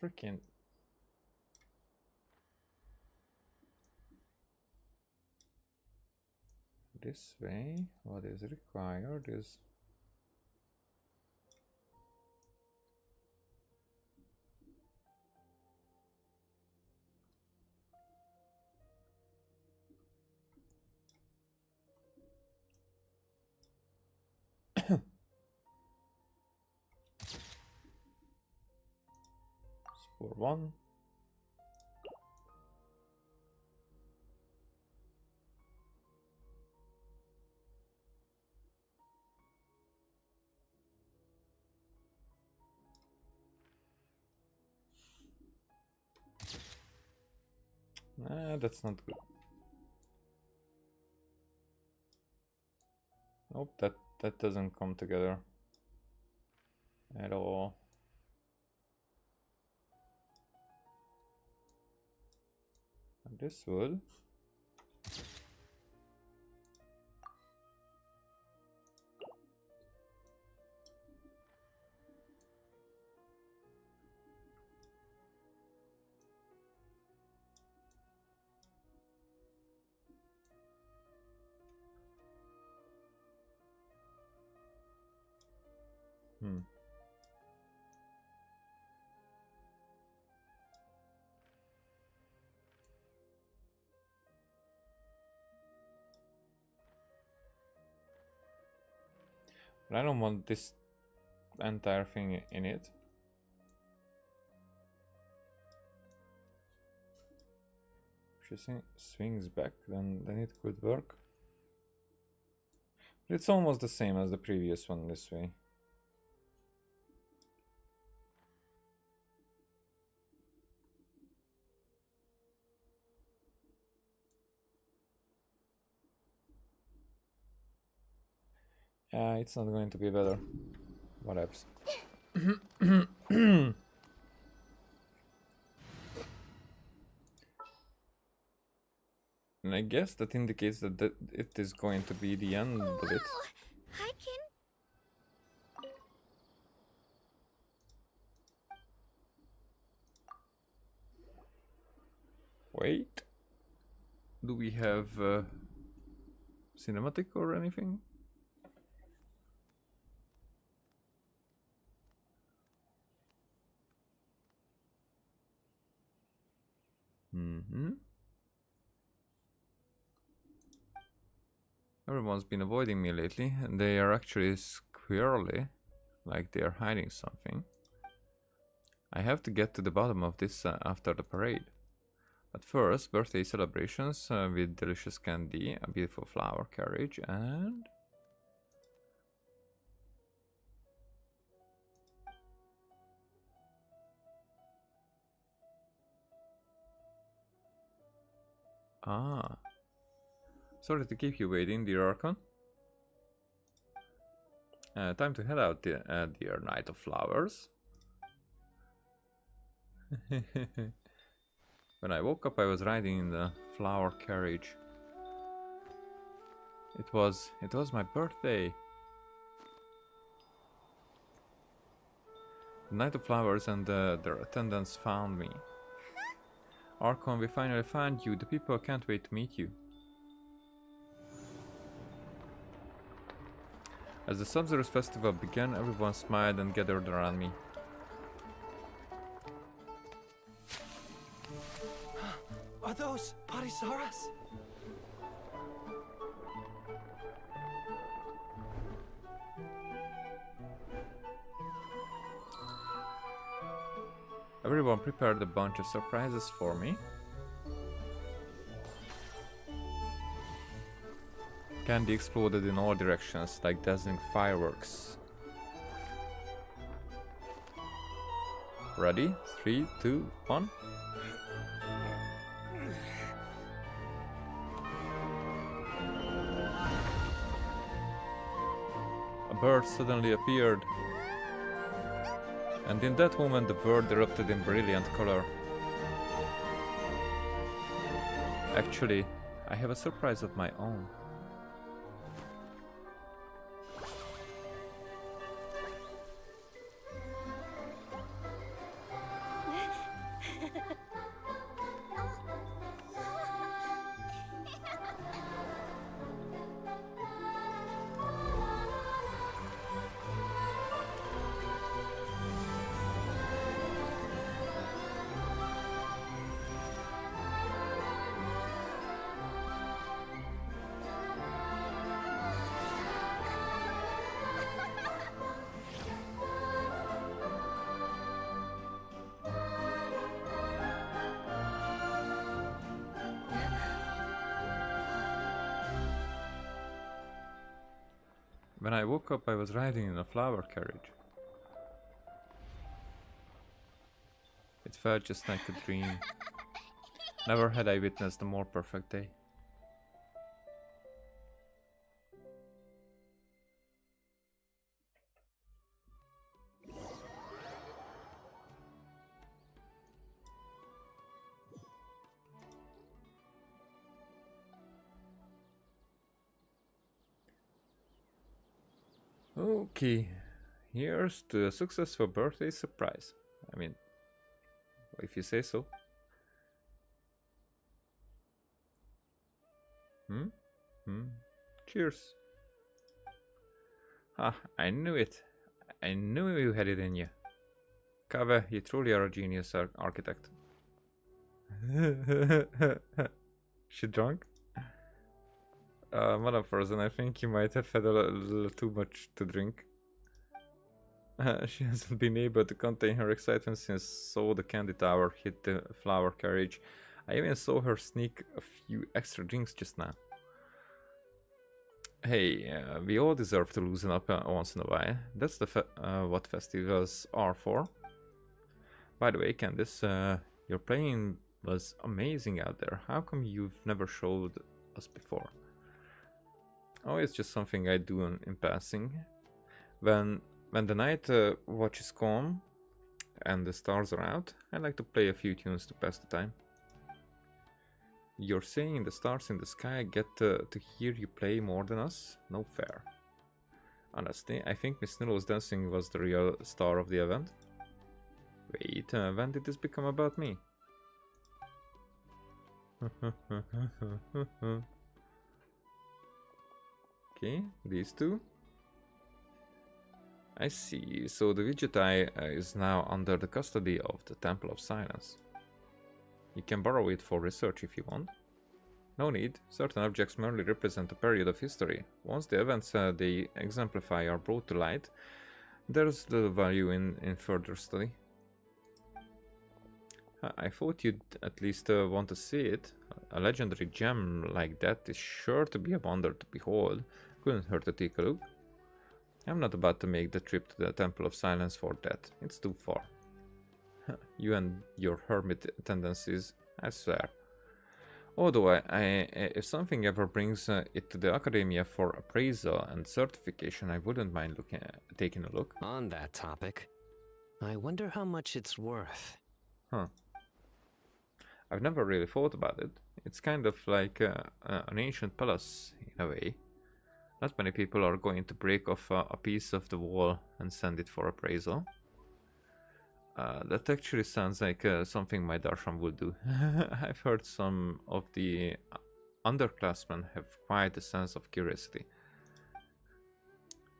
Freaking. This way, what is required is for one. Nah, that's not good. Nope, that doesn't come together at all. And this would. Hmm. But I don't want this entire thing in it. If she swings back, then it could work. But it's almost the same as the previous one this way. It's not going to be better. Whatevs. And I guess that indicates that it is going to be the end of it. I can. Wait. Do we have cinematic or anything? Mm-hmm. Everyone's been avoiding me lately, and they are actually squirrely, like they are hiding something. I have to get to the bottom of this after the parade. But first, birthday celebrations with delicious candy, a beautiful flower carriage, and... Ah. Sorry to keep you waiting, dear Archon. Time to head out, dear Knight of Flowers. When I woke up, I was riding in the flower carriage. It was my birthday. The Knight of Flowers and their attendants found me. Archon, we finally found you. The people can't wait to meet you. As the Sub-Zero's festival began, everyone smiled and gathered around me. Are those Parisaras? Everyone prepared a bunch of surprises for me. Candy exploded in all directions like dazzling fireworks. Ready? 3, 2, 1. A bird suddenly appeared. And in that moment the world erupted in brilliant color. Actually, I have a surprise of my own. When I woke up, I was riding in a flower carriage. It felt just like a dream. Never had I witnessed a more perfect day. Okay, here's to a successful birthday surprise. I mean, if you say so. Cheers. Ah, I knew it. I knew you had it in you. Kave, you truly are a genius architect. She drunk? Madam Frozen, I think you might have had a little too much to drink. She hasn't been able to contain her excitement since saw the candy tower hit the flower carriage. I even saw her sneak a few extra drinks just now. Hey, we all deserve to loosen up once in a while. That's what festivals are for. By the way, Candice, your playing was amazing out there. How come you've never showed us before? Oh, it's just something I do in passing. When the night watch is calm and the stars are out, I like to play a few tunes to pass the time. You're saying the stars in the sky get to hear you play more than us? No fair. Honestly, I think Miss Nilo's dancing was the real star of the event. Wait, when did this become about me? Okay, these two. I see, so the Vigitai is now under the custody of the Temple of Silence. You can borrow it for research if you want. No need, certain objects merely represent a period of history. Once the events they exemplify are brought to light, there's the value in further study. I thought you'd at least want to see it. A legendary gem like that is sure to be a wonder to behold. Couldn't hurt to take a look. I'm not about to make the trip to the Temple of Silence for that. It's too far. You and your hermit tendencies, I swear. Although if something ever brings it to the Academia for appraisal and certification, I wouldn't mind taking a look. On that topic, I wonder how much it's worth. Huh. I've never really thought about it. It's kind of like an ancient palace, in a way. Not many people are going to break off a piece of the wall and send it for appraisal. That actually sounds like something my Darshan would do. I've heard some of the underclassmen have quite a sense of curiosity.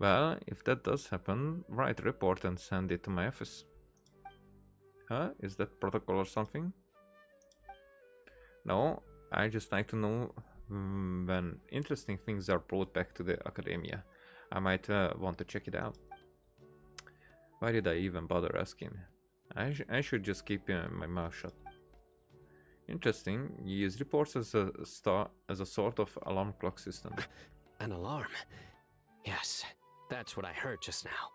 Well, if that does happen, write a report and send it to my office. Huh? Is that protocol or something? No, I just like to know when interesting things are brought back to the Academia. I might want to check it out. Why did I even bother asking? I should just keep my mouth shut. Interesting. You use reports as a sort of alarm clock system. An alarm? Yes, that's what I heard just now.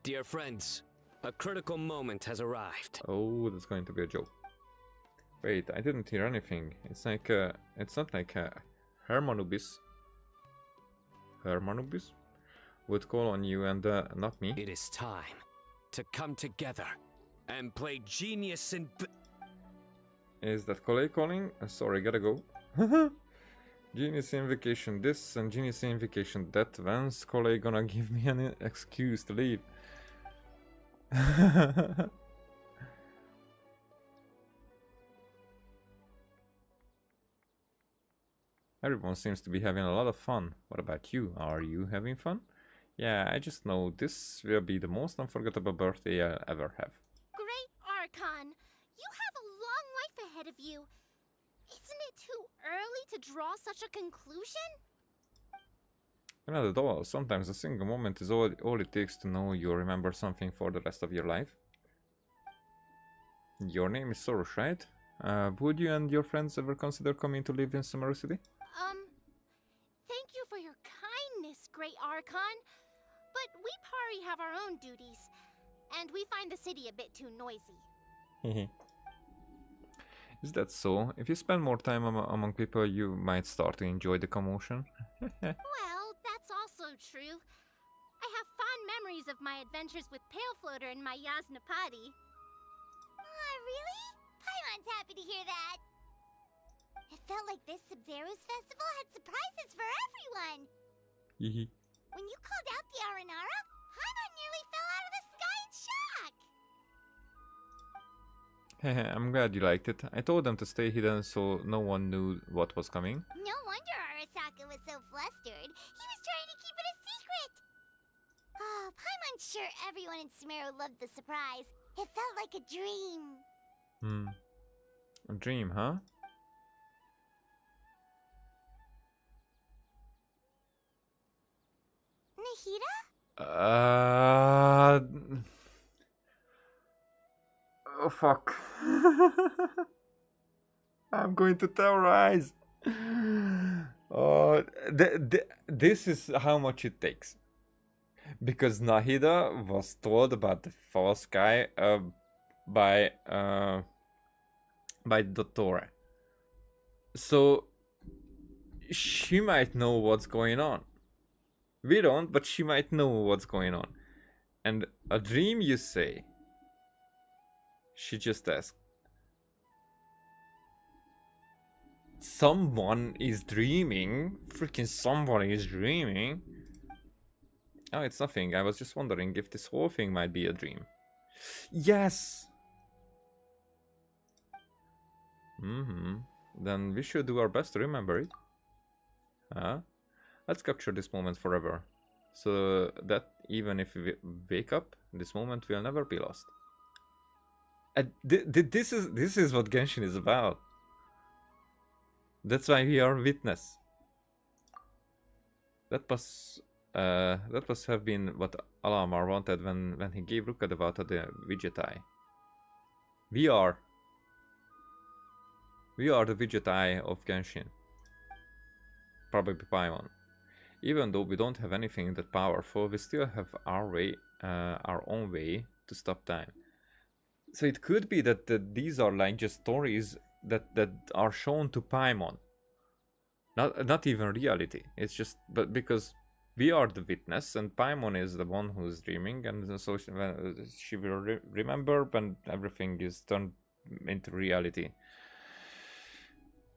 Dear friends, a critical moment has arrived. Oh, that's going to be a joke. Wait, I didn't hear anything. It's like it's not like Hermanubis would call on you and not me. It is time to come together and play genius in... Is that Coley calling? Sorry, gotta go. Genius invocation this and genius invocation that. When's Coley gonna give me an excuse to leave? Everyone seems to be having a lot of fun. What about you? Are you having fun? Yeah, I just know this will be the most unforgettable birthday I'll ever have. Great Archon, you have a long life ahead of you. Isn't it too early to draw such a conclusion? Not at all. Sometimes a single moment is all it takes to know you'll remember something for the rest of your life. Your name is Soros, right? Would you and your friends ever consider coming to live in Summer City? Thank you for your kindness, Great Archon. But we Pari have our own duties, and we find the city a bit too noisy. Is that so? If you spend more time among people, you might start to enjoy the commotion. Well, that's also true. I have fond memories of my adventures with Pale Floater and my Yasnapati. Really? Paimon's happy to hear that. It felt like this Sub-Zero's festival had surprises for everyone. When you called out the Aranara, Paimon nearly fell out of the sky in shock! I'm glad you liked it. I told them to stay hidden so no one knew what was coming. No wonder Arasaka was so flustered. He was trying to keep it a secret! Oh, Paimon's sure everyone in Sumeru loved the surprise. It felt like a dream. A dream, huh? Nahida? Oh fuck. I'm going to terrorize. Oh, this is how much it takes. Because Nahida was told about the false guy by Dottore. So she might know what's going on. We don't, but she might know what's going on. And a dream, you say? She just asked. Someone is dreaming? Freaking somebody is dreaming? Oh, it's nothing. I was just wondering if this whole thing might be a dream. Yes! Then we should do our best to remember it. Let's capture this moment forever. So that even if we wake up, this moment will never be lost. This is what Genshin is about. That's why we are witness. That must have been what Alamar wanted when he gave Ruka the Vata the widget eye. We are the widget eye of Genshin. Probably Paimon. Even though we don't have anything that powerful, we still have our own way to stop time. So it could be that these are like just stories that are shown to Paimon. Not even reality. It's just because we are the witness and Paimon is the one who's dreaming, and so she will remember when everything is turned into reality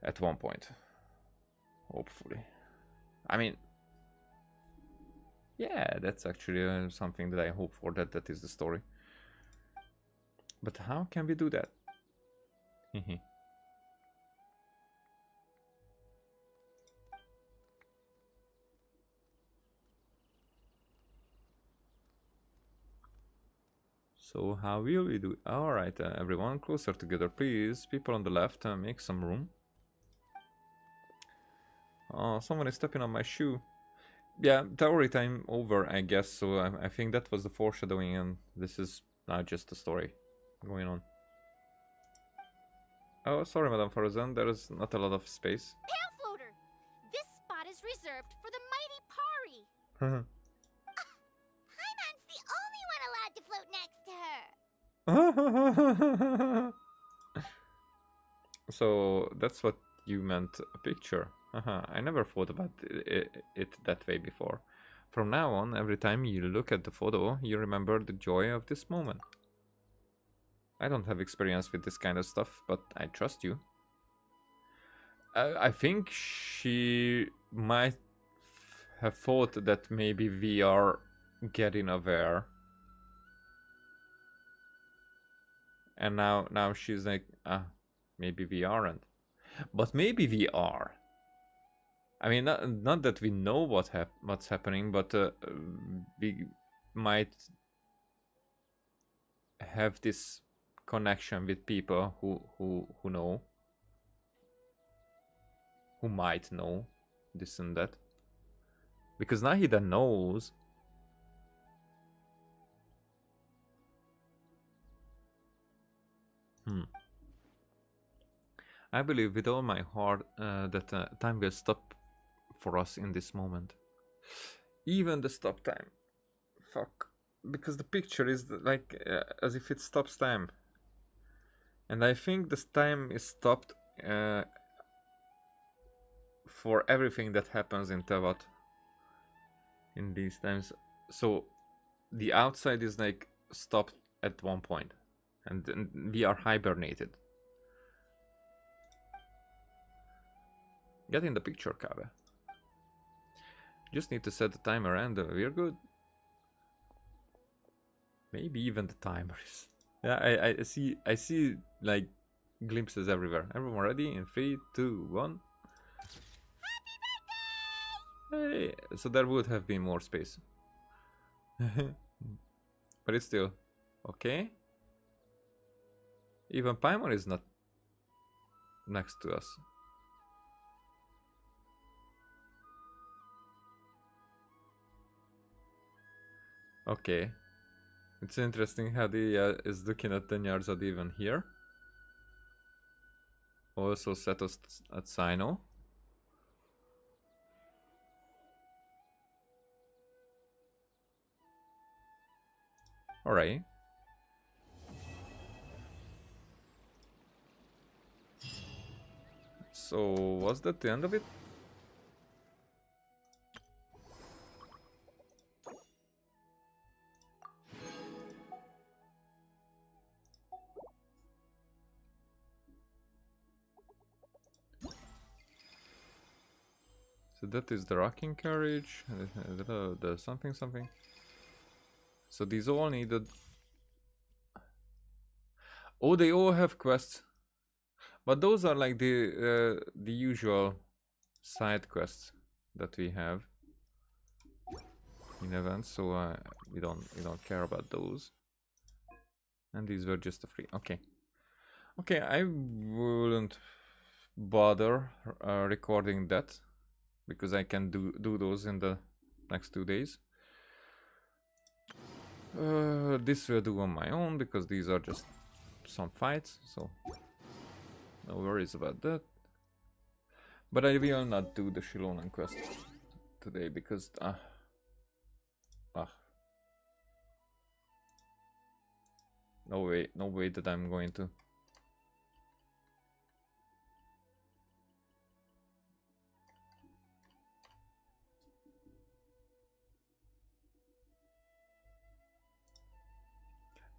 at one point. Hopefully. I mean, yeah, that's actually something that I hope for, that is the story. But how can we do that? So how will we do it? Alright, everyone, closer together, please. People on the left, make some room. Oh, someone is stepping on my shoe. Yeah, theory time over, I guess, so I think that was the foreshadowing, and this is now just a story going on. Oh, sorry, Madame Farazan, there is not a lot of space. Pale Floater! This spot is reserved for the mighty Pari! Paimon's the only one allowed to float next to her! So, that's what you meant, a picture. I never thought about it that way before. From now on, every time you look at the photo, you remember the joy of this moment. I don't have experience with this kind of stuff, but I trust you. I think she might have thought that maybe we are getting aware. And now she's like, maybe we aren't. But maybe we are. I mean, not that we know what's happening, but we might have this connection with people who know, who might know this and that. Because Nahida knows. I believe with all my heart that time will stop for us in this moment. Even the stop time. Fuck. Because the picture is like as if it stops time. And I think this time is stopped for everything that happens in Tevat in these times. So the outside is like stopped at one point, and we are hibernated. Get in the picture, Kabe. Just need to set the timer and we're good. Maybe even the timer is. Yeah, I see like glimpses everywhere. Everyone ready? In 3, 2, 1. Hey, so there would have been more space. But it's still okay. Even Paimon is not next to us. Okay. It's interesting how the is looking at the Nyarzad even here. Also set us at Sino. Alright. So was that the end of it? So that is the rocking carriage, the something. So these all needed. Oh, they all have quests, but those are like the usual side quests that we have in events. So we don't care about those. And these were just the free. Okay, okay. I wouldn't bother recording that, because I can do those in the next 2 days. This will do on my own, because these are just some fights, so no worries about that. But I will not do the Shilonan quest today, because no way that I'm going to.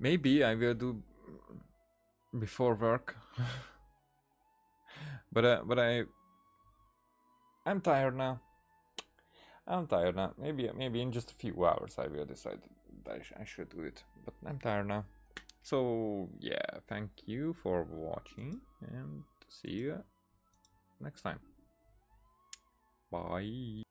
Maybe I will do before work. but I'm tired now. Maybe in just a few hours I will decide that I should do it. But I'm tired now. So yeah, thank you for watching, and see you next time. Bye.